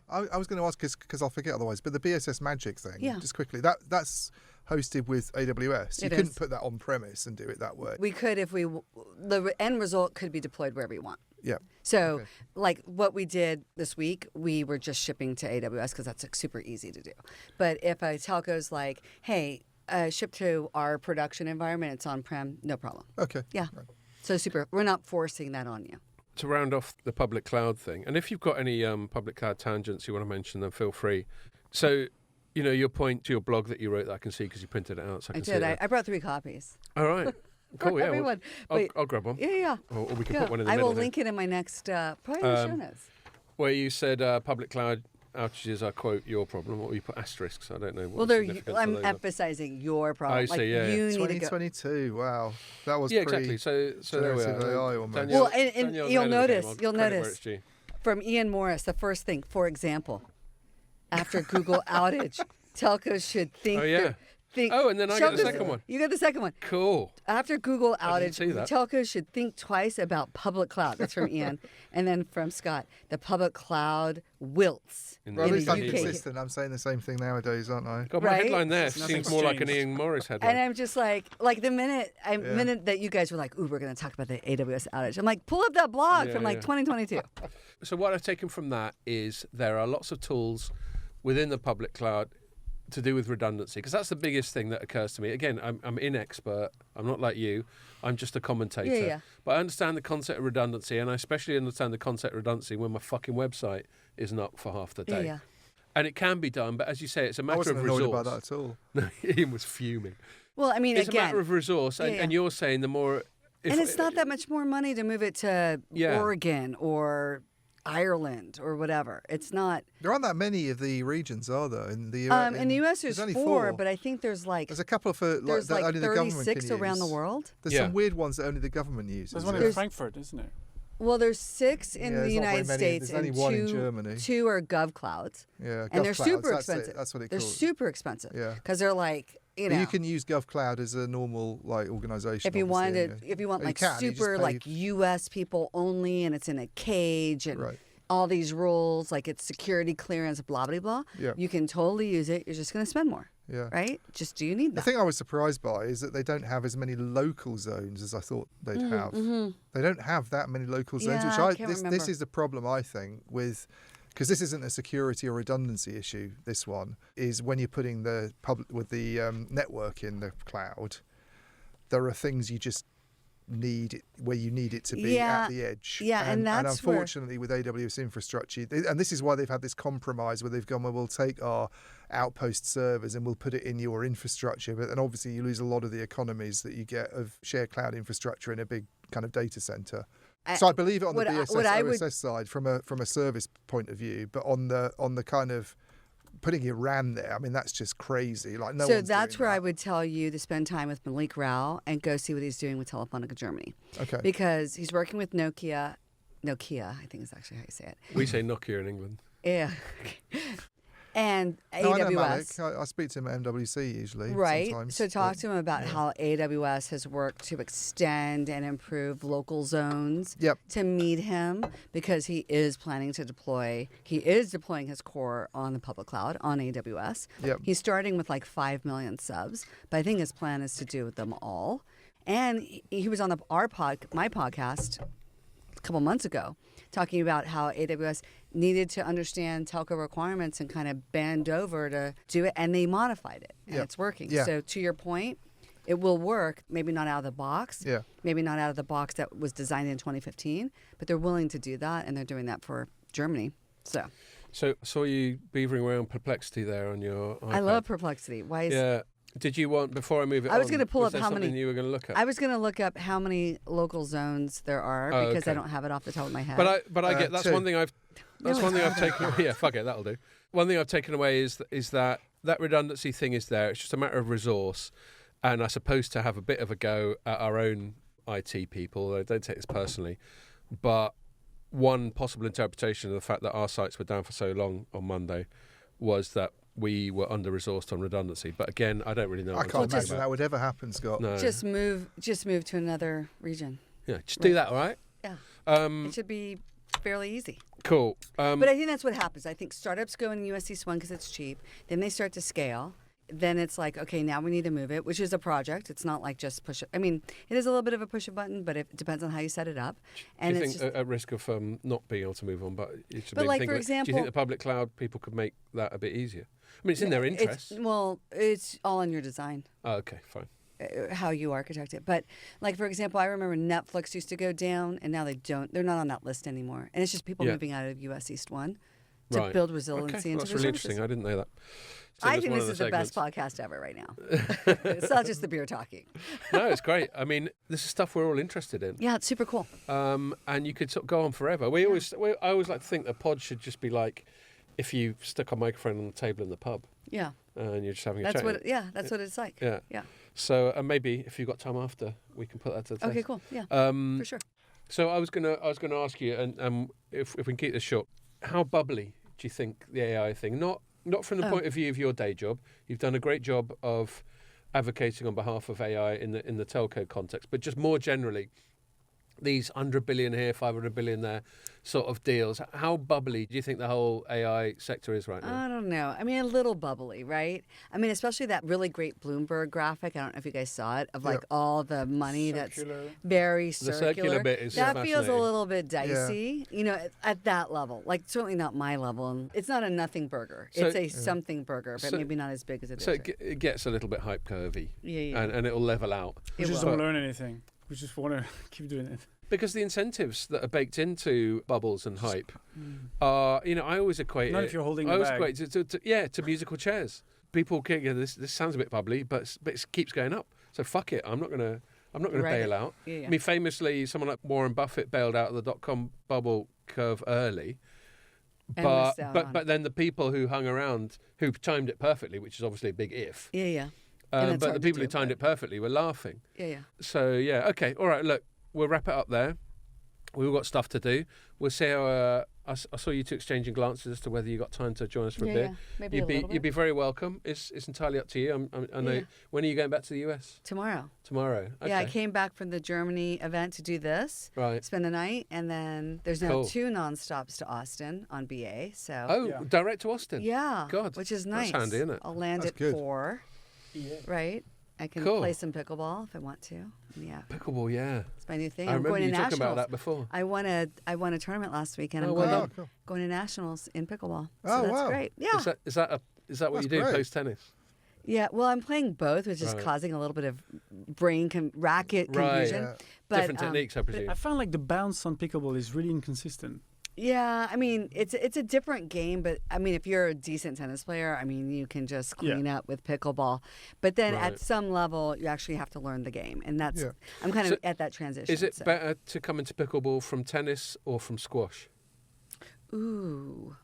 [SPEAKER 3] I was going to ask, because I'll forget otherwise, but the BSS Magic thing, just quickly, that's hosted with AWS. You couldn't put that on premise and do it that way.
[SPEAKER 2] We could if the end result could be deployed wherever you want.
[SPEAKER 3] Yeah.
[SPEAKER 2] So, like what we did this week, we were just shipping to AWS because that's super easy to do. But if a telco's like, hey, ship to our production environment, it's on-prem, no problem.
[SPEAKER 3] Okay.
[SPEAKER 2] Yeah.
[SPEAKER 3] Right.
[SPEAKER 2] So super. We're not forcing that on you.
[SPEAKER 1] To round off the public cloud thing, and if you've got any public cloud tangents you want to mention, then feel free. So, your point to your blog that you wrote that I can see because you printed it out. So I did.
[SPEAKER 2] I brought 3 copies.
[SPEAKER 1] All right. Cool. Yeah.
[SPEAKER 2] Everyone.
[SPEAKER 1] I'll grab one.
[SPEAKER 2] Yeah.
[SPEAKER 1] Or we can put one in the middle.
[SPEAKER 2] I will link it in my next probably in the show notes.
[SPEAKER 1] Where you said public cloud outages are, quote, your problem, or you put asterisks. I don't know.
[SPEAKER 2] I'm emphasizing your problem.
[SPEAKER 1] I see.
[SPEAKER 2] You need
[SPEAKER 3] 2022. Wow, that was
[SPEAKER 1] exactly. So there we are.
[SPEAKER 3] AI almost.
[SPEAKER 2] Well, and you'll notice from Iain Morris, the first thing, for example, after Google outage, telcos should think.
[SPEAKER 1] Oh yeah. And then I get the second one.
[SPEAKER 2] You get the second one.
[SPEAKER 1] Cool.
[SPEAKER 2] After Google outage, telcos should think twice about public cloud. That's from Iain. And then from Scott, the public cloud wilts.
[SPEAKER 3] Well, at least I'm consistent. I'm saying the same thing nowadays, aren't I?
[SPEAKER 1] God, my headline there seems more like an Iain Morris headline.
[SPEAKER 2] And I'm just like the minute that you guys were like, ooh, we're going to talk about the AWS outage. I'm like, pull up that blog from 2022.
[SPEAKER 1] So what I've taken from that is there are lots of tools within the public cloud to do with redundancy, because that's the biggest thing that occurs to me. Again, I'm inexpert. I'm not like you. I'm just a commentator.
[SPEAKER 2] Yeah.
[SPEAKER 1] But I understand the concept of redundancy, and I especially understand the concept of redundancy when my fucking website isn't up for half the day.
[SPEAKER 2] Yeah.
[SPEAKER 1] And it can be done, but as you say, it's a matter of resource.
[SPEAKER 3] I wasn't annoyed about that at all.
[SPEAKER 1] No, Ian was fuming.
[SPEAKER 2] Well, I mean,
[SPEAKER 1] it's a matter of resource, and you're saying the more...
[SPEAKER 2] and it's not that much more money to move it to Oregon or Ireland or whatever. It's not.
[SPEAKER 3] There aren't that many of the regions, are there? In the
[SPEAKER 2] US, there's only 4, but I think there's
[SPEAKER 3] a couple for
[SPEAKER 2] there's
[SPEAKER 3] only the government can
[SPEAKER 2] 36
[SPEAKER 3] use.
[SPEAKER 2] around the world.
[SPEAKER 3] There's some weird ones that only the government uses.
[SPEAKER 5] There's one in Frankfurt, isn't there?
[SPEAKER 2] Well, there's 6 in the United States,
[SPEAKER 3] there's only
[SPEAKER 2] and
[SPEAKER 3] 1 in Germany.
[SPEAKER 2] 2 are GovClouds.
[SPEAKER 3] Yeah,
[SPEAKER 2] and they're super expensive.
[SPEAKER 3] That's what
[SPEAKER 2] they're super expensive.
[SPEAKER 3] Yeah,
[SPEAKER 2] because they're like.
[SPEAKER 3] You can use GovCloud as a normal organization.
[SPEAKER 2] If you want super US people only, and it's in a cage and all these rules, like it's security clearance, blah blah blah.
[SPEAKER 3] Yeah.
[SPEAKER 2] You can totally use it. You're just going to spend more.
[SPEAKER 3] Yeah.
[SPEAKER 2] Right? Just do you need that?
[SPEAKER 3] The thing I was surprised by is that they don't have as many local zones as I thought they'd have. Mm-hmm. They don't have that many local zones, this is the problem I think with. Because this isn't a security or redundancy issue, this one, is when you're putting the network in the cloud, there are things you just need where you need it to be at the edge.
[SPEAKER 2] Yeah, and that's
[SPEAKER 3] unfortunately with AWS infrastructure, and this is why they've had this compromise where they've gone, well, we'll take our outpost servers and we'll put it in your infrastructure. But then obviously you lose a lot of the economies that you get of shared cloud infrastructure in a big kind of data center. So I believe it on the BSS OSS side from a service point of view, but on the kind of putting your RAM there, I mean that's just crazy. Like no. So
[SPEAKER 2] that's where I would tell you to spend time with Malik Rao and go see what he's doing with Telefonica Germany.
[SPEAKER 3] Okay.
[SPEAKER 2] Because he's working with Nokia, I think is actually how you say it.
[SPEAKER 1] We say Nokia in England.
[SPEAKER 2] Yeah. and
[SPEAKER 3] No, I know
[SPEAKER 2] AWS.
[SPEAKER 3] Malik. I speak to him at MWC usually.
[SPEAKER 2] Right.
[SPEAKER 3] Sometimes,
[SPEAKER 2] So talk
[SPEAKER 3] but-
[SPEAKER 2] to him about how AWS has worked to extend and improve local zones
[SPEAKER 3] Yep.
[SPEAKER 2] to meet him, because he is planning to deploy. He is deploying his core on the public cloud on AWS.
[SPEAKER 3] Yep.
[SPEAKER 2] He's starting with like 5 million subs, but I think his plan is to do them all. And he was on my podcast a couple months ago, talking about how AWS needed to understand telco requirements and kind of bend over to do it, and they modified it, and
[SPEAKER 3] Yep.
[SPEAKER 2] it's working.
[SPEAKER 3] Yeah.
[SPEAKER 2] So to your point, it will work, maybe not out of the box,
[SPEAKER 3] Yeah.
[SPEAKER 2] maybe not out of the box that was designed in 2015, but they're willing to do that, and they're doing that for Germany. So
[SPEAKER 1] So saw you beavering away on Perplexity there on your iPad.
[SPEAKER 2] I love Perplexity. Why is
[SPEAKER 1] Yeah. Did you want, before I move it
[SPEAKER 2] I was
[SPEAKER 1] on,
[SPEAKER 2] going to pull up
[SPEAKER 1] there
[SPEAKER 2] how
[SPEAKER 1] something
[SPEAKER 2] many.
[SPEAKER 1] you were going to look at?
[SPEAKER 2] I was going to look up how many local zones there are,
[SPEAKER 1] Oh,
[SPEAKER 2] because I
[SPEAKER 1] okay.
[SPEAKER 2] don't have it off the top of my head.
[SPEAKER 1] But I get that's
[SPEAKER 3] two.
[SPEAKER 1] one thing I've taken. Yeah, fuck it, that'll do. One thing I've taken away is that redundancy thing is there. It's just a matter of resource, and I suppose to have a bit of a go at our own IT people. I don't take this personally, but one possible interpretation of the fact that our sites were down for so long on Monday was that we were under-resourced on redundancy. But again, I don't really know.
[SPEAKER 3] I
[SPEAKER 1] what I'm
[SPEAKER 3] can't
[SPEAKER 1] talking
[SPEAKER 3] imagine
[SPEAKER 1] about.
[SPEAKER 3] that would ever happen, Scott.
[SPEAKER 1] No.
[SPEAKER 2] just move to another region.
[SPEAKER 1] Yeah, just do that, all right?
[SPEAKER 2] Yeah.
[SPEAKER 1] Um,
[SPEAKER 2] It should be fairly easy.
[SPEAKER 1] cool.
[SPEAKER 2] But I think that's what happens. I think startups go in US East 1 because it's cheap. Then they start to scale. Then it's like, okay, now we need to move it, which is a project. It's not like just push it. I mean, it is a little bit of a push a button, but it depends on how you set it up. And
[SPEAKER 1] do you
[SPEAKER 2] it's
[SPEAKER 1] think
[SPEAKER 2] just,
[SPEAKER 1] at risk of not being able to move on, but you should
[SPEAKER 2] But
[SPEAKER 1] maybe
[SPEAKER 2] like,
[SPEAKER 1] think
[SPEAKER 2] for
[SPEAKER 1] about it, do you
[SPEAKER 2] example-
[SPEAKER 1] think the public cloud people could make that a bit easier? I mean, it's in their interest.
[SPEAKER 2] it's all in your design.
[SPEAKER 1] Oh, okay, fine.
[SPEAKER 2] How you architect it. But like, for example, I remember Netflix used to go down, and now they don't. They're not on that list anymore. And it's just people
[SPEAKER 1] Yeah.
[SPEAKER 2] moving out of US East 1 to
[SPEAKER 1] Right.
[SPEAKER 2] build resiliency
[SPEAKER 1] Okay,
[SPEAKER 2] into
[SPEAKER 1] that's
[SPEAKER 2] their
[SPEAKER 1] really
[SPEAKER 2] services.
[SPEAKER 1] interesting. I didn't know that. So
[SPEAKER 2] I
[SPEAKER 1] it was
[SPEAKER 2] think
[SPEAKER 1] one
[SPEAKER 2] this
[SPEAKER 1] of
[SPEAKER 2] is the best
[SPEAKER 1] segments.
[SPEAKER 2] podcast ever right now. It's not just the beer talking.
[SPEAKER 1] No, it's great. I mean, this is stuff we're all interested in.
[SPEAKER 2] Yeah, it's super cool.
[SPEAKER 1] And you could sort of go on forever. I always like to think that pod should just be like if you stuck a microphone on the table in the pub
[SPEAKER 2] Yeah,
[SPEAKER 1] and you're just having a
[SPEAKER 2] that's
[SPEAKER 1] chat.
[SPEAKER 2] what. That's what it's like.
[SPEAKER 1] Yeah.
[SPEAKER 2] Yeah.
[SPEAKER 1] So maybe if you've got time after, we can put that to the test.
[SPEAKER 2] Okay, cool. Yeah, for sure.
[SPEAKER 1] So I was gonna ask you, and if we can keep this short, how bubbly do you think the AI thing? Not from the point of view of your day job. You've done a great job of advocating on behalf of AI in the telco context, but just more generally, these 100 billion here, 500 billion there sort of deals. How bubbly do you think the whole AI sector is right now?
[SPEAKER 2] I don't know. I mean, a little bubbly, right? I mean, especially that really great Bloomberg graphic. I don't know if you guys saw it, of like all the money that's very circular.
[SPEAKER 1] circular bit is
[SPEAKER 2] that feels a
[SPEAKER 1] fascinating.
[SPEAKER 2] little bit dicey, you know, at that level. Like, certainly not my level. And it's not a nothing burger.
[SPEAKER 1] So-
[SPEAKER 2] it's a something burger, but
[SPEAKER 1] So-
[SPEAKER 2] maybe not as big as it
[SPEAKER 1] So
[SPEAKER 2] is.
[SPEAKER 1] it gets a little bit hype curvy,
[SPEAKER 2] Yeah.
[SPEAKER 1] and it'll level out.
[SPEAKER 5] We
[SPEAKER 2] It
[SPEAKER 5] just
[SPEAKER 2] will.
[SPEAKER 5] don't learn anything. We just want to keep doing it.
[SPEAKER 1] Because the incentives that are baked into bubbles and hype are, I always equate
[SPEAKER 5] Not
[SPEAKER 1] it.
[SPEAKER 5] if you're holding
[SPEAKER 1] I
[SPEAKER 5] the
[SPEAKER 1] always
[SPEAKER 5] bag.
[SPEAKER 1] equate it to musical chairs. People get this sounds a bit bubbly, but it keeps going up. So fuck it, I'm not gonna
[SPEAKER 2] Right.
[SPEAKER 1] bail out.
[SPEAKER 2] Yeah.
[SPEAKER 1] I mean, famously, someone like Warren Buffett bailed out of the dot-com bubble curve early.
[SPEAKER 2] And
[SPEAKER 1] But
[SPEAKER 2] missed out on
[SPEAKER 1] but then the people who hung around, who timed it perfectly, which is obviously a big if.
[SPEAKER 2] Yeah. And it's
[SPEAKER 1] But
[SPEAKER 2] hard
[SPEAKER 1] the
[SPEAKER 2] to
[SPEAKER 1] people
[SPEAKER 2] do,
[SPEAKER 1] who timed
[SPEAKER 2] but-
[SPEAKER 1] it perfectly were laughing.
[SPEAKER 2] Yeah.
[SPEAKER 1] So yeah, okay, all right. Look, we'll wrap it up there. We've all got stuff to do. We'll see how. I saw you two exchanging glances as to whether you got time to join us for a beer.
[SPEAKER 2] Yeah. Maybe
[SPEAKER 1] You'd
[SPEAKER 2] a little
[SPEAKER 1] you'd
[SPEAKER 2] bit.
[SPEAKER 1] be very welcome. It's entirely up to you. I know.
[SPEAKER 2] Yeah.
[SPEAKER 1] When are you going back to the US?
[SPEAKER 2] Tomorrow.
[SPEAKER 1] Tomorrow. Okay.
[SPEAKER 2] Yeah, I came back from the Germany event to do this.
[SPEAKER 1] Right.
[SPEAKER 2] Spend the night, and then there's now
[SPEAKER 1] Cool.
[SPEAKER 2] 2 nonstops to Austin on BA. So
[SPEAKER 1] Oh,
[SPEAKER 5] Yeah.
[SPEAKER 1] direct to Austin.
[SPEAKER 2] yeah,
[SPEAKER 1] God,
[SPEAKER 2] which is
[SPEAKER 1] that's
[SPEAKER 2] nice.
[SPEAKER 1] handy, isn't it?
[SPEAKER 2] I'll land
[SPEAKER 3] That's
[SPEAKER 2] at
[SPEAKER 3] good.
[SPEAKER 2] 4. Right. I can
[SPEAKER 1] Cool.
[SPEAKER 2] play some pickleball if I want to. Yeah,
[SPEAKER 1] Pickleball, yeah.
[SPEAKER 2] it's my new thing.
[SPEAKER 1] I
[SPEAKER 2] I'm
[SPEAKER 1] remember
[SPEAKER 2] going
[SPEAKER 1] you
[SPEAKER 2] to
[SPEAKER 1] talking
[SPEAKER 2] nationals.
[SPEAKER 1] about that before.
[SPEAKER 2] I won a tournament last week, and
[SPEAKER 1] Oh,
[SPEAKER 2] I'm
[SPEAKER 1] well
[SPEAKER 2] going,
[SPEAKER 1] done.
[SPEAKER 3] cool.
[SPEAKER 2] going to nationals in pickleball. So
[SPEAKER 3] Oh,
[SPEAKER 2] that's
[SPEAKER 3] wow.
[SPEAKER 2] great. Yeah.
[SPEAKER 1] Is that what
[SPEAKER 3] That's
[SPEAKER 1] you do
[SPEAKER 3] great.
[SPEAKER 1] post tennis?
[SPEAKER 2] Yeah. Well, I'm playing both, which is
[SPEAKER 1] Right.
[SPEAKER 2] causing a little bit of racket
[SPEAKER 1] Right.
[SPEAKER 2] confusion.
[SPEAKER 3] Yeah.
[SPEAKER 2] But,
[SPEAKER 1] Different techniques, I
[SPEAKER 5] But
[SPEAKER 1] presume.
[SPEAKER 5] I found like the bounce on pickleball is really inconsistent.
[SPEAKER 2] Yeah, I mean, it's a different game, but I mean, if you're a decent tennis player, I mean, you can just clean up with pickleball. But then
[SPEAKER 1] Right.
[SPEAKER 2] at some level, you actually have to learn the game, and that's
[SPEAKER 3] Yeah.
[SPEAKER 2] I'm kind
[SPEAKER 1] So
[SPEAKER 2] of at that transition.
[SPEAKER 1] Is it
[SPEAKER 2] so.
[SPEAKER 1] better to come into pickleball from tennis or from squash?
[SPEAKER 2] Ooh,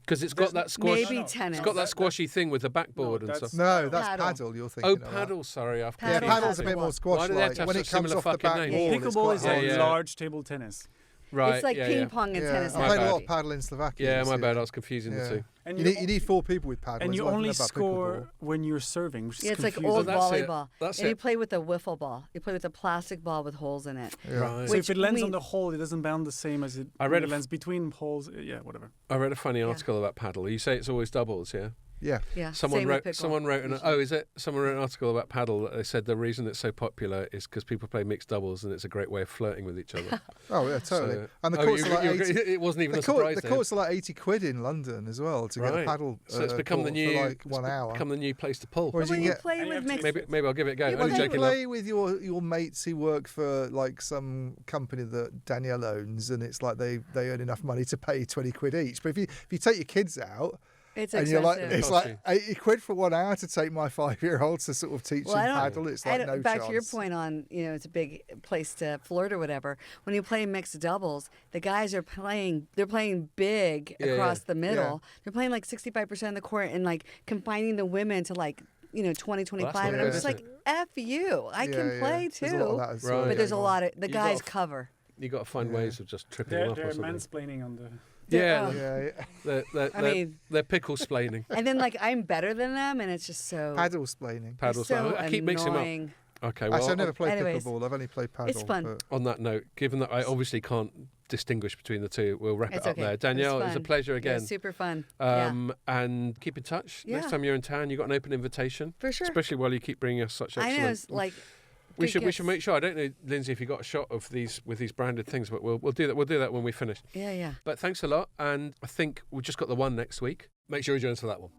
[SPEAKER 1] Because it's got that squash.
[SPEAKER 2] maybe
[SPEAKER 5] no.
[SPEAKER 2] tennis.
[SPEAKER 1] It's got that squashy thing with the backboard and
[SPEAKER 5] that's-
[SPEAKER 1] stuff.
[SPEAKER 3] No, that's
[SPEAKER 2] Paddle.
[SPEAKER 3] paddle. You're thinking
[SPEAKER 1] Oh,
[SPEAKER 3] about.
[SPEAKER 1] paddle. Sorry, I've
[SPEAKER 3] Yeah,
[SPEAKER 2] Paddle
[SPEAKER 3] paddle's
[SPEAKER 2] has
[SPEAKER 3] a
[SPEAKER 2] to
[SPEAKER 3] bit
[SPEAKER 2] go
[SPEAKER 3] more
[SPEAKER 2] up.
[SPEAKER 3] squash
[SPEAKER 1] Why do they have
[SPEAKER 3] like.
[SPEAKER 1] to
[SPEAKER 3] When
[SPEAKER 1] have
[SPEAKER 3] it
[SPEAKER 1] such
[SPEAKER 3] comes
[SPEAKER 1] similar
[SPEAKER 3] off the
[SPEAKER 1] fucking
[SPEAKER 3] back
[SPEAKER 1] names?
[SPEAKER 3] wall, it's
[SPEAKER 5] Pickleball
[SPEAKER 3] quite
[SPEAKER 5] is
[SPEAKER 3] hard.
[SPEAKER 5] a
[SPEAKER 1] Yeah.
[SPEAKER 5] large table tennis.
[SPEAKER 1] Right.
[SPEAKER 2] It's like
[SPEAKER 1] yeah,
[SPEAKER 2] ping
[SPEAKER 1] yeah.
[SPEAKER 2] pong and
[SPEAKER 3] Yeah,
[SPEAKER 2] tennis.
[SPEAKER 3] I played a lot
[SPEAKER 2] activity.
[SPEAKER 3] of paddle in Slovakia.
[SPEAKER 1] Yeah,
[SPEAKER 3] you
[SPEAKER 1] my
[SPEAKER 3] see.
[SPEAKER 1] bad. I was confusing the two.
[SPEAKER 5] And
[SPEAKER 3] You need 4 people with paddle.
[SPEAKER 5] and
[SPEAKER 3] It's
[SPEAKER 5] you
[SPEAKER 3] like
[SPEAKER 5] only
[SPEAKER 3] about
[SPEAKER 5] score
[SPEAKER 3] pickleball.
[SPEAKER 5] when you're serving, which is
[SPEAKER 2] Yeah, it's like
[SPEAKER 5] confusing.
[SPEAKER 2] old
[SPEAKER 1] Well, that's it.
[SPEAKER 2] volleyball.
[SPEAKER 1] That's
[SPEAKER 2] and you
[SPEAKER 1] it.
[SPEAKER 2] play with a wiffle ball. You play with a plastic ball with holes in it.
[SPEAKER 3] Yeah.
[SPEAKER 1] Right.
[SPEAKER 5] So
[SPEAKER 2] Which
[SPEAKER 5] if it lands
[SPEAKER 2] we-
[SPEAKER 5] on the hole, it doesn't bound the same as it,
[SPEAKER 1] I
[SPEAKER 5] when
[SPEAKER 1] read
[SPEAKER 5] it
[SPEAKER 1] a
[SPEAKER 5] lands between holes. Yeah, whatever.
[SPEAKER 1] I read a funny article about paddle. You say it's always doubles, yeah?
[SPEAKER 3] Yeah.
[SPEAKER 2] Yeah.
[SPEAKER 1] Someone
[SPEAKER 2] same
[SPEAKER 1] wrote.
[SPEAKER 2] with pickle.
[SPEAKER 1] Someone wrote. Is it? Someone wrote an article about paddle. That they said the reason it's so popular is because people play mixed doubles, and it's a great way of flirting with each other.
[SPEAKER 3] Oh yeah, totally.
[SPEAKER 1] So-
[SPEAKER 3] And the
[SPEAKER 1] Oh,
[SPEAKER 3] courts
[SPEAKER 1] you-
[SPEAKER 3] are like
[SPEAKER 1] you-
[SPEAKER 3] 80,
[SPEAKER 1] it wasn't even
[SPEAKER 3] the
[SPEAKER 1] a surprise.
[SPEAKER 3] the
[SPEAKER 1] then.
[SPEAKER 3] courts are like 80 quid in London as well to get a
[SPEAKER 1] Right.
[SPEAKER 3] paddle.
[SPEAKER 1] So it's become the
[SPEAKER 3] court
[SPEAKER 1] new.
[SPEAKER 3] for like 1
[SPEAKER 1] it's
[SPEAKER 3] hour.
[SPEAKER 1] Become the new place to pull.
[SPEAKER 3] Whereas
[SPEAKER 2] But when
[SPEAKER 3] you
[SPEAKER 2] you
[SPEAKER 3] get-
[SPEAKER 2] play
[SPEAKER 5] And you
[SPEAKER 2] with
[SPEAKER 5] have to
[SPEAKER 2] mixed,
[SPEAKER 1] Maybe I'll give it a go.
[SPEAKER 2] Yeah,
[SPEAKER 1] Only
[SPEAKER 2] well,
[SPEAKER 3] You
[SPEAKER 1] joking.
[SPEAKER 3] play with your mates who work for like some company that Danielle owns, and it's like they earn enough money to pay 20 quid each. But if you take your kids out,
[SPEAKER 2] it's
[SPEAKER 3] and
[SPEAKER 2] expensive.
[SPEAKER 3] you're like, it's
[SPEAKER 1] Costs
[SPEAKER 3] like
[SPEAKER 1] you.
[SPEAKER 3] 80 quid for 1 hour to take my 5-year-old to sort of teach
[SPEAKER 2] Well, I
[SPEAKER 3] him
[SPEAKER 2] don't-
[SPEAKER 3] paddle. It's like no
[SPEAKER 2] back
[SPEAKER 3] chance.
[SPEAKER 2] to your point on, it's a big place to flirt or whatever. When you play mixed doubles, the guys are playing. They're playing big
[SPEAKER 1] Yeah,
[SPEAKER 2] across
[SPEAKER 1] yeah.
[SPEAKER 2] the middle. They're playing like 65% of the court and like confining the women to like 20, 25.
[SPEAKER 1] not
[SPEAKER 2] And I'm
[SPEAKER 3] bad,
[SPEAKER 2] just
[SPEAKER 1] is
[SPEAKER 2] like,
[SPEAKER 1] it?
[SPEAKER 2] F you. I can play too.
[SPEAKER 3] There's a lot of that as well
[SPEAKER 1] Right.
[SPEAKER 2] But there's a
[SPEAKER 3] going
[SPEAKER 2] lot
[SPEAKER 3] on.
[SPEAKER 2] of the
[SPEAKER 1] You
[SPEAKER 2] guys
[SPEAKER 1] got to-
[SPEAKER 2] cover.
[SPEAKER 1] You got to find
[SPEAKER 3] Yeah.
[SPEAKER 1] ways of just tripping
[SPEAKER 5] They're,
[SPEAKER 1] them up
[SPEAKER 5] they're
[SPEAKER 1] or something.
[SPEAKER 5] mansplaining on the.
[SPEAKER 1] Yeah,
[SPEAKER 3] Yeah.
[SPEAKER 2] I mean,
[SPEAKER 1] they're pickle splaining.
[SPEAKER 2] and then like I'm better than them, and it's just so
[SPEAKER 3] Paddle splaining.
[SPEAKER 1] Paddle
[SPEAKER 2] so
[SPEAKER 1] splaining. I keep mixing them
[SPEAKER 2] annoying.
[SPEAKER 1] up. Okay, well,
[SPEAKER 3] Actually, I've never played
[SPEAKER 2] Anyways,
[SPEAKER 3] pickleball. I've only played paddle.
[SPEAKER 2] it's fun.
[SPEAKER 3] but-
[SPEAKER 1] on that note, given that I obviously can't distinguish between the two, we'll wrap
[SPEAKER 2] It's
[SPEAKER 1] it up
[SPEAKER 2] okay.
[SPEAKER 1] there.
[SPEAKER 2] It was
[SPEAKER 1] Danielle, it's a
[SPEAKER 2] fun.
[SPEAKER 1] pleasure
[SPEAKER 2] Yeah,
[SPEAKER 1] again.
[SPEAKER 2] super fun.
[SPEAKER 1] And keep in touch.
[SPEAKER 2] Yeah.
[SPEAKER 1] Next time you're in town, you got an open invitation.
[SPEAKER 2] For sure.
[SPEAKER 1] Especially while you keep bringing us such
[SPEAKER 2] I
[SPEAKER 1] excellent.
[SPEAKER 2] know, it's like
[SPEAKER 1] we
[SPEAKER 2] good
[SPEAKER 1] should
[SPEAKER 2] gifts.
[SPEAKER 1] make sure. I don't know, Lindsay, if you got a shot of these with these branded things, but we'll do that. We'll do that when we finish.
[SPEAKER 2] Yeah, yeah.
[SPEAKER 1] But thanks a lot, and I think we've just got the one next week. Make sure you join us for that one.